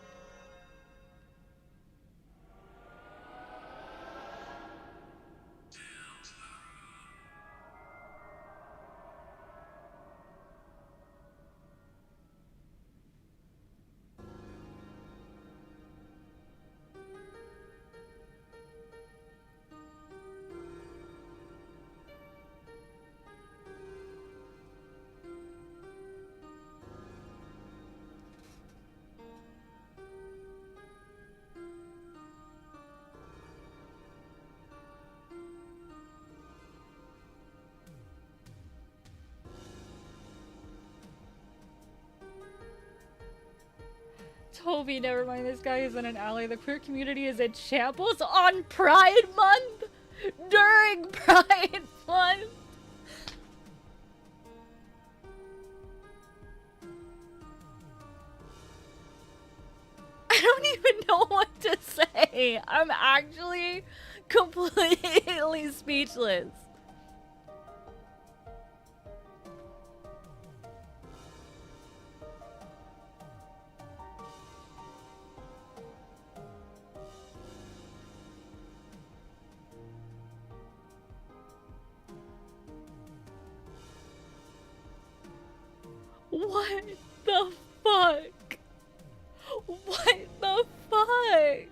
Toby, never mind, this guy isn't an ally. The queer community is in shambles on Pride Month! During Pride Month! I don't even know what to say. I'm actually completely speechless. What the fuck? What the fuck?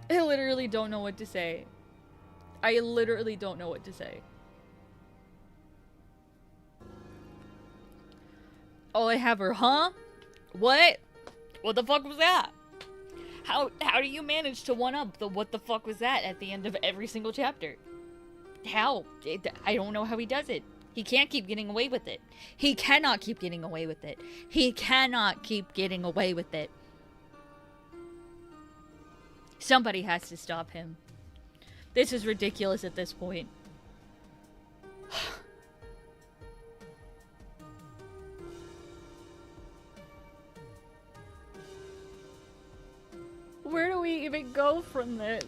I literally don't know what to say. I literally don't know what to say. All I have are, huh? What? What the fuck was that? How do you manage to one-up the what the fuck was that at the end of every single chapter? How? I don't know how he does it. He can't keep getting away with it. He cannot keep getting away with it. He cannot keep getting away with it. Somebody has to stop him. This is ridiculous at this point. Where do we even go from this?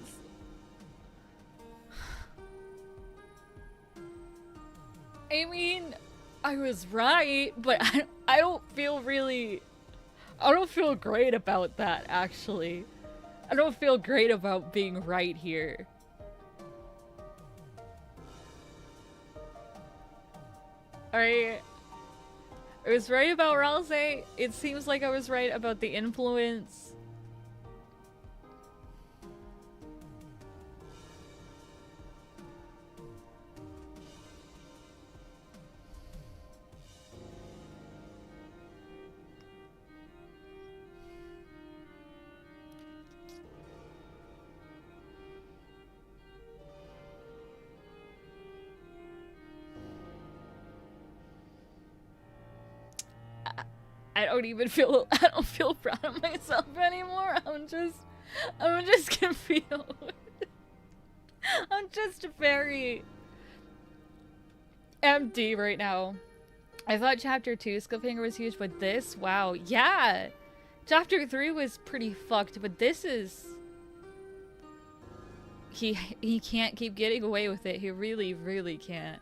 I mean, I was right, but I don't feel great about that, actually. I don't feel great about being right here. I was right about Ralse. It seems like I was right about the influence. I don't feel proud of myself anymore. I'm just I'm just confused. I'm just very empty right now. I thought chapter 2 cliffhanger was huge, but this, wow, yeah. Chapter 3 was pretty fucked, but this is... He can't keep getting away with it. He really, really can't.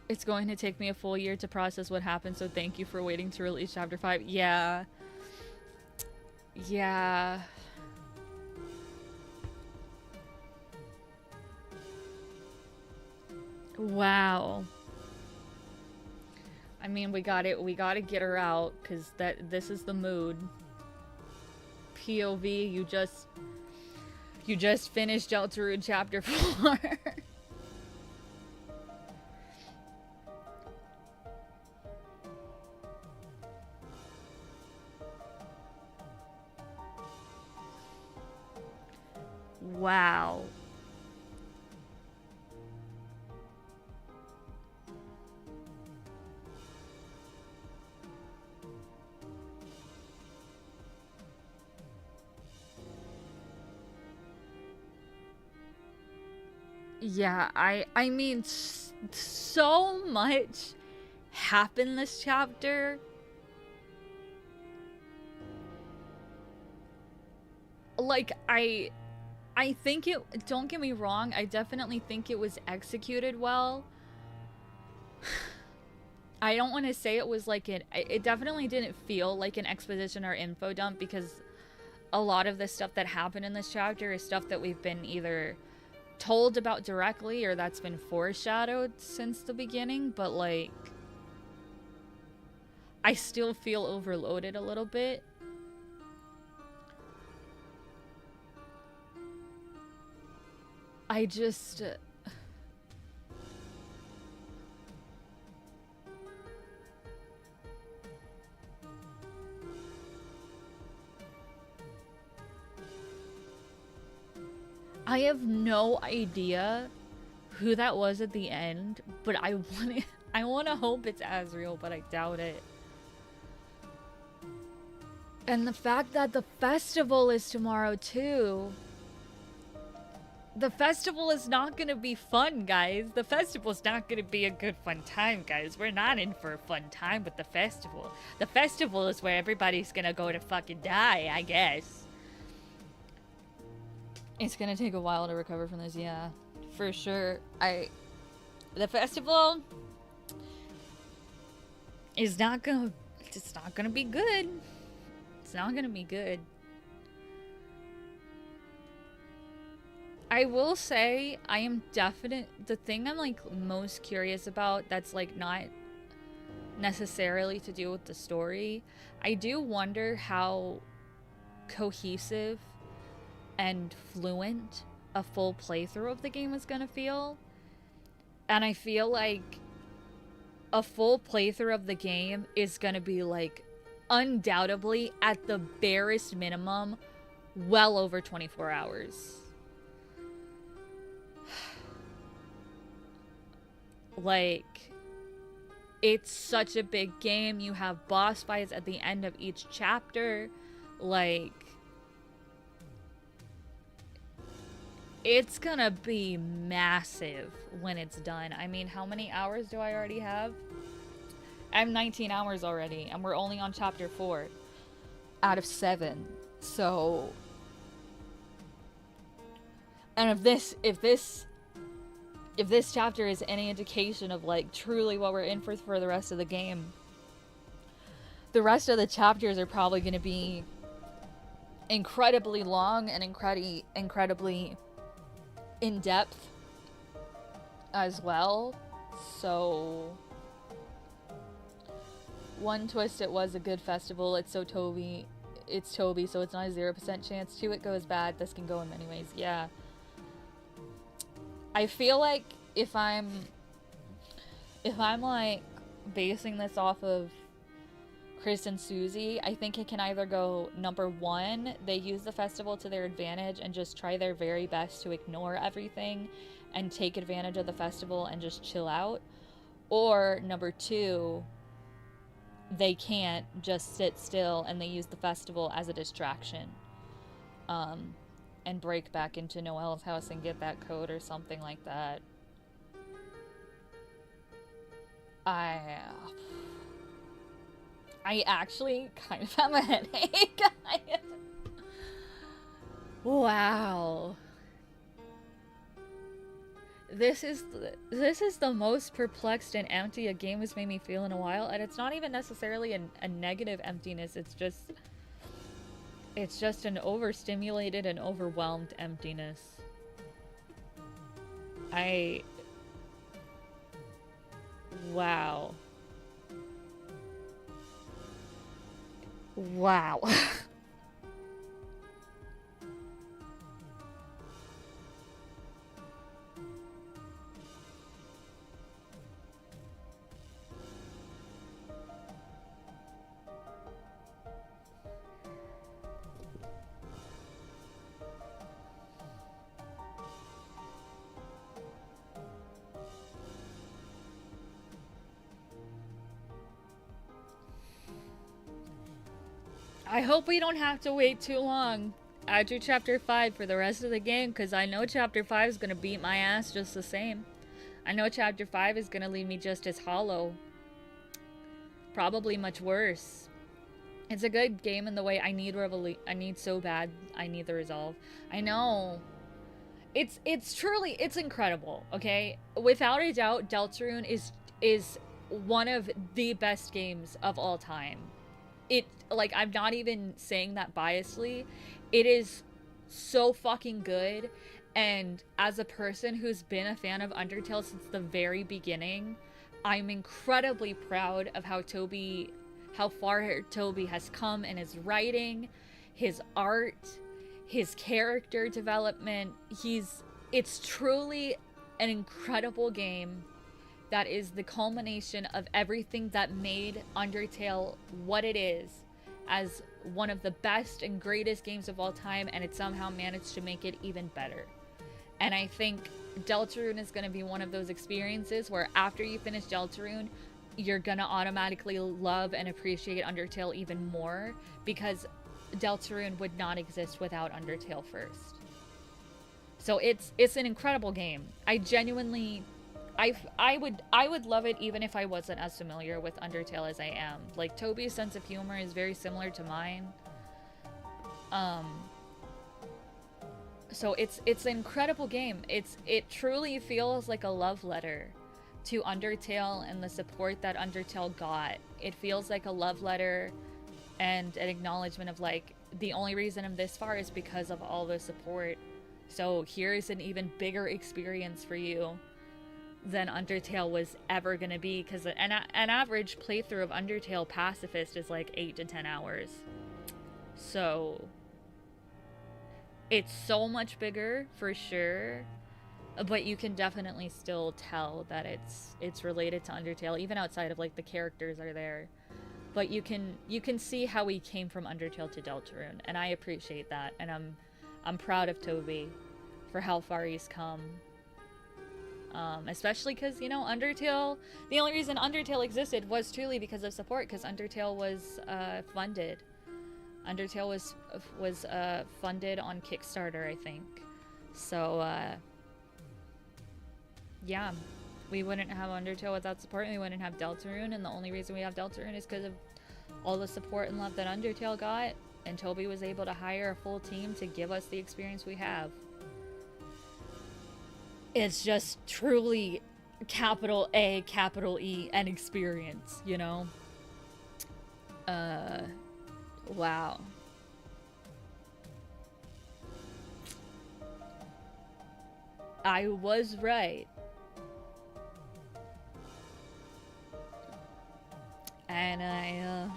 It's going to take me a full year to process what happened, so thank you for waiting to release chapter 5. Yeah. Yeah. Wow. I mean, we gotta get her out, because this is the mood. POV, you just finished Deltarune chapter 4. Wow. Yeah, I mean, so much happened this chapter. Like, I think it, don't get me wrong, I definitely think it was executed well. I don't want to say it was like it definitely didn't feel like an exposition or info dump, because a lot of the stuff that happened in this chapter is stuff that we've been either told about directly or that's been foreshadowed since the beginning, but like I still feel overloaded a little bit. I just I have no idea who that was at the end, but I want to hope it's Asriel, but I doubt it. And the fact that the festival is tomorrow too. The festival is not gonna be fun, guys. The festival's not gonna be a good fun time, guys. We're not in for a fun time with the festival. The festival is where everybody's gonna go to fucking die, I guess. It's gonna take a while to recover from this, yeah. For sure. The festival is not gonna... It's not gonna be good. It's not gonna be good. I will say, I am the thing I'm, like, most curious about that's, like, not necessarily to do with the story, I do wonder how cohesive and fluent a full playthrough of the game is gonna feel. And I feel like a full playthrough of the game is gonna be, like, undoubtedly, at the barest minimum, well over 24 hours. Like, it's such a big game. You have boss fights at the end of each chapter. Like, it's gonna be massive when it's done. I mean, how many hours do I already have? I have 19 hours already, and we're only on chapter 4 out of 7. So, and if this chapter is any indication of, like, truly what we're in for the rest of the game, the rest of the chapters are probably going to be incredibly long and incredibly in-depth as well. So, one twist, it was a good festival. It's Toby, so it's not a 0% chance. 2, it goes bad. This can go in many ways. Yeah. I feel like if I'm like basing this off of Chris and Susie, I think it can either go, number 1, they use the festival to their advantage and just try their very best to ignore everything and take advantage of the festival and just chill out. Or number 2, they can't just sit still, and they use the festival as a distraction. And break back into Noelle's house and get that code or something like that. I actually kind of have a headache. Wow. This is the most perplexed and empty a game has made me feel in a while, and it's not even necessarily a negative emptiness. It's just an overstimulated and overwhelmed emptiness. Wow. Wow. I hope we don't have to wait too long after Chapter 5 for the rest of the game, because I know Chapter 5 is going to beat my ass just the same. I know Chapter 5 is going to leave me just as hollow. Probably much worse. It's a good game in the way I need so bad. I need the resolve. I know. It's truly, it's incredible, okay? Without a doubt, Deltarune is one of the best games of all time. Like, I'm not even saying that biasly. It is so fucking good, and as a person who's been a fan of Undertale since the very beginning, I'm incredibly proud of how far Toby has come in his writing, his art, his character development. It's truly an incredible game that is the culmination of everything that made Undertale what it is, as one of the best and greatest games of all time, and it somehow managed to make it even better. And I think Deltarune is going to be one of those experiences where after you finish Deltarune, you're going to automatically love and appreciate Undertale even more, because Deltarune would not exist without Undertale first. So it's an incredible game. I genuinely... I would love it even if I wasn't as familiar with Undertale as I am. Like, Toby's sense of humor is very similar to mine. So it's an incredible game. It truly feels like a love letter to Undertale and the support that Undertale got. It feels like a love letter and an acknowledgement of, like, the only reason I'm this far is because of all the support. So here's an even bigger experience for you than Undertale was ever going to be, because an average playthrough of Undertale Pacifist is like 8 to 10 hours. So it's so much bigger for sure, but you can definitely still tell that it's related to Undertale, even outside of, like, the characters are there. But you can see how he came from Undertale to Deltarune, and I appreciate that, and I'm proud of Toby for how far he's come. Especially because, you know, Undertale, the only reason Undertale existed was truly because of support, because Undertale was funded. Undertale was funded on Kickstarter, I think. So, yeah, we wouldn't have Undertale without support, and we wouldn't have Deltarune, and the only reason we have Deltarune is because of all the support and love that Undertale got, and Toby was able to hire a full team to give us the experience we have. It's just truly capital A, capital E, an experience, you know? Wow. I was right. And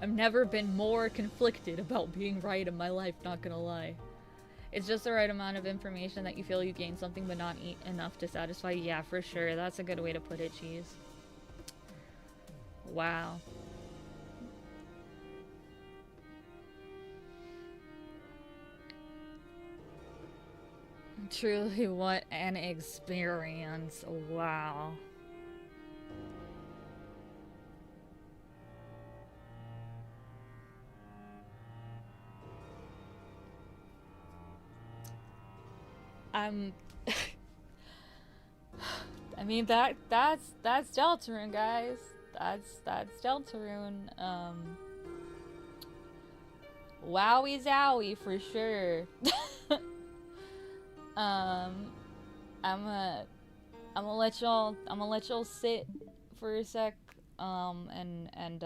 I've never been more conflicted about being right in my life, not gonna lie. It's just the right amount of information that you feel you gain something but not eat enough to satisfy. Yeah, for sure. That's a good way to put it, Cheese. Wow. Truly, what an experience. Wow. I'm I mean that's Deltarune, guys. That's Deltarune. Wowie zowie for sure. um I'm a I'm gonna let y'all sit for a sec. And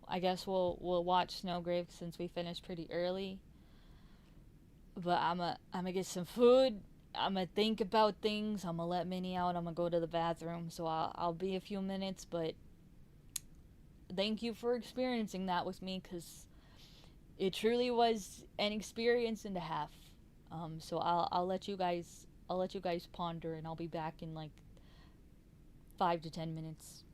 I guess we'll watch Snowgrave since we finished pretty early. But I'm gonna get some food. I'm gonna think about things. I'm gonna let Minnie out. I'm gonna go to the bathroom. So I'll be a few minutes. But thank you for experiencing that with me, because it truly was an experience and a half. So I'll let you guys ponder, and I'll be back in like 5 to 10 minutes.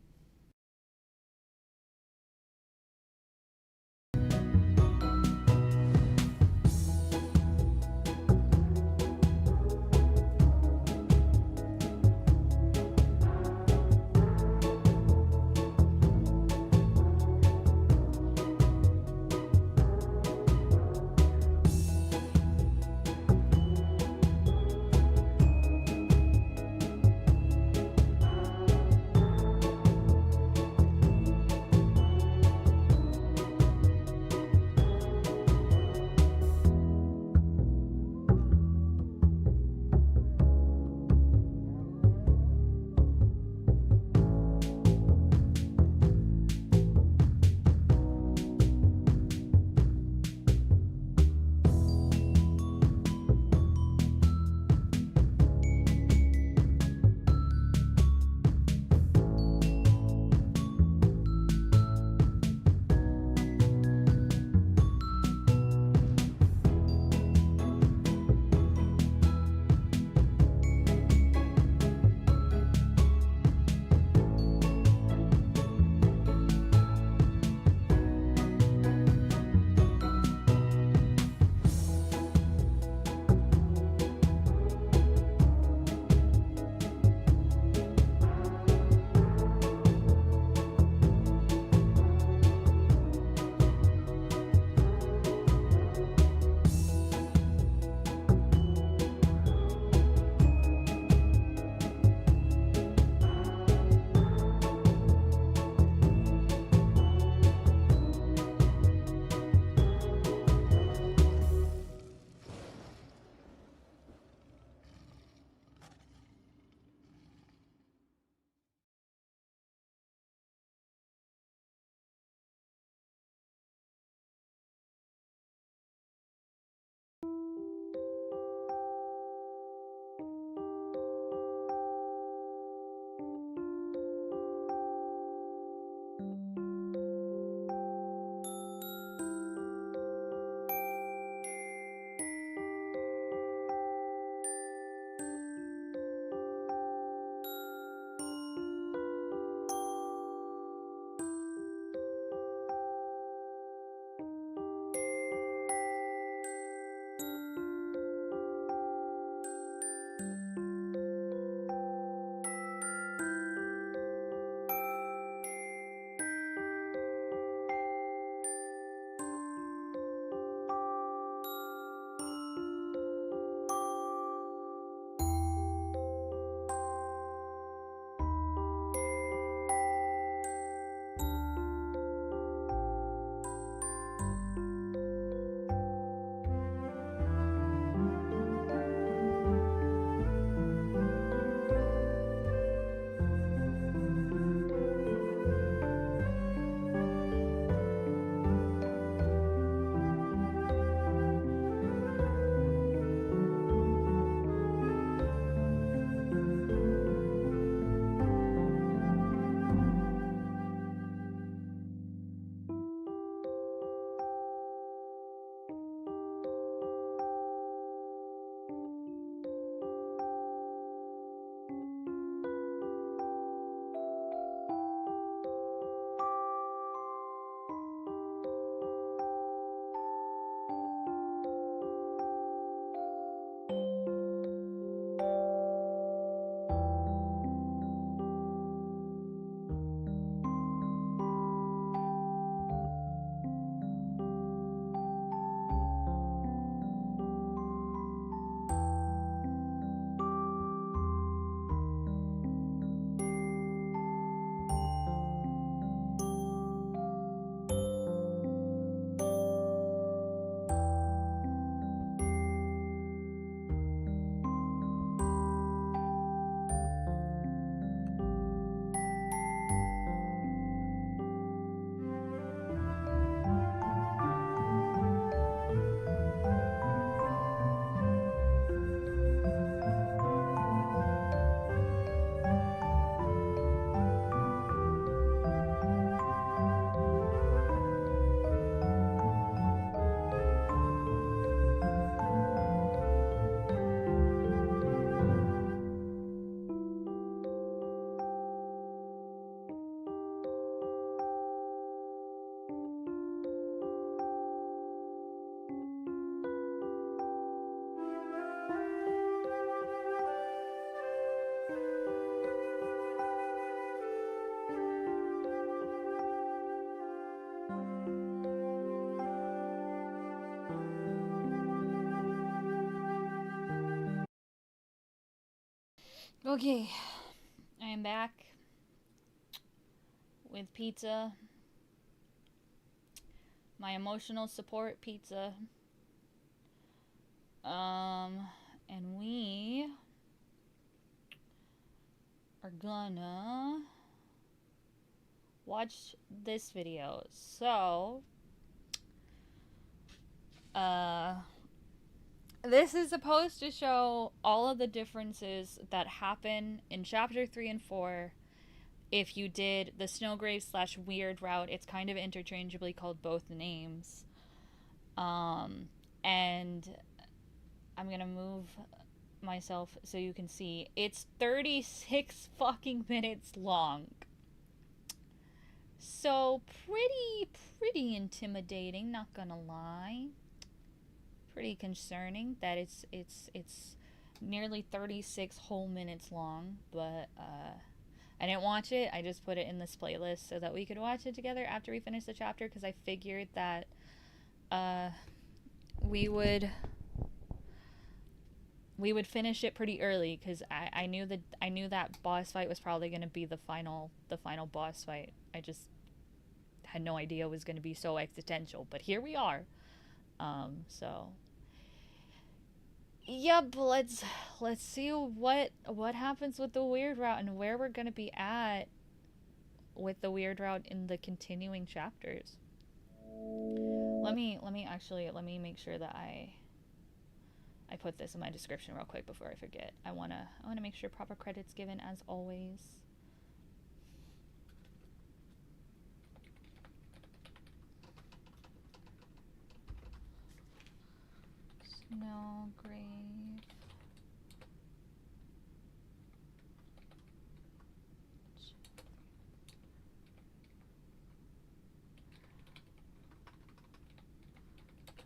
Okay, I am back with pizza. My emotional support pizza. And we are gonna watch this video. So, this is supposed to show all of the differences that happen in chapter 3 and 4 if you did the Snowgrave / Weird route. It's kind of interchangeably called both names. And I'm gonna move myself so you can see. It's 36 fucking minutes long. So pretty intimidating, not gonna lie. Pretty concerning that it's nearly 36 whole minutes long, but I didn't watch it. I just put it in this playlist so that we could watch it together after we finish the chapter, because I figured that we would finish it pretty early, because I knew that boss fight was probably going to be the final boss fight. I just had no idea it was going to be so existential, but here we are. So yep, let's see what happens with the weird route and where we're going to be at with the weird route in the continuing chapters. Let me make sure that I put this in my description real quick before I forget. I wanna make sure proper credits given as always. Snowgrave.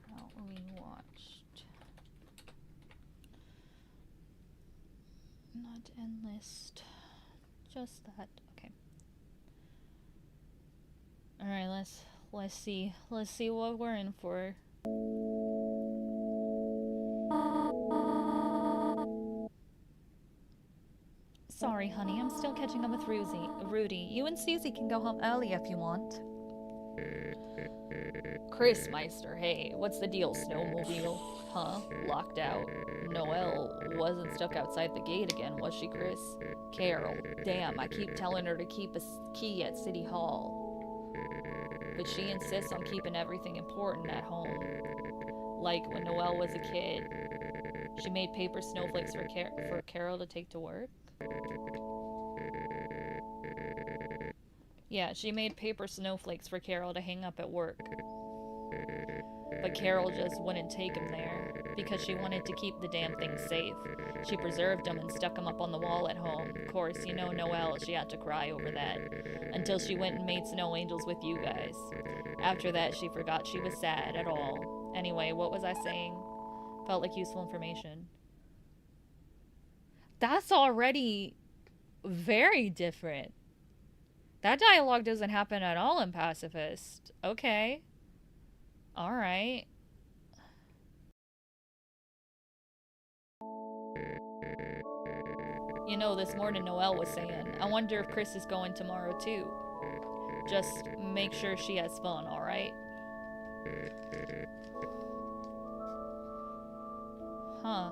How we watched. Not end list. Just that. Okay. Alright, let's see. Let's see what we're in for. Sorry, honey, I'm still catching up with Rudy. You and Susie can go home early if you want. Chris Meister, hey, what's the deal, snowmobile? Huh? Locked out. Noelle wasn't stuck outside the gate again, was she, Chris? Carol, damn, I keep telling her to keep a key at City Hall. But she insists on keeping everything important at home. Like when Noelle was a kid. She made paper snowflakes for Carol to take to work. Yeah, she made paper snowflakes for Carol to hang up at work. But Carol just wouldn't take them there, because she wanted to keep the damn things safe. She preserved them and stuck them up on the wall at home. Of course, you know Noelle, she had to cry over that. Until she went and made snow angels with you guys. After that, she forgot she was sad at all. Anyway, what was I saying? Felt like useful information. That's already very different. That dialogue doesn't happen at all in Pacifist. Okay. Alright. You know, this morning Noelle was saying, I wonder if Chris is going tomorrow too. Just make sure she has fun, alright? Huh.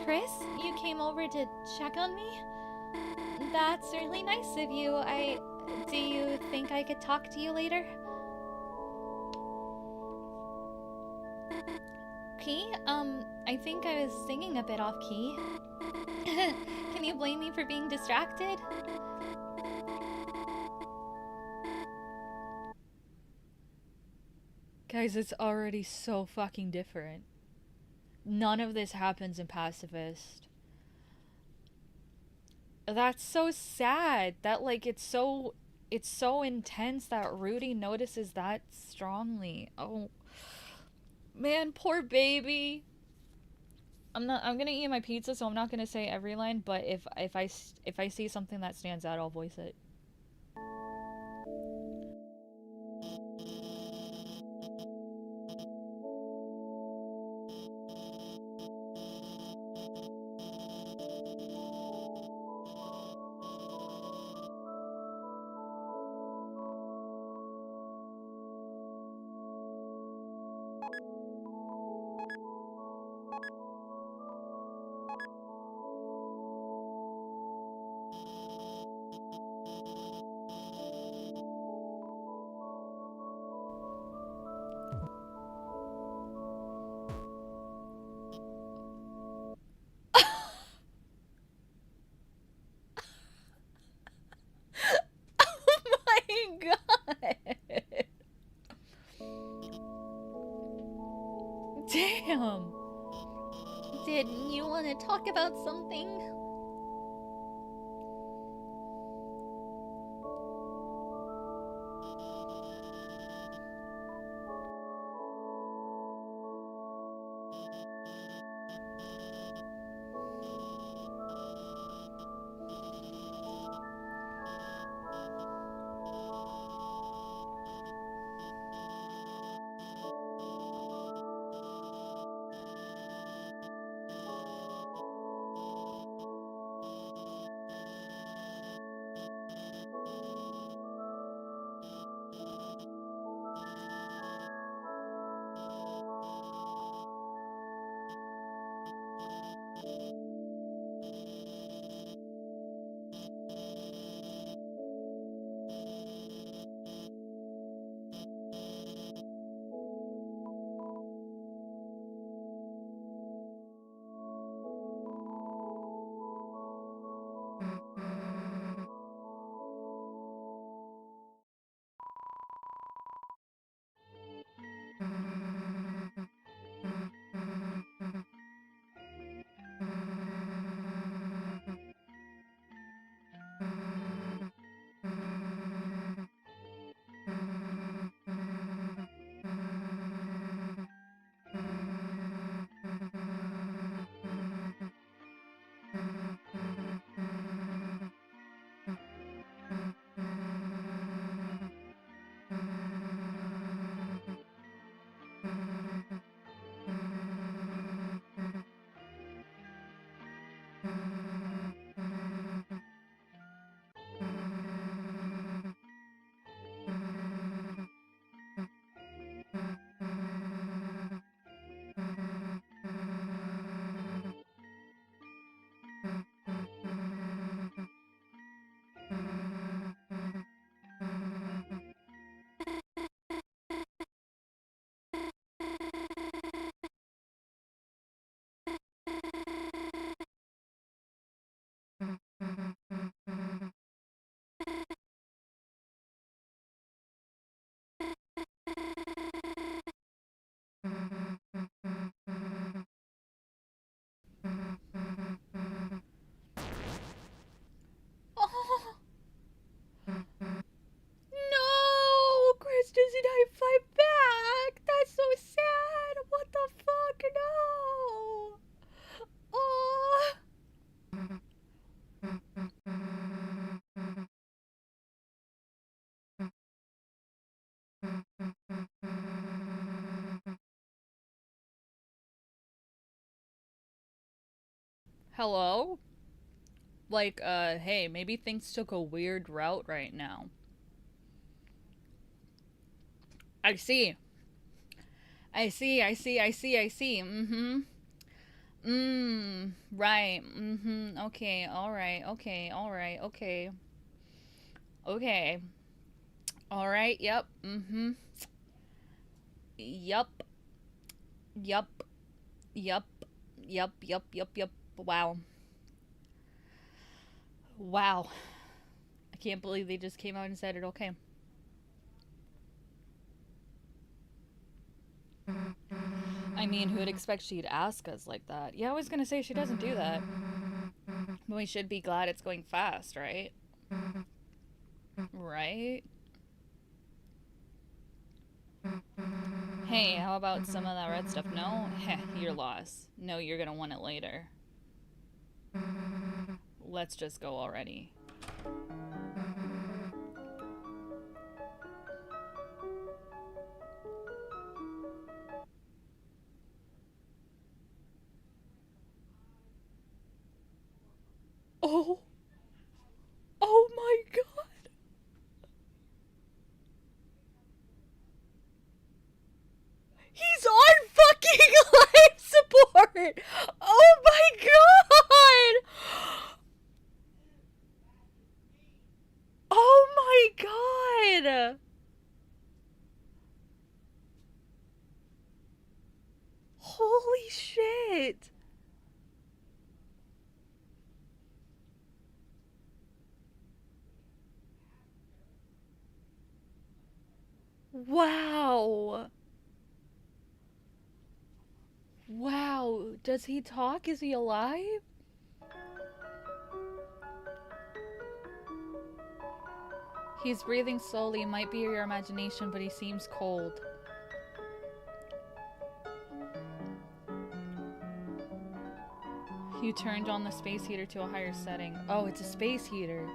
Chris, you came over to check on me? That's really nice of you. Do you think I could talk to you later? Key? I think I was singing a bit off key. Can you blame me for being distracted? Guys, it's already so fucking different. None of this happens in Pacifist. That's so sad. That, like, it's so intense that Rudy notices that strongly. Oh, man, poor baby. I'm gonna eat my pizza, so I'm not gonna say every line, but if I see something that stands out, I'll voice it. Damn. Didn't you want to talk about something? Oh, no! Chris doesn't I fight back! That's so sad! What the fuck? No! Oh! Hello? Like, hey, maybe things took a weird route right now. I see. I see. Mm-hmm. Right. Mm-hmm. Okay, alright, okay. Okay. Alright, yep. Mm-hmm. Yup. Yup. Yup. Yup. Wow. Wow. I can't believe they just came out and said it, okay. I mean, who would expect she'd ask us like that? Yeah, I was gonna say she doesn't do that. But we should be glad it's going fast, right? Right? Hey, how about some of that red stuff? No? Heh, your loss. No, you're gonna want it later. Let's just go already. Oh! Oh my god! He's on fucking life support! Oh my god! Oh my god! Holy shit! Wow! Wow, does he talk? Is he alive? He's breathing slowly. Might be your imagination, but he seems cold. You turned on the space heater to a higher setting. Oh, it's a space heater.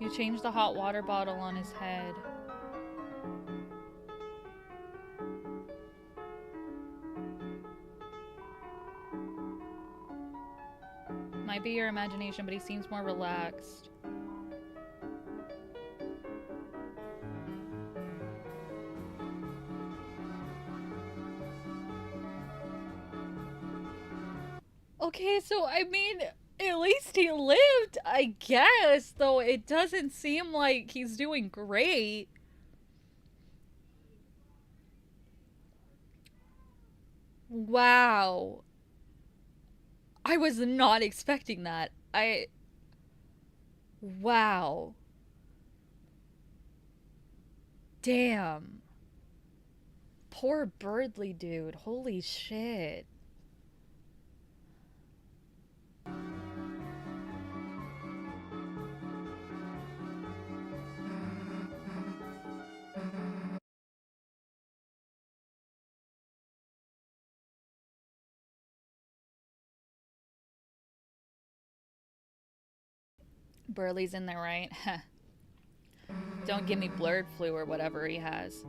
You changed the hot water bottle on his head. Might be your imagination, but he seems more relaxed. Okay, so I mean, at least he lived, I guess, though it doesn't seem like he's doing great. Wow. I was not expecting that. Wow. Damn. Poor Birdly dude. Holy shit. Burley's in there, right? Don't give me blurred flu or whatever he has.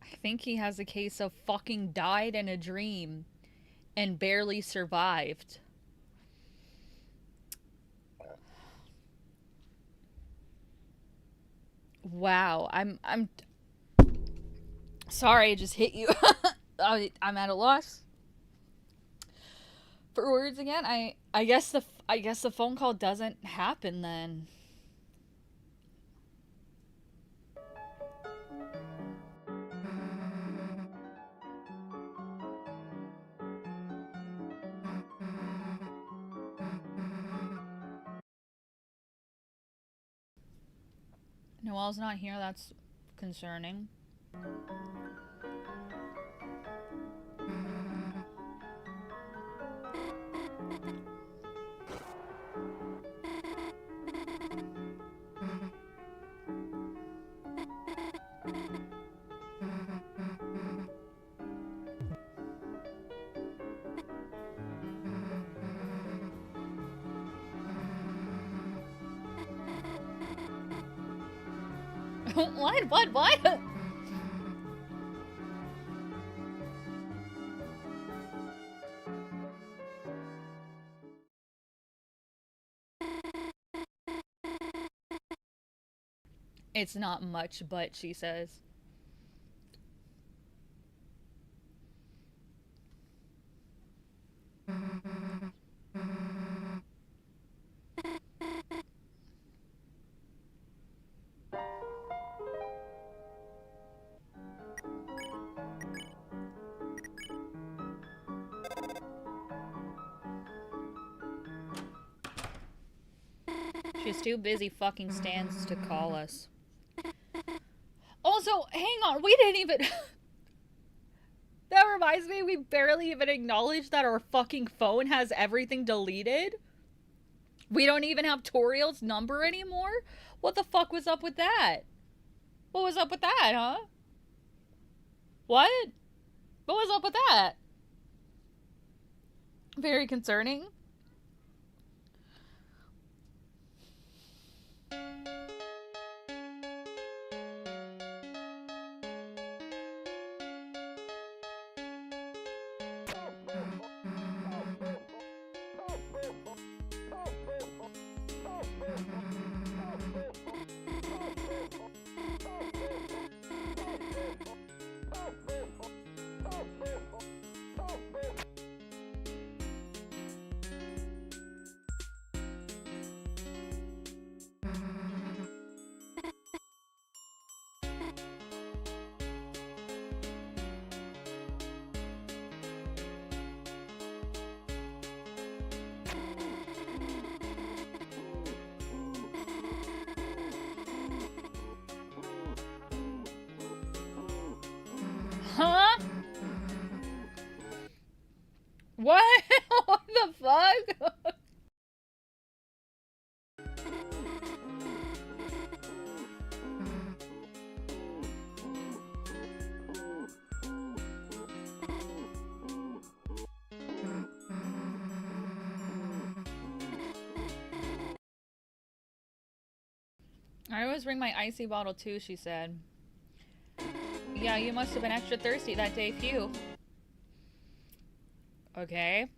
I think he has a case of fucking died in a dream and barely survived. Wow, I'm sorry I just hit you. I'm at a loss for words again. I guess the phone call doesn't happen then. Noelle's not here. That's concerning. What? It's not much, but she says. She's too busy fucking stands to call us. Also, hang on, we didn't even... That reminds me, we barely even acknowledged that our fucking phone has everything deleted. We don't even have Toriel's number anymore? What the fuck was up with that? What was up with that, huh? What? What was up with that? Very concerning. What? What the fuck? I always bring my icy bottle too, she said. Yeah, you must have been extra thirsty that day, phew. Okay.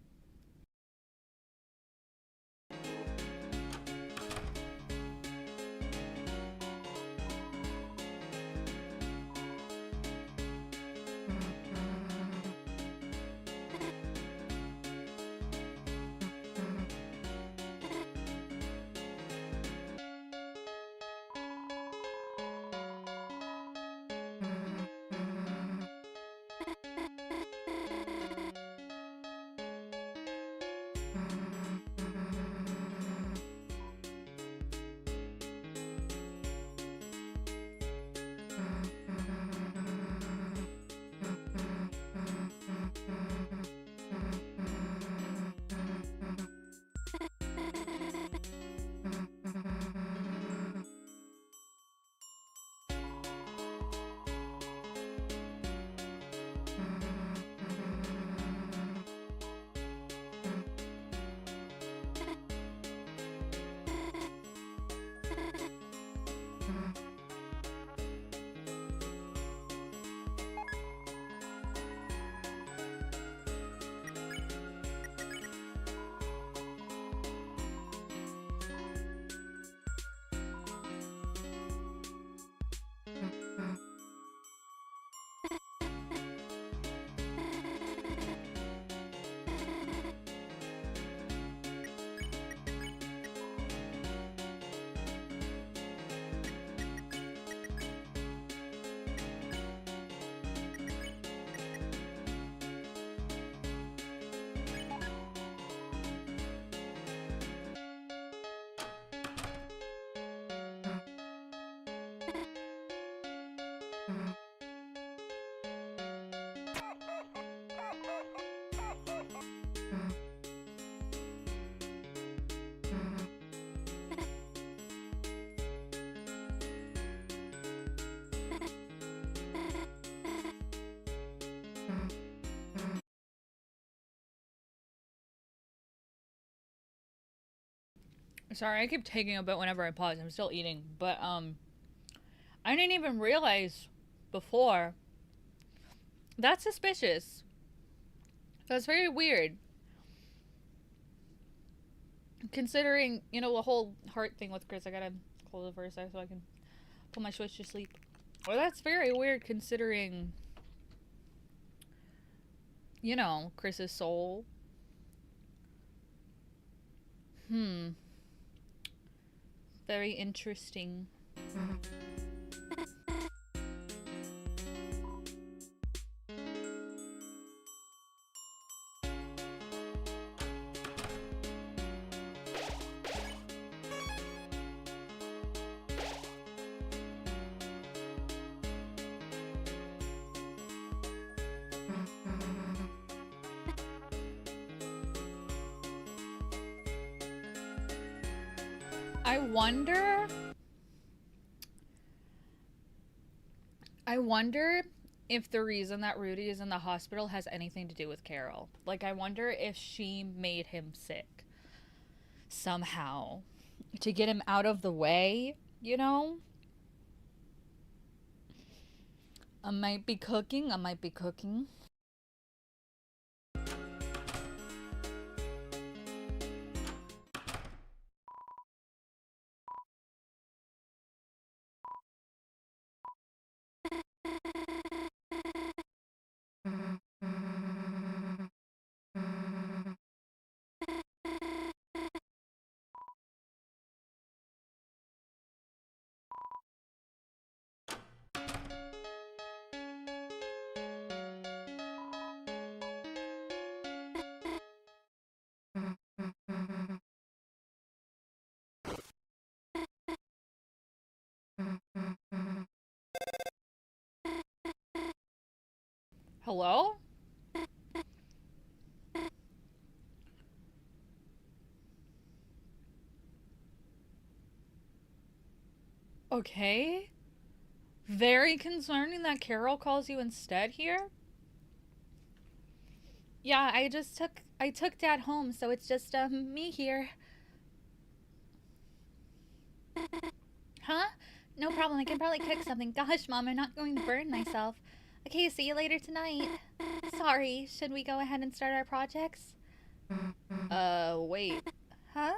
Sorry, I keep taking a bit whenever I pause. I'm still eating, but I didn't even realize before. That's suspicious. That's very weird. Considering, you know, the whole heart thing with Chris. I gotta close it for a sec so I can put my Switch to sleep. Well, that's very weird considering, you know, Chris's soul. Very interesting. I wonder if the reason that Rudy is in the hospital has anything to do with Carol. Like, I wonder if she made him sick somehow to get him out of the way, you know? I might be cooking. Hello? Okay. Very concerning that Carol calls you instead here. Yeah, I took Dad home, so it's just me here. Huh? No problem. I can probably cook something. Gosh, Mom, I'm not going to burn myself. Okay, see you later tonight. Sorry, should we go ahead and start our projects? Wait. Huh?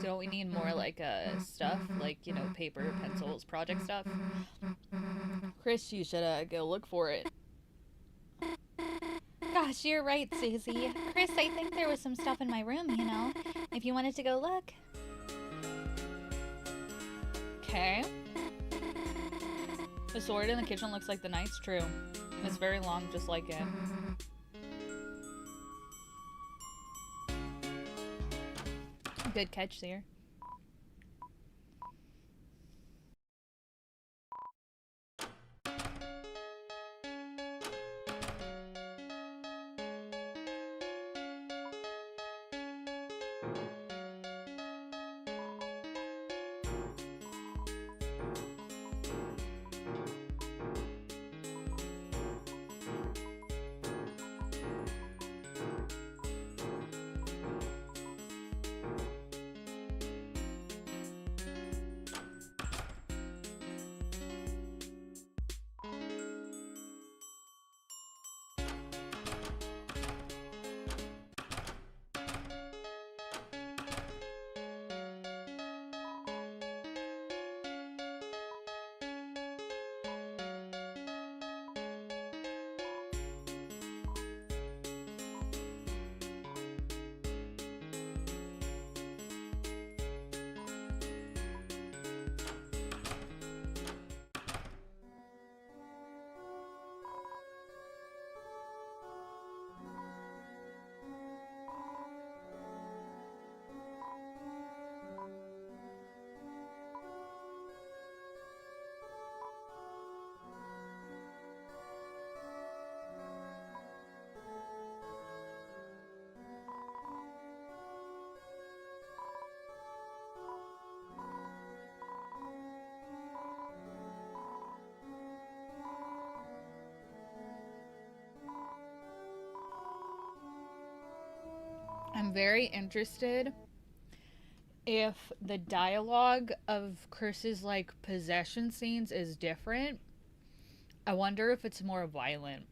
Don't we need more like stuff? Like, you know, paper, pencils, project stuff? Chris, you should go look for it. Gosh, you're right, Susie. Chris, I think there was some stuff in my room, you know. If you wanted to go look. Okay. The sword in the kitchen looks like the knight's true. It's very long, just like it. Good catch there. I'm very interested if the dialogue of Chris's like possession scenes is different. I wonder if it's more violent.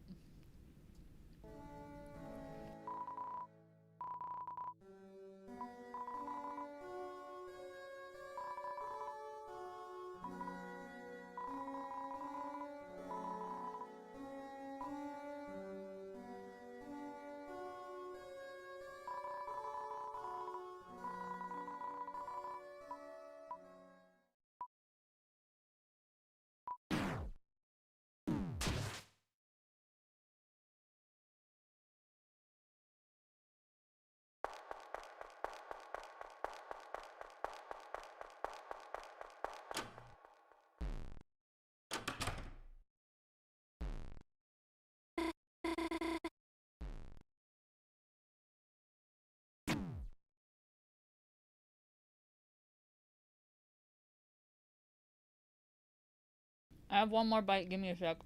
I have one more bite. Give me a sec.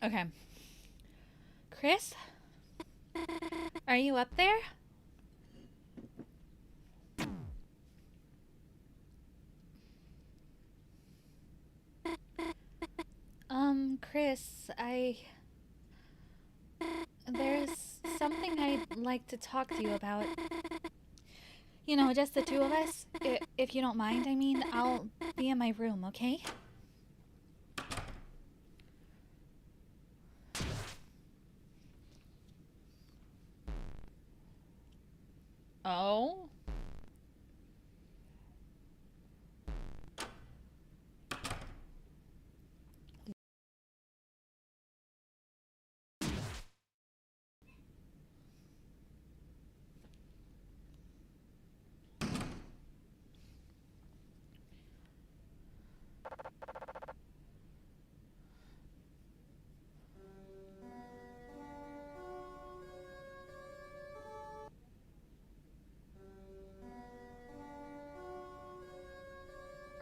Okay. Chris? Are you up there? Chris, there's something I'd like to talk to you about. You know, just the two of us. If you don't mind, I mean, I'll be in my room, okay? Oh?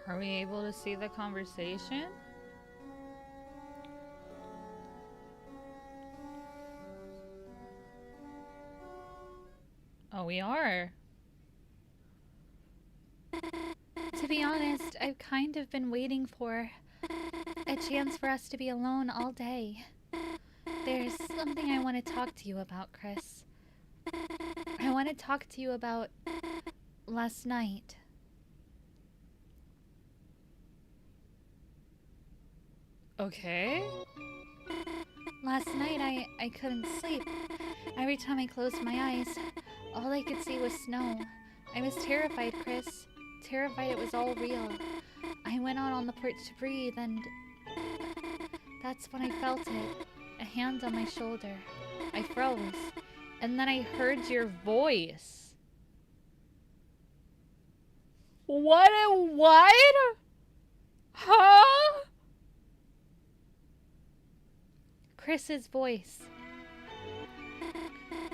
Are we able to see the conversation? Oh, we are. To be honest, I've kind of been waiting for a chance for us to be alone all day. There's something I want to talk to you about, Chris. I want to talk to you about last night. Okay. Last night I couldn't sleep. Every time I closed my eyes, all I could see was snow. I was terrified, Chris. Terrified it was all real. I went out on the porch to breathe, and that's when I felt it. A hand on my shoulder. I froze. And then I heard your voice. What? Huh? Chris's voice.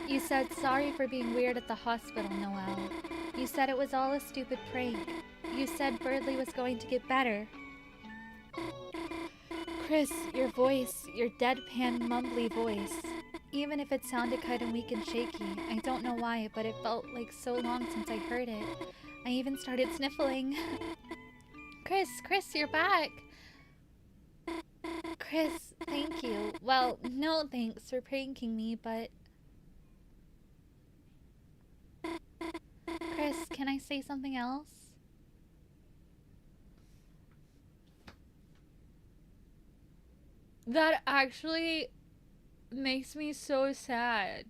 You said sorry for being weird at the hospital, Noelle. You said it was all a stupid prank. You said Birdley was going to get better. Chris, your voice, your deadpan, mumbly voice. Even if it sounded kind of weak and shaky, I don't know why, but it felt like so long since I heard it. I even started sniffling. Chris, you're back. Chris, thank you. Well, no thanks for pranking me, but... Chris, can I say something else? That actually makes me so sad.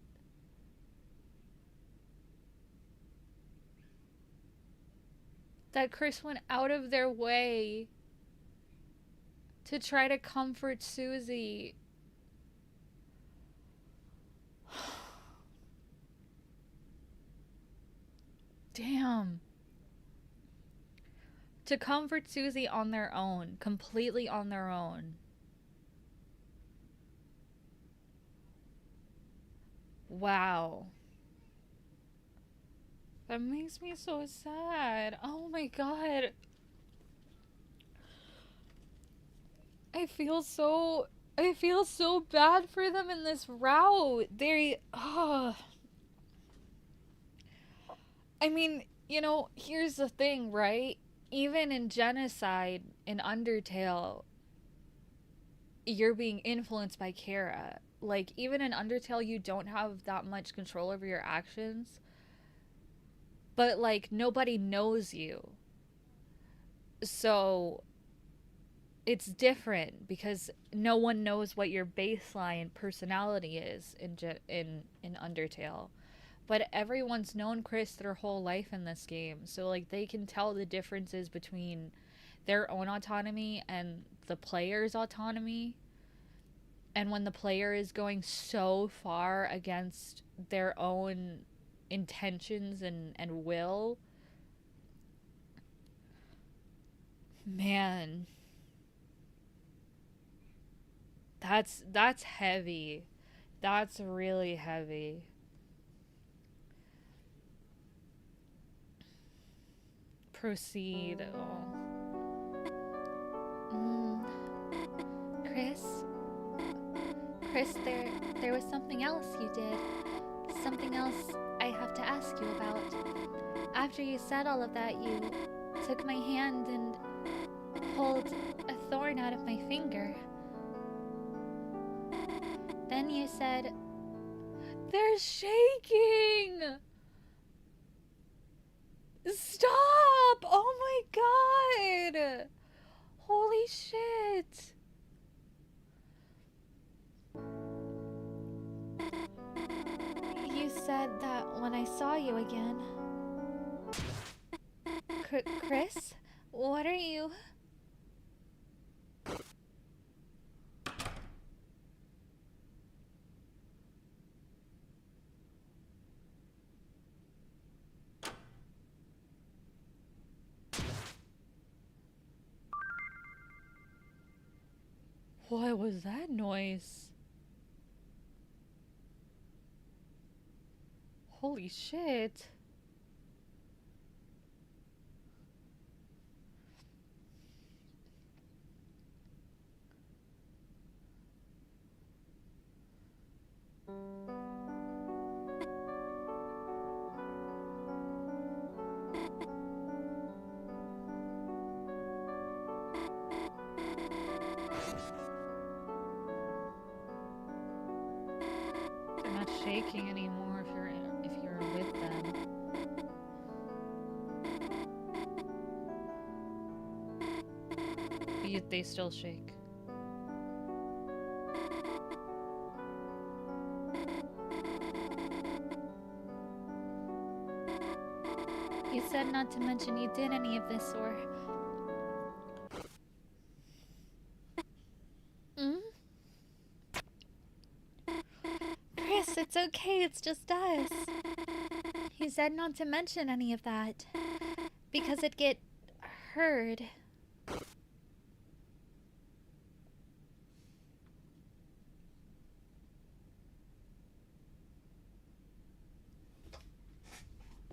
That Chris went out of their way to try to comfort Susie. Damn. To comfort Susie on their own, completely on their own. Wow. That makes me so sad. Oh my god. I feel so bad for them in this route. I mean, you know, here's the thing, right? Even in Genocide, in Undertale, you're being influenced by Kara. Like, even in Undertale, you don't have that much control over your actions. But, like, nobody knows you. So, it's different because no one knows what your baseline personality is in Undertale. But everyone's known Chris their whole life in this game. So, like, they can tell the differences between their own autonomy and the player's autonomy. And when the player is going so far against their own intentions and will, man, that's heavy. That's really heavy. Proceed. Oh. Chris, there was something else you did. Something else I have to ask you about. After you said all of that, you took my hand and pulled a thorn out of my finger. Then you said, "They're shaking!" Stop! Oh my god! Holy shit! You said that when I saw you again. Chris? What are you... What was that noise? Holy shit. They're not shaking anymore if you're with them. Yet they still shake. You said not to mention you did any of this, or... Chris, it's okay, it's just us. You said not to mention any of that, because it'd get heard.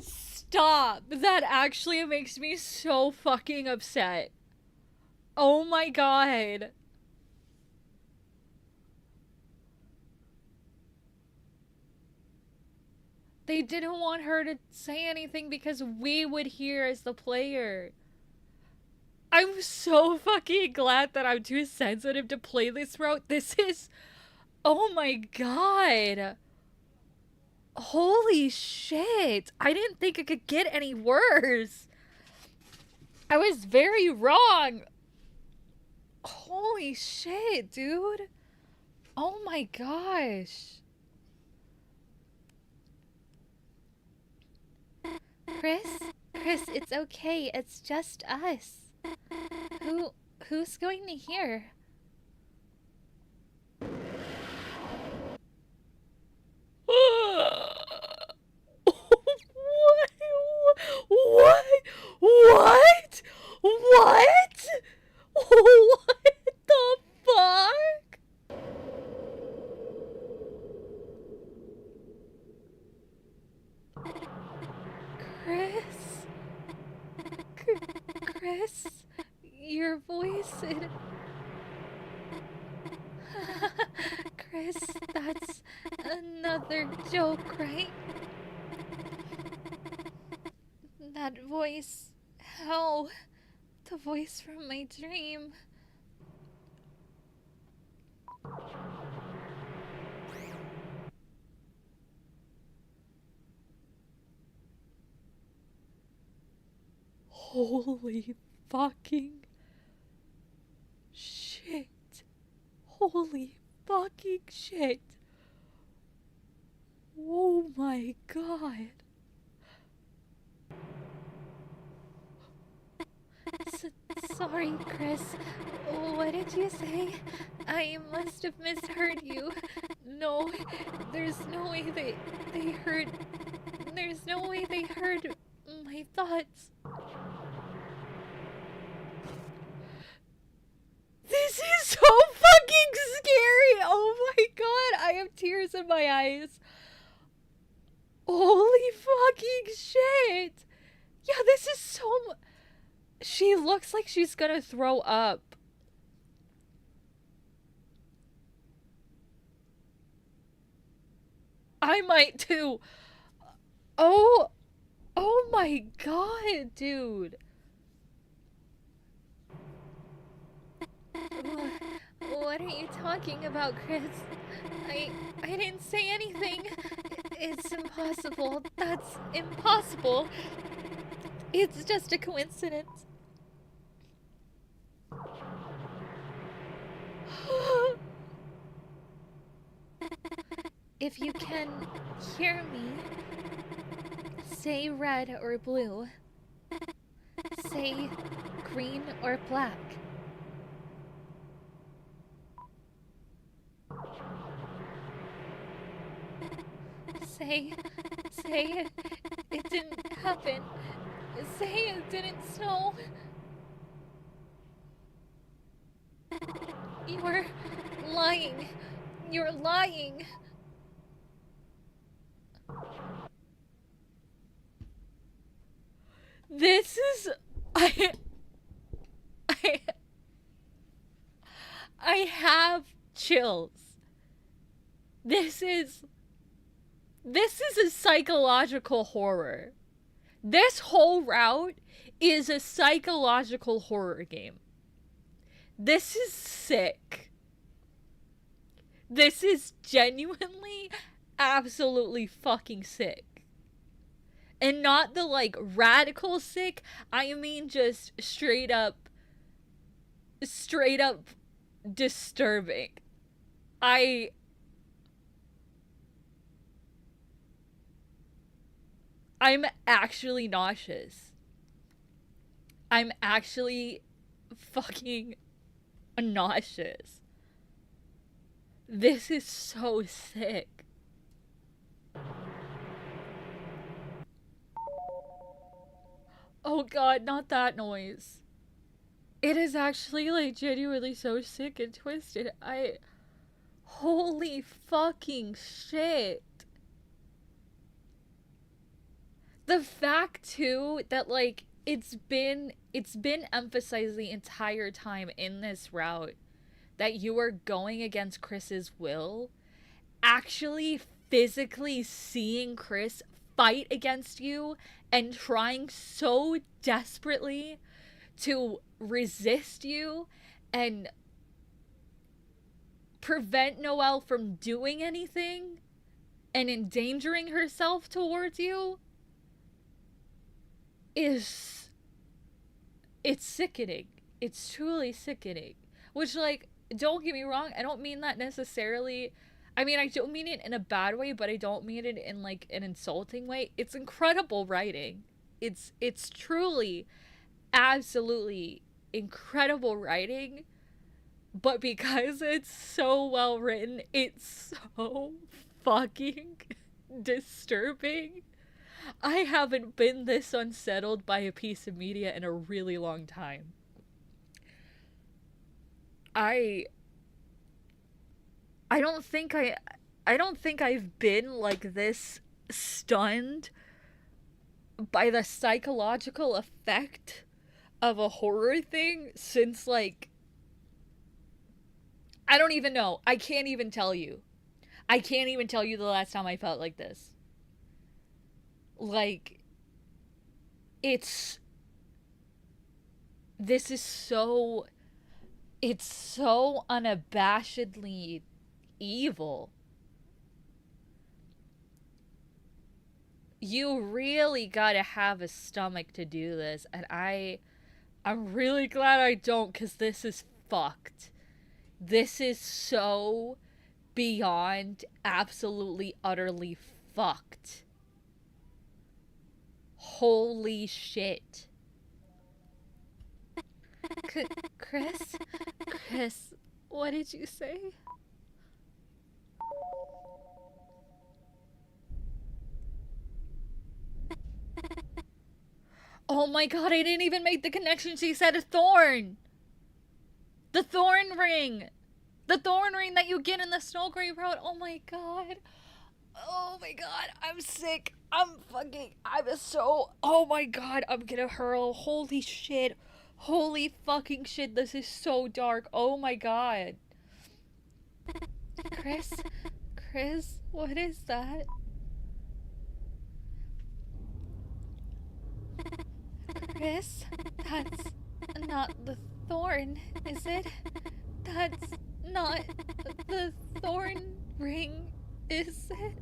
Stop! That actually makes me so fucking upset. Oh my god. They didn't want her to say anything because we would hear as the player. I'm so fucking glad that I'm too sensitive to play this route. This is... Oh my god. Holy shit. I didn't think it could get any worse. I was very wrong. Holy shit, dude. Oh my gosh. Chris, it's okay. It's just us. Who's going to hear? What? What? What? What the fuck? Chris, your voice, it... Chris, that's another joke, right? That voice, how? The voice from my dream. Holy fucking shit. Holy fucking shit. Oh my god. Sorry, Chris. What did you say? I must have misheard you. No, there's no way they heard... There's no way they heard my thoughts. This is so fucking scary! Oh my god, I have tears in my eyes. Holy fucking shit! Yeah, this is so... She looks like she's gonna throw up. I might too. Oh my god, dude. What are you talking about, Chris? I didn't say anything. It's impossible. That's impossible. It's just a coincidence. If you can hear me, say red or blue. Say green or black. Say it didn't happen. Say it didn't snow. You're lying. You're lying. This is... I have chills. This is a psychological horror. This whole route is a psychological horror game. This is sick. This is genuinely, absolutely fucking sick. And not the, like, radical sick. I mean just straight up disturbing. I'm actually nauseous. I'm actually fucking nauseous. This is so sick. Oh god, not that noise. It is actually, like, genuinely so sick and twisted. Holy fucking shit. The fact, too, that, like, it's been emphasized the entire time in this route that you are going against Chris's will. Actually physically seeing Chris fight against you and trying so desperately to resist you and prevent Noelle from doing anything and endangering herself towards you it's sickening. It's truly sickening. Which, like, don't get me wrong, I don't mean that necessarily. I mean, I don't mean it in a bad way, but I don't mean it in, like, an insulting way. It's incredible writing. It's truly, absolutely incredible writing. But because it's so well written, it's so fucking disturbing. I haven't been this unsettled by a piece of media in a really long time. I don't think I've been like this stunned by the psychological effect of a horror thing since, like, I don't even know. I can't even tell you. I can't even tell you the last time I felt like this. Like, it's so unabashedly evil. You really gotta have a stomach to do this, and I'm really glad I don't, because this is fucked. This is so beyond absolutely utterly fucked. Holy shit. Chris, what did you say? Oh my god, I didn't even make the connection. She said a thorn. The thorn ring. The thorn ring that you get in the Snowgrave Road. Oh my god. Oh my god, I'm sick. I'm so... Oh my god, I'm gonna hurl. Holy shit. Holy fucking shit, this is so dark. Oh my god. Chris, what is that? Chris, that's not the thorn, is it? That's not the thorn ring, is it?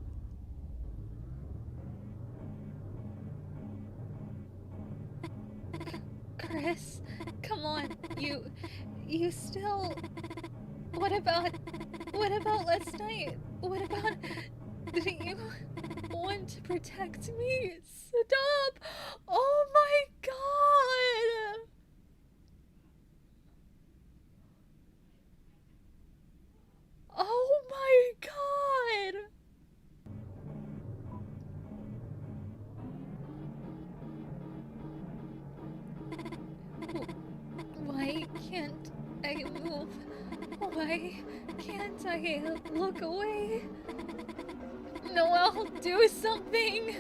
you still... What about last night? What about... Didn't you want to protect me? Stop! Oh my god! Oh my god! Why can't I move? Why can't I look away? Noelle, do something!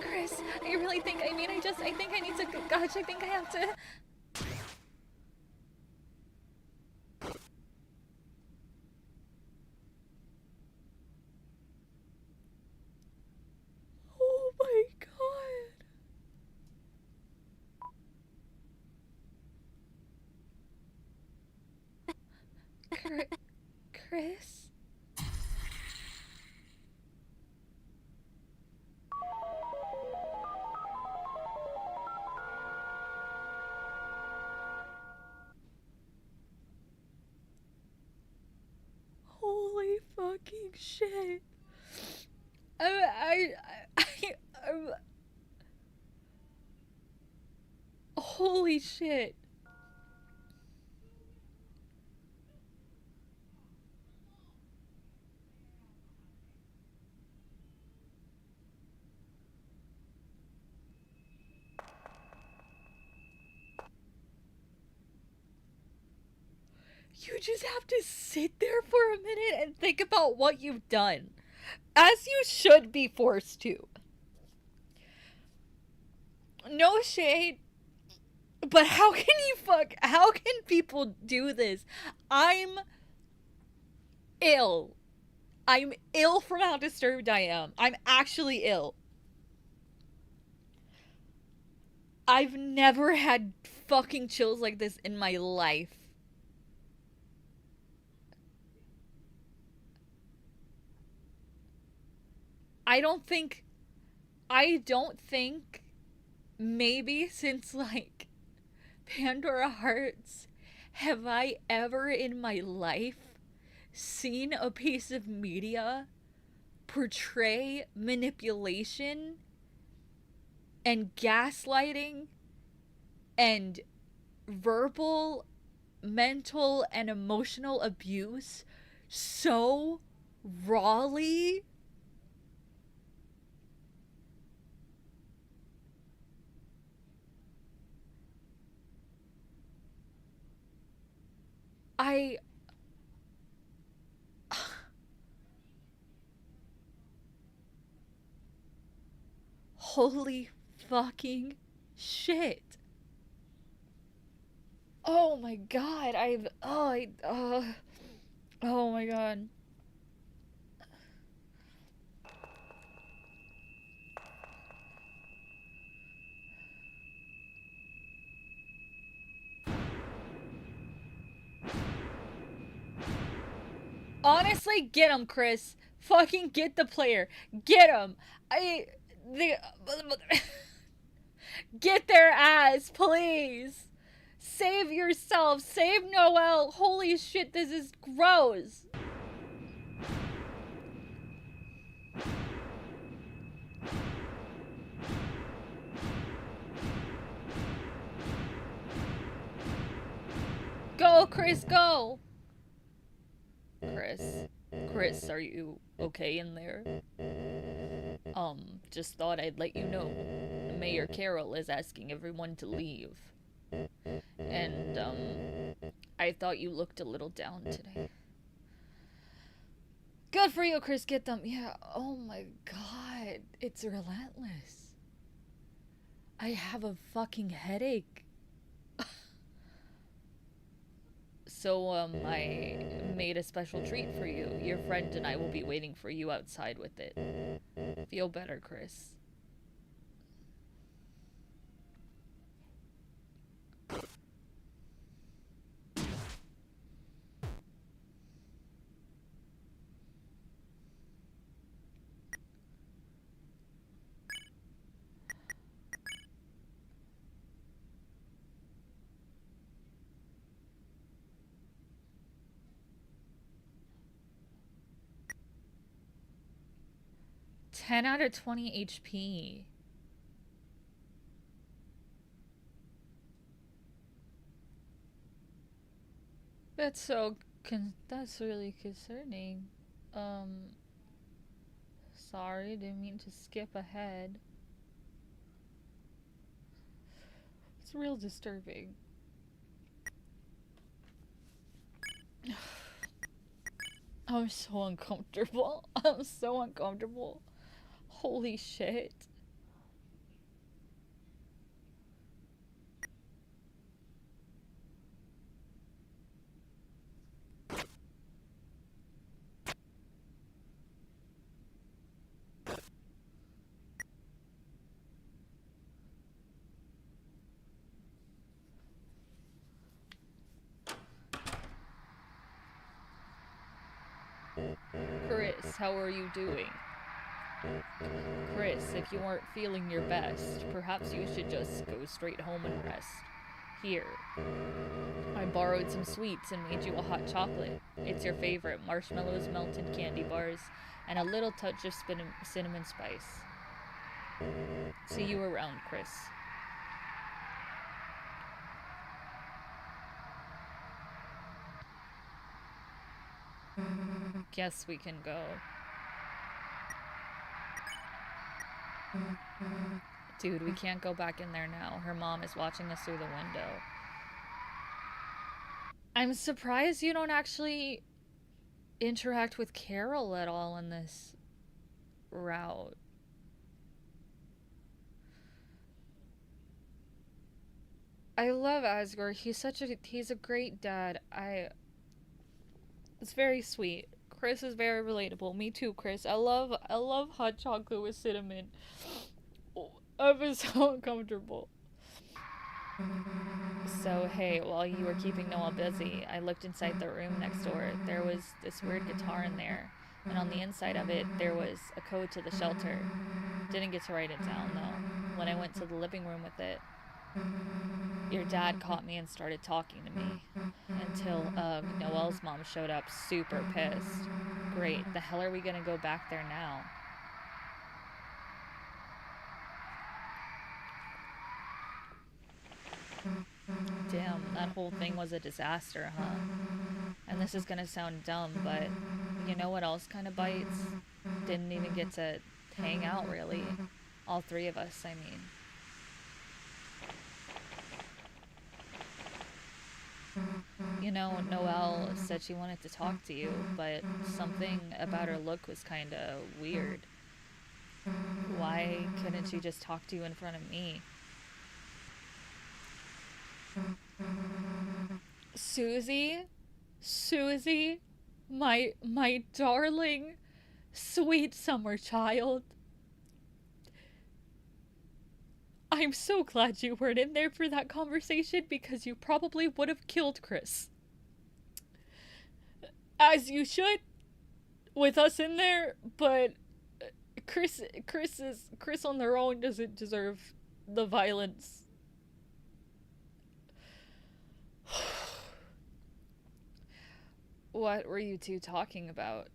Chris, I really think, I think I need to, gosh, I think I have to... Oh my god. Chris? Holy fucking shit. Holy shit. You just have to sit there for a minute and think about what you've done. As you should be forced to. No shade. But how can people do this? I'm ill. I'm ill from how disturbed I am. I'm actually ill. I've never had fucking chills like this in my life. I don't think maybe since like Pandora Hearts have I ever in my life seen a piece of media portray manipulation and gaslighting and verbal, mental, and emotional abuse so rawly. Holy fucking shit. Oh my god, oh my god. Honestly, get him, Chris. Fucking get the player. Get him. Get their ass, please. Save yourself. Save Noelle. Holy shit, this is gross. Go, Chris, go. Chris, are you okay in there? Just thought I'd let you know. Mayor Carroll is asking everyone to leave. And, I thought you looked a little down today. Good for you, Chris, get them. Yeah, oh my god, it's relentless. I have a fucking headache. So, I made a special treat for you. Your friend and I will be waiting for you outside with it. Feel better, Chris. 10 out of 20 HP. That's really concerning. Um, Sorry, didn't mean to skip ahead. It's real disturbing. I'm so uncomfortable. I'm so uncomfortable. Holy shit. Chris, how are you doing? Chris, if you aren't feeling your best, perhaps you should just go straight home and rest. Here. I borrowed some sweets and made you a hot chocolate. It's your favorite, marshmallows, melted candy bars, and a little touch of cinnamon spice. See you around, Chris. Guess we can go. Dude, we can't go back in there now. Her mom is watching us through the window. I'm surprised you don't actually interact with Carol at all in this route. I love Asgore. He's a great dad. It's very sweet. Chris is very relatable. Me too, Chris. I love hot chocolate with cinnamon. I was so uncomfortable. So, hey, while you were keeping Noah busy, I looked inside the room next door. There was this weird guitar in there, and on the inside of it, there was a code to the shelter. Didn't get to write it down, though. When I went to the living room with it, your dad caught me and started talking to me. Until, Noelle's mom showed up super pissed. Great, the hell are we gonna go back there now? Damn, that whole thing was a disaster, huh? And this is gonna sound dumb, but you know what else kind of bites? Didn't even get to hang out, really. All three of us, I mean. You know, Noelle said she wanted to talk to you, but something about her look was kinda weird. Why couldn't she just talk to you in front of me? Susie? Susie? My darling, sweet summer child. I'm so glad you weren't in there for that conversation because you probably would have killed Chris. As you should, with us in there, but Chris on their own doesn't deserve the violence. What were you two talking about?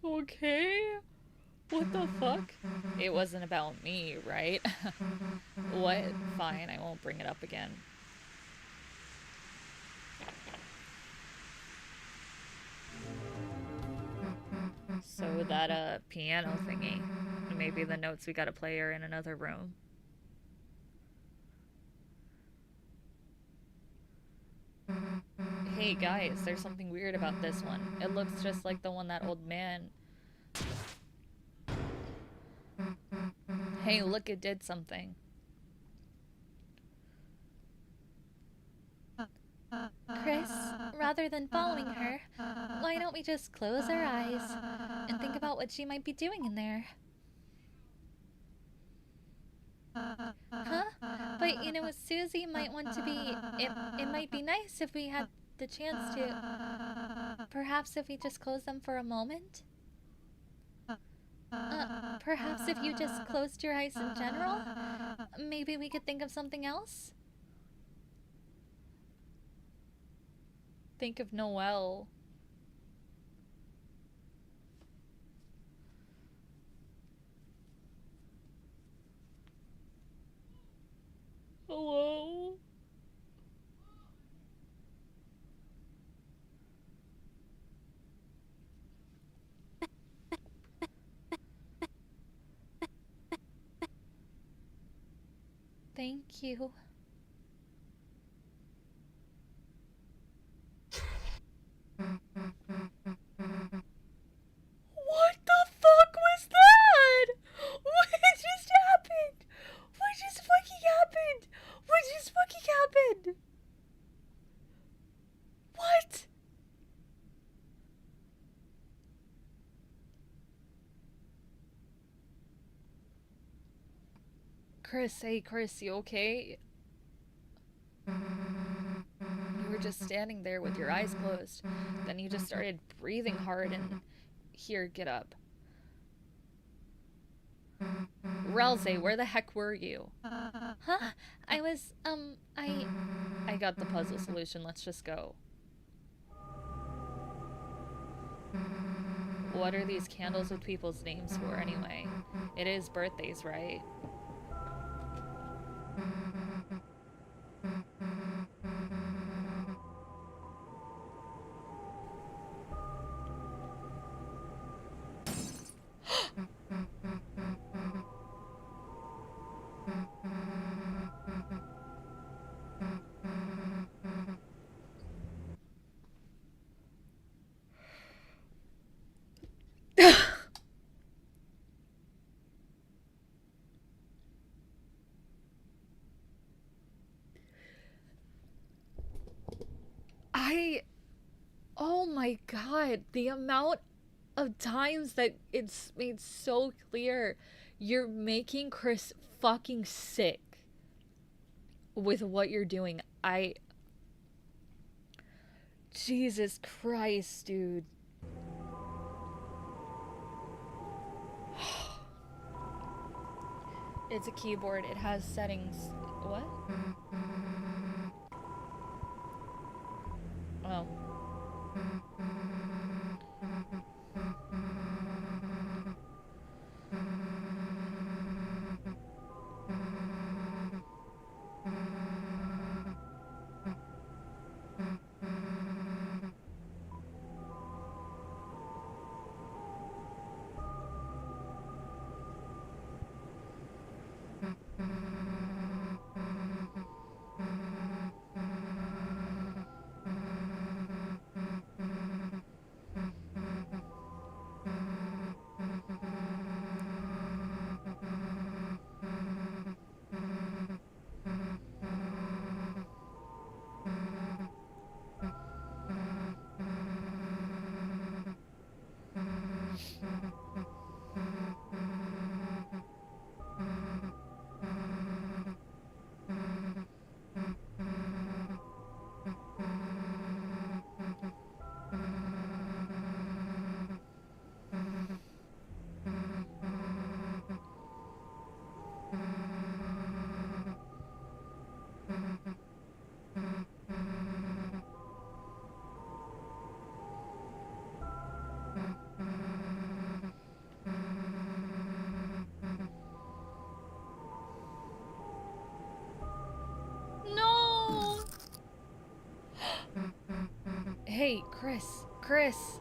Okay. What the fuck? It wasn't about me, right? What? Fine, I won't bring it up again. So that, piano thingy. Maybe the notes we gotta play are in another room. Hey guys, there's something weird about this one. It looks just like the one that old man. Hey, look, it did something. Chris, rather than following her, why don't we just close our eyes and think about what she might be doing in there? Huh? But you know, Susie might want to be. It might be nice if we had the chance to. Perhaps if we just close them for a moment? Perhaps if you just closed your eyes in general? Maybe we could think of something else? think of Noelle. Hello? Thank you. What the fuck was that? What just happened? What just fucking happened? What just fucking happened? What? Chris, hey Chris, you okay? You were just standing there with your eyes closed. Then you just started breathing hard and here, get up. Relze, where the heck were you? Huh? I was, I got the puzzle solution. Let's just go. What are these candles with people's names for anyway? It is birthdays, right? Oh my god, the amount of times that it's made so clear you're making Chris fucking sick with what you're doing. Jesus Christ, dude. It's a keyboard. It has settings. What? Oh. No! Hey, Chris. Chris!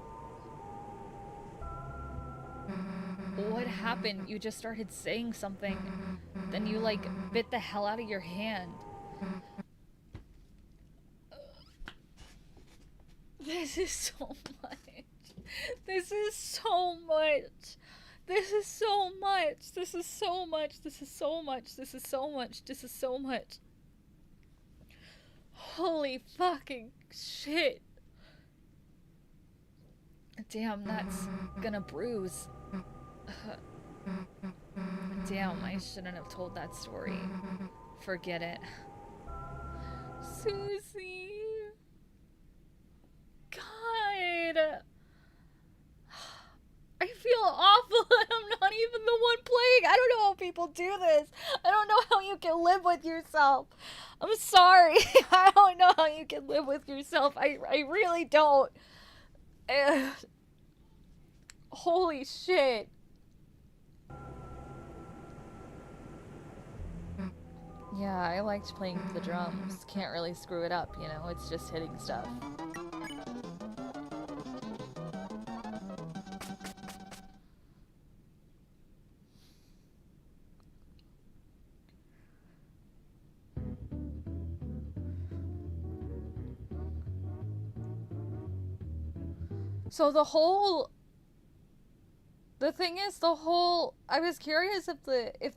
What happened? You just started saying something. Then you, like, bit the hell out of your hand. This is so much. This is so much. This is so much. This is so much. This is so much. This is so much. This is so much. Holy fucking shit. Damn, that's gonna bruise. Damn, I shouldn't have told that story. Forget it. Susie. God. I feel awful and I'm not even the one playing. I don't know how people do this. I don't know how you can live with yourself. I'm sorry. I don't know how you can live with yourself. I really don't. Holy shit. Yeah, I liked playing the drums. Can't really screw it up, you know? It's just hitting stuff. So the thing is, I was curious if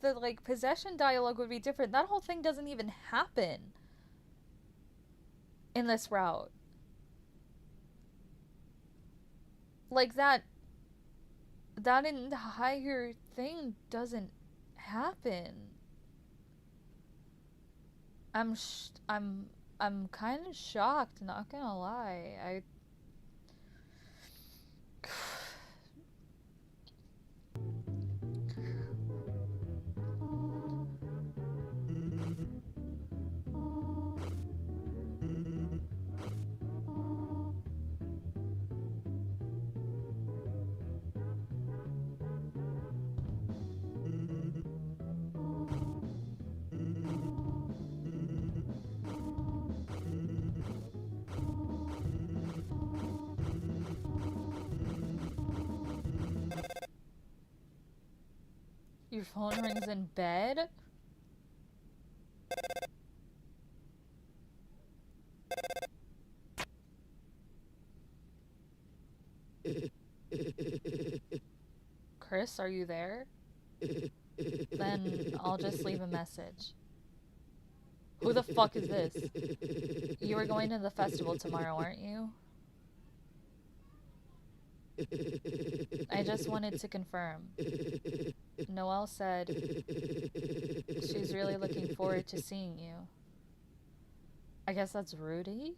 the like possession dialogue would be different. That whole thing doesn't even happen in this route. Like that entire thing doesn't happen. I'm kind of shocked, not gonna lie. I Your phone rings in bed? Chris, are you there? Then I'll just leave a message. Who the fuck is this? You were going to the festival tomorrow, aren't you? I just wanted to confirm. Noelle said she's really looking forward to seeing you. I guess that's Rudy?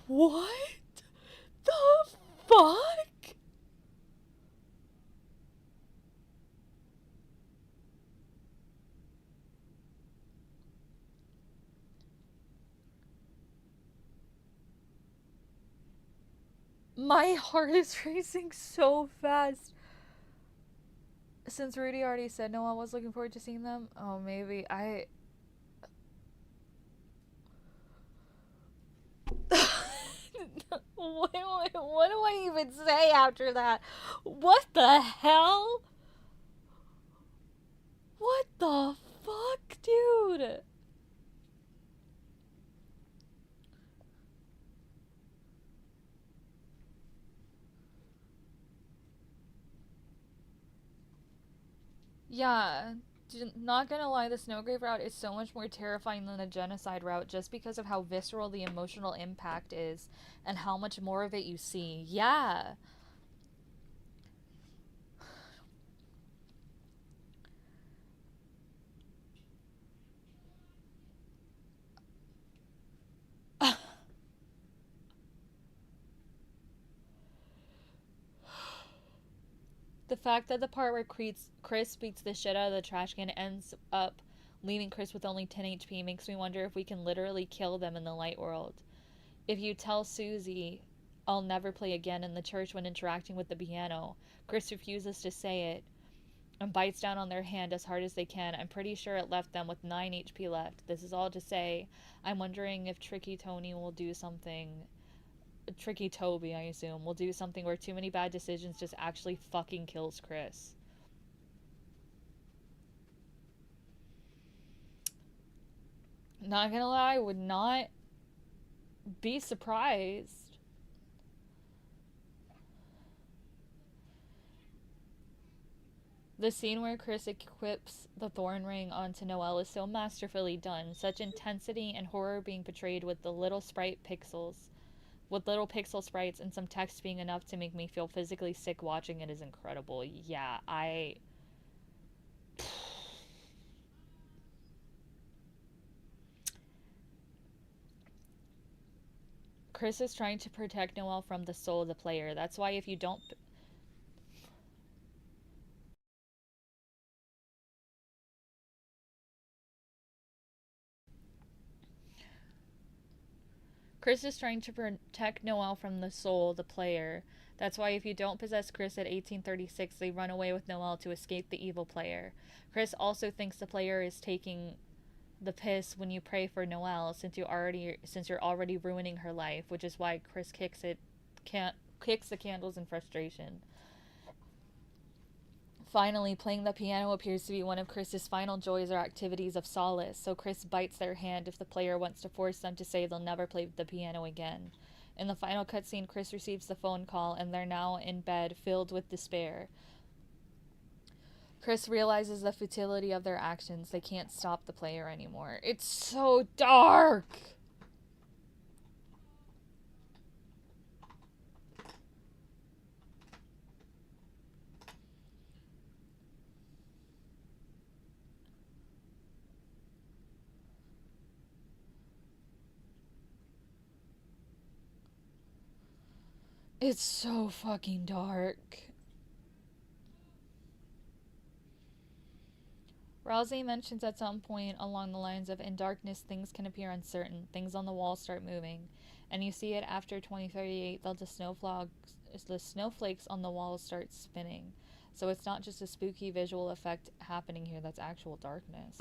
What the fuck? My heart is racing so fast. Since Rudy already said no one was looking forward to seeing them, oh, maybe I. What do I even say after that? What the hell? What the fuck, dude? Yeah, not gonna lie, the Snowgrave route is so much more terrifying than the genocide route just because of how visceral the emotional impact is and how much more of it you see. Yeah. The fact that the part where Chris beats the shit out of the trash can ends up leaving Chris with only 10 HP makes me wonder if we can literally kill them in the light world. If you tell Susie, I'll never play again in the church when interacting with the piano, Chris refuses to say it and bites down on their hand as hard as they can. I'm pretty sure it left them with 9 HP left. This is all to say, I'm wondering if Tricky Tony will do something. Tricky Toby, I assume, will do something where too many bad decisions just actually fucking kills Chris. Not gonna lie, I would not be surprised. The scene where Chris equips the thorn ring onto Noelle is so masterfully done. Such intensity and horror being portrayed with the little little pixel sprites and some text being enough to make me feel physically sick watching it is incredible. Yeah, Chris is trying to protect Noelle from the soul of the player. That's why if you don't... Chris is trying to protect Noelle from the soul, the player. That's why if you don't possess Chris at 1836, they run away with Noelle to escape the evil player. Chris also thinks the player is taking the piss when you pray for Noelle, since you're already ruining her life, which is why Chris kicks the candles in frustration. Finally, playing the piano appears to be one of Chris's final joys or activities of solace, so Chris bites their hand if the player wants to force them to say they'll never play the piano again. In the final cutscene, Chris receives the phone call, and they're now in bed, filled with despair. Chris realizes the futility of their actions. They can't stop the player anymore. It's so dark! It's so fucking dark. Rousey mentions at some point along the lines of, in darkness, things can appear uncertain. Things on the wall start moving. And you see it after 2038, the snowflakes on the walls start spinning. So it's not just a spooky visual effect happening here, that's actual darkness.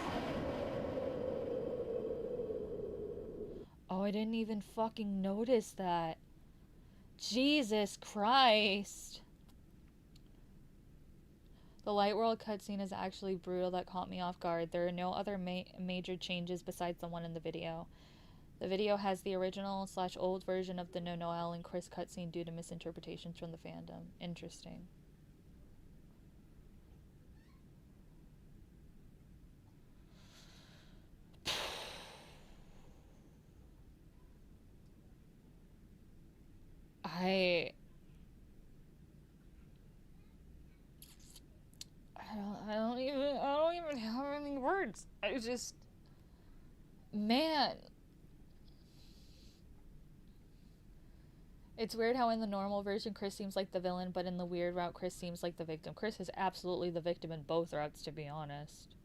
Oh, I didn't even fucking notice that. Jesus Christ. The Light World cutscene is actually brutal. That caught me off guard. There are no other major changes besides the one in the video. The video has the original/old version of the Noelle and Chris cutscene due to misinterpretations from the fandom. Interesting. I don't even have any words. I just, man. It's weird how in the normal version Chris seems like the villain, but in the weird route Chris seems like the victim. Chris is absolutely the victim in both routes, to be honest.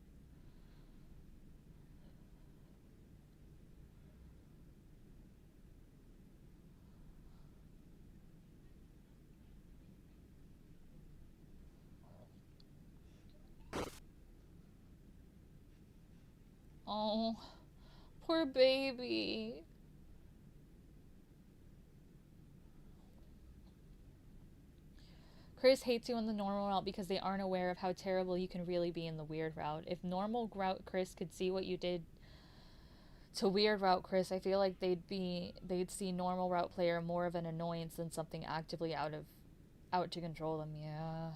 Oh, poor baby. Chris hates you in the normal route because they aren't aware of how terrible you can really be in the weird route. If normal route Chris could see what you did to weird route Chris, I feel like they'd see normal route player more of an annoyance than something actively out to control them. Yeah.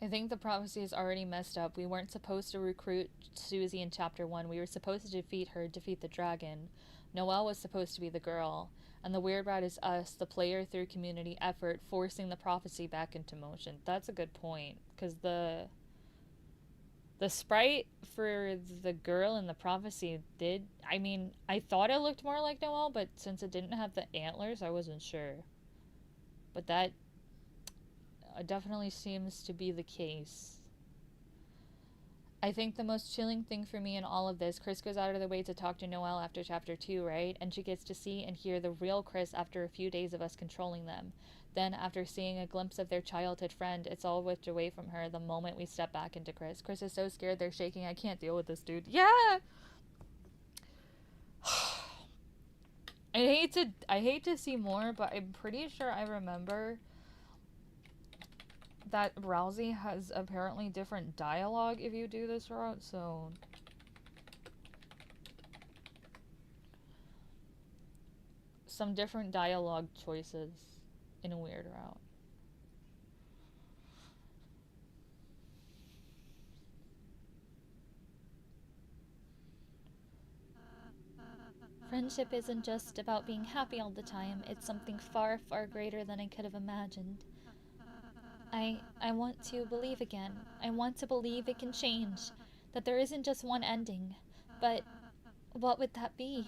I think the prophecy is already messed up. We weren't supposed to recruit Susie in Chapter 1. We were supposed to defeat the dragon. Noelle was supposed to be the girl. And the weird route is us, the player, through community effort, forcing the prophecy back into motion. That's a good point. Because the sprite for the girl in the prophecy did... I mean, I thought it looked more like Noelle, but since it didn't have the antlers, I wasn't sure. But that definitely seems to be the case. I think the most chilling thing for me in all of this, Chris goes out of the way to talk to Noelle after Chapter 2, right? And she gets to see and hear the real Chris after a few days of us controlling them. Then, after seeing a glimpse of their childhood friend, it's all whipped away from her the moment we step back into Chris. Chris is so scared they're shaking. I can't deal with this dude. Yeah! I hate to see more, but I'm pretty sure I remember that Rousey has apparently different dialogue if you do this route, so... some different dialogue choices in a weird route. Friendship isn't just about being happy all the time. It's something far, far greater than I could have imagined. I want to believe again. I want to believe it can change. That there isn't just one ending. But what would that be?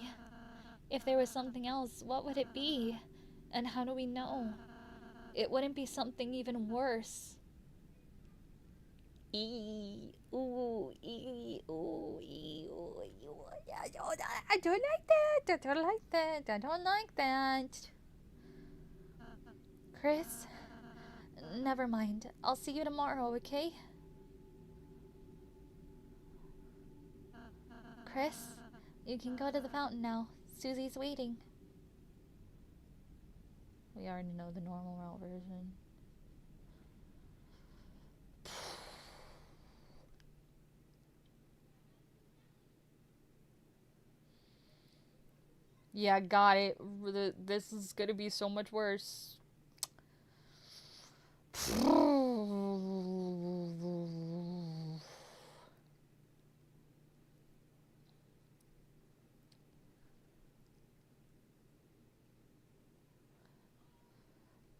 If there was something else, what would it be? And how do we know? It wouldn't be something even worse. I don't like that. I don't like that. I don't like that. Chris, never mind. I'll see you tomorrow, okay? Chris, you can go to the fountain now. Susie's waiting. We already know the normal route version. Yeah, got it. This is gonna be so much worse.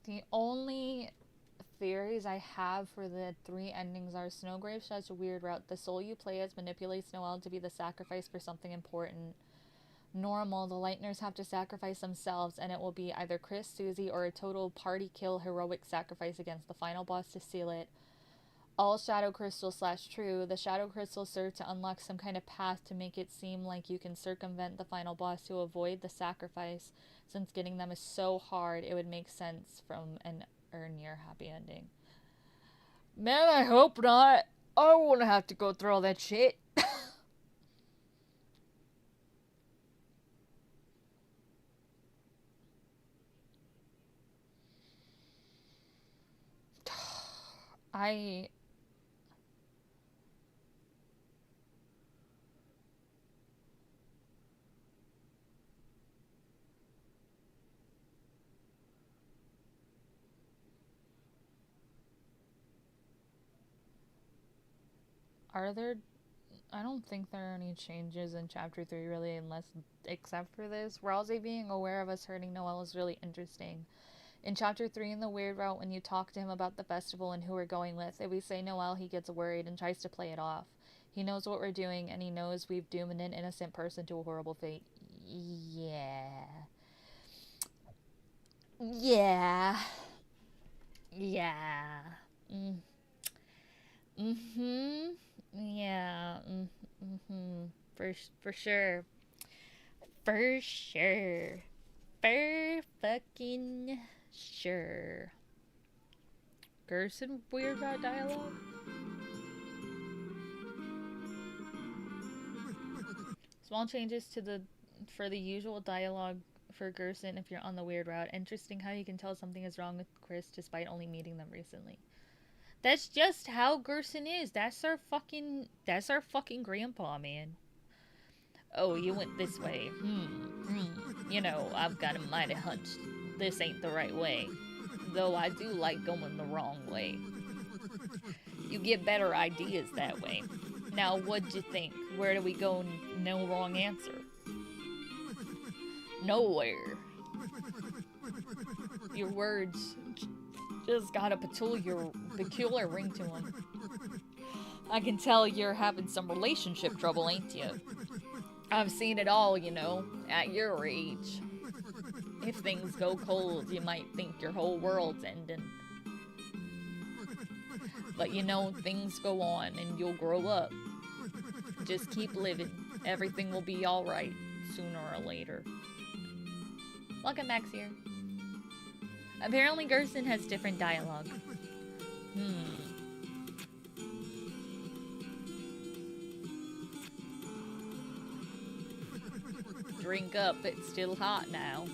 The only theories I have for the 3 endings are Snowgrave such a weird route. The soul you play as manipulates Noelle to be the sacrifice for something important. Normal, the Lightners have to sacrifice themselves, and it will be either Chris, Susie, or a total party kill heroic sacrifice against the final boss to seal it. All Shadow Crystals / true. The Shadow Crystals serve to unlock some kind of path to make it seem like you can circumvent the final boss to avoid the sacrifice. Since getting them is so hard, it would make sense from an near happy ending. Man, I hope not. I won't have to go through all that shit. Are there... I don't think there are any changes in Chapter 3, really, except for this. Ralsei being aware of us hurting Noelle is really interesting. In Chapter 3 in the Weird Route, when you talk to him about the festival and who we're going with, if we say Noelle, he gets worried and tries to play it off. He knows what we're doing, and he knows we've doomed an innocent person to a horrible fate. Yeah. Yeah. Yeah. Yeah. For sure. For sure. For fucking sure. Gerson weird route dialogue? Small changes for the usual dialogue for Gerson if you're on the weird route. Interesting how you can tell something is wrong with Chris despite only meeting them recently. That's just how Gerson is. That's our fucking grandpa, man. Oh, you went this way. You know, I've got a mighty hunch this ain't the right way. Though I do like going the wrong way. You get better ideas that way. Now, what'd you think? Where do we go? No wrong answer. Nowhere. Your words just got a peculiar ring to them. I can tell you're having some relationship trouble, ain't you? I've seen it all, you know, at your age. If things go cold, you might think your whole world's ending. But you know, things go on and you'll grow up. Just keep living. Everything will be alright, sooner or later. Welcome back, Seer. Apparently Gerson has different dialogue. Drink up, it's still hot now.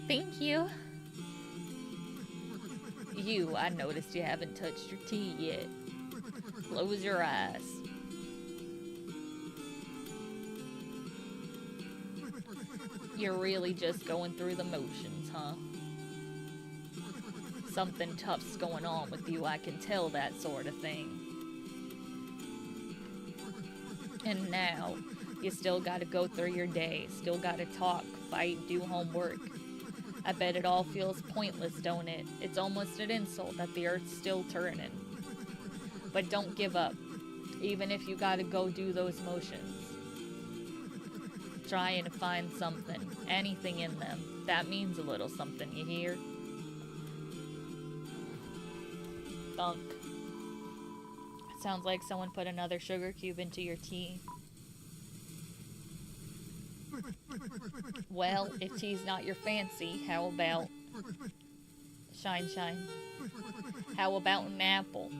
Thank you. I noticed you haven't touched your tea yet. Close your eyes. You're really just going through the motions, huh? Something tough's going on with you, I can tell that sort of thing. And now, you still gotta go through your day, still gotta talk, fight, do homework. I bet it all feels pointless, don't it? It's almost an insult that the Earth's still turning. But don't give up, even if you gotta go do those motions. Trying to find something, anything in them. That means a little something, you hear? Thunk. Sounds like someone put another sugar cube into your tea. Well, if tea's not your fancy, how about... Shine, shine. How about an apple?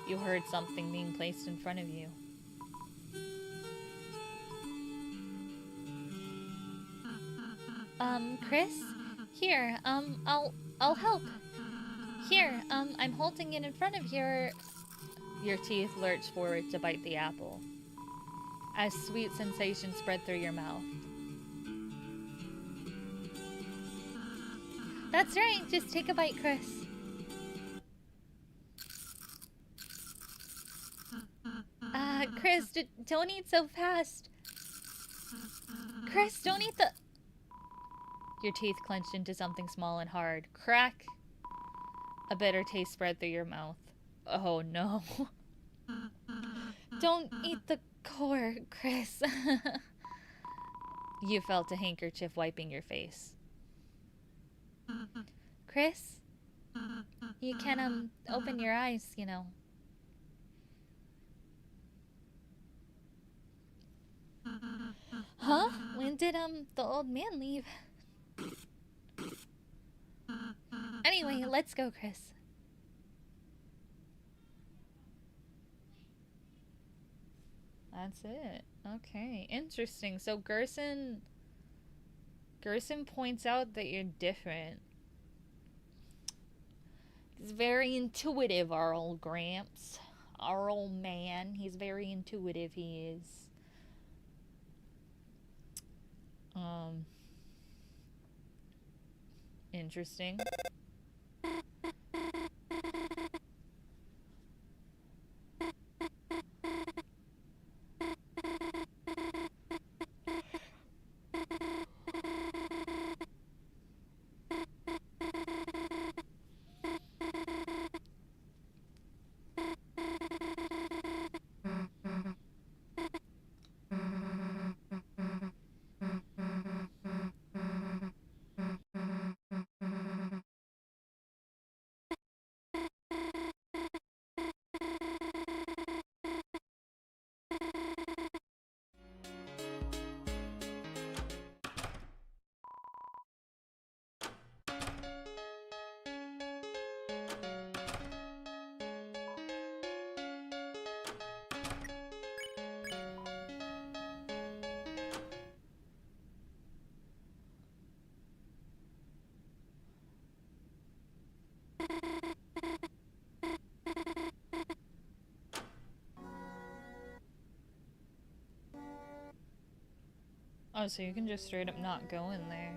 You heard something being placed in front of you. Chris? Here, I'll help. Here, I'm holding it in front of your teeth lurch forward to bite the apple. A sweet sensation spread through your mouth. That's right, just take a bite, Chris. Chris, don't eat so fast. Chris, don't eat the... Your teeth clenched into something small and hard. Crack! A bitter taste spread through your mouth. Oh no. Don't eat the core, Chris. You felt a handkerchief wiping your face. Chris? You can, open your eyes, you know. Huh? When did, the old man leave? Anyway, let's go, Chris. That's it. Okay, interesting. So Gerson points out that you're different. He's very intuitive, our old Gramps. Our old man. He's very intuitive, he is. Interesting. Oh, so you can just straight up not go in there.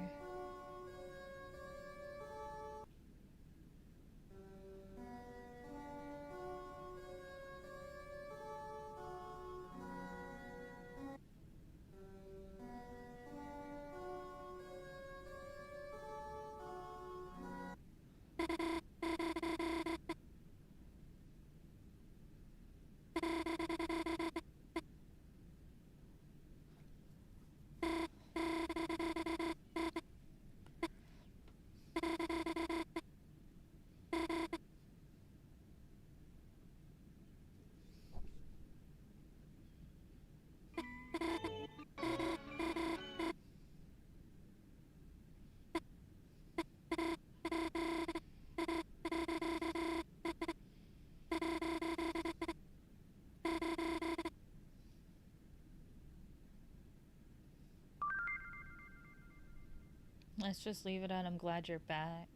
Let's just leave it at I'm glad you're back.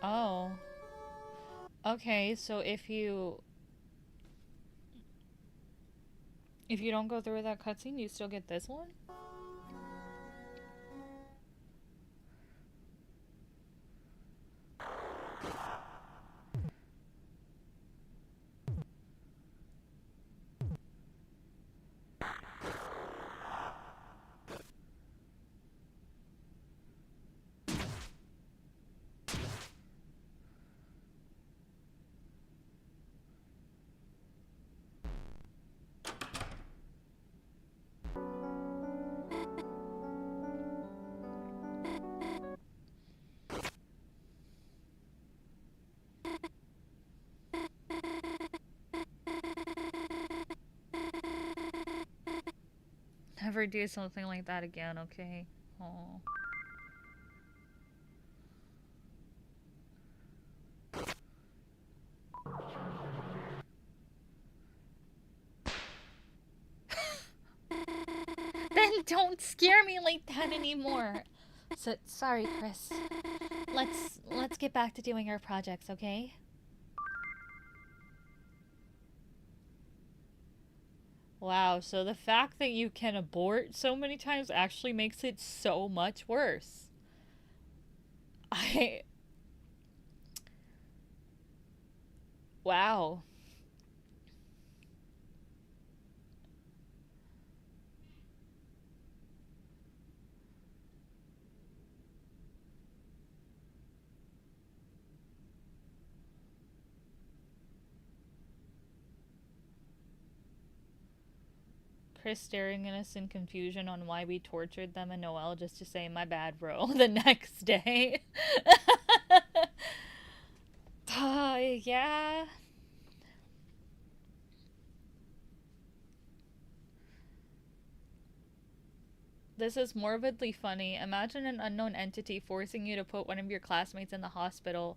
Oh. Okay, so if you If you don't go through with that cutscene, you still get this one? Never do something like that again, okay? Oh. Then don't scare me like that anymore. So sorry, Chris. Let's get back to doing our projects, okay? Wow, so the fact that you can abort so many times actually makes it so much worse. I Wow. Chris staring at us in confusion on why we tortured them, and Noel just to say, my bad, bro, the next day. Yeah. This is morbidly funny. Imagine an unknown entity forcing you to put one of your classmates in the hospital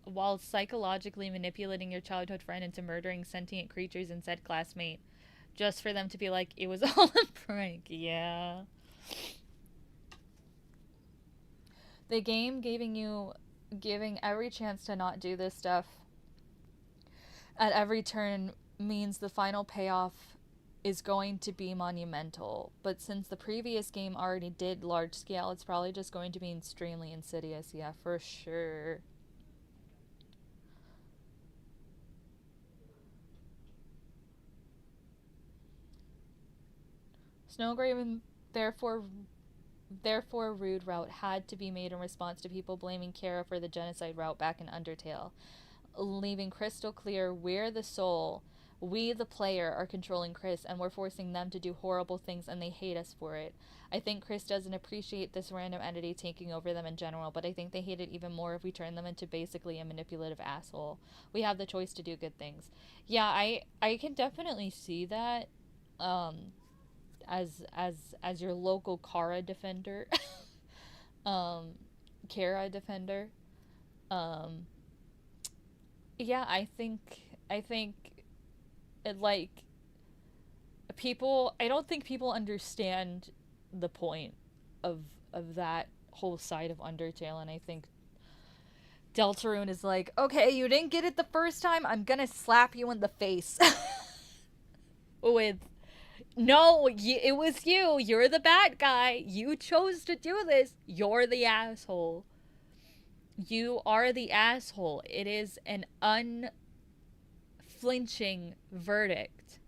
while psychologically manipulating your childhood friend into murdering sentient creatures in said classmate. Just for them to be like, it was all a prank. Yeah. The game giving every chance to not do this stuff at every turn means the final payoff is going to be monumental. But since the previous game already did large scale, it's probably just going to be extremely insidious. Yeah, for sure. Snowgraven therefore rude route had to be made in response to people blaming Kara for the genocide route back in Undertale, leaving crystal clear we're the soul. We, the player, are controlling Chris, and we're forcing them to do horrible things, and they hate us for it. I think Chris doesn't appreciate this random entity taking over them in general, but I think they hate it even more if we turn them into basically a manipulative asshole. We have the choice to do good things. Yeah, I can definitely see that. Um, as your local Kara defender, um, Kara defender. Um, yeah, I think it, like, people, I don't think people understand the point of that whole side of Undertale, and I think Deltarune is like, okay, you didn't get it the first time, I'm gonna slap you in the face with, no, it was you, you're the bad guy, you chose to do this, you're the asshole, you are the asshole. It is an unflinching verdict.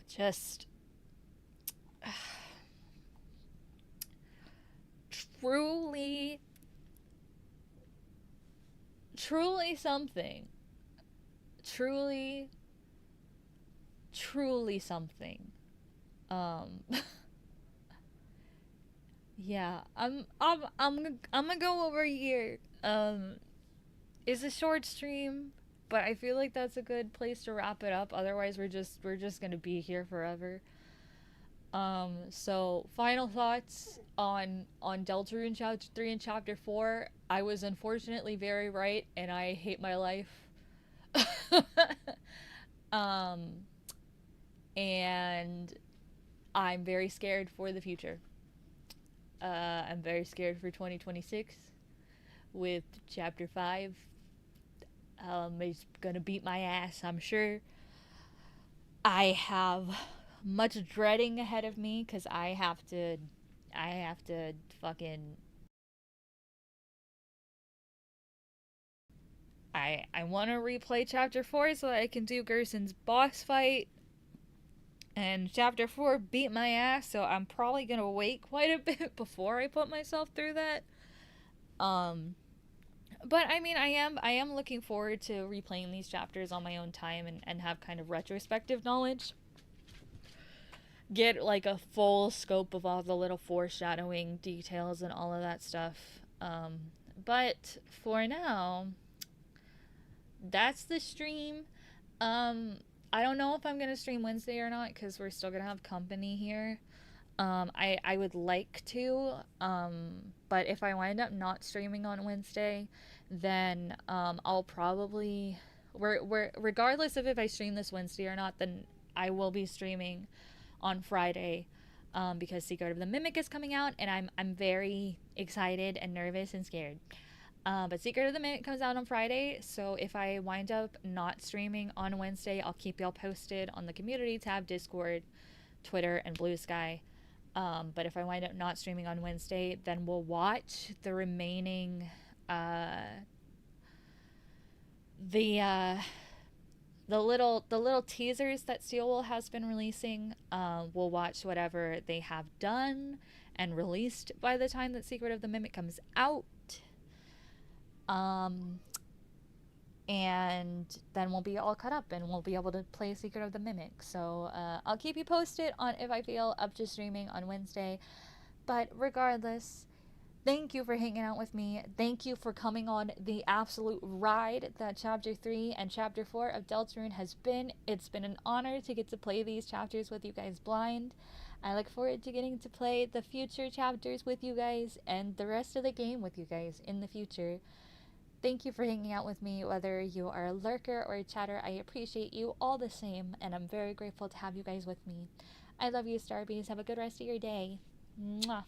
Just truly, truly something. Truly, truly something. Um, yeah, I'm gonna go over here. It's a short stream, but I feel like that's a good place to wrap it up. Otherwise, we're just gonna be here forever. So final thoughts on Deltarune Chapter 3 and Chapter 4. I was unfortunately very right, and I hate my life. um, and I'm very scared for the future. I'm very scared for 2026 with chapter 5. It's gonna beat my ass, I'm sure. I have much dreading ahead of me because I have to fucking. I want to replay chapter 4 so that I can do Gerson's boss fight. And chapter 4 beat my ass, so I'm probably gonna wait quite a bit before I put myself through that. Um, but I mean, I am looking forward to replaying these chapters on my own time and have kind of retrospective knowledge. Get like a full scope of all the little foreshadowing details and all of that stuff. But for now, that's the stream. Um, I don't know if I'm gonna stream Wednesday or not because we're still gonna have company here. I would like to, but if I wind up not streaming on Wednesday, then I'll probably, regardless of if I stream this Wednesday or not, then I will be streaming on Friday, because Secret of the Mimic is coming out, and I'm very excited and nervous and scared. But Secret of the Mimic comes out on Friday, so if I wind up not streaming on Wednesday, I'll keep y'all posted on the community tab, Discord, Twitter, and Blue Sky. But if I wind up not streaming on Wednesday, then we'll watch the remaining, uh, the the little teasers that Steelwool has been releasing. We'll watch whatever they have done and released by the time that Secret of the Mimic comes out. Um, and then we'll be all caught up and we'll be able to play Secret of the Mimic. So I'll keep you posted on if I feel up to streaming on Wednesday. But regardless, thank you for hanging out with me. Thank you for coming on the absolute ride that Chapter 3 and Chapter 4 of Deltarune has been. It's been an honor to get to play these chapters with you guys blind. I look forward to getting to play the future chapters with you guys and the rest of the game with you guys in the future. Thank you for hanging out with me, whether you are a lurker or a chatter. I appreciate you all the same, and I'm very grateful to have you guys with me. I love you, Starbees. Have a good rest of your day. Mwah.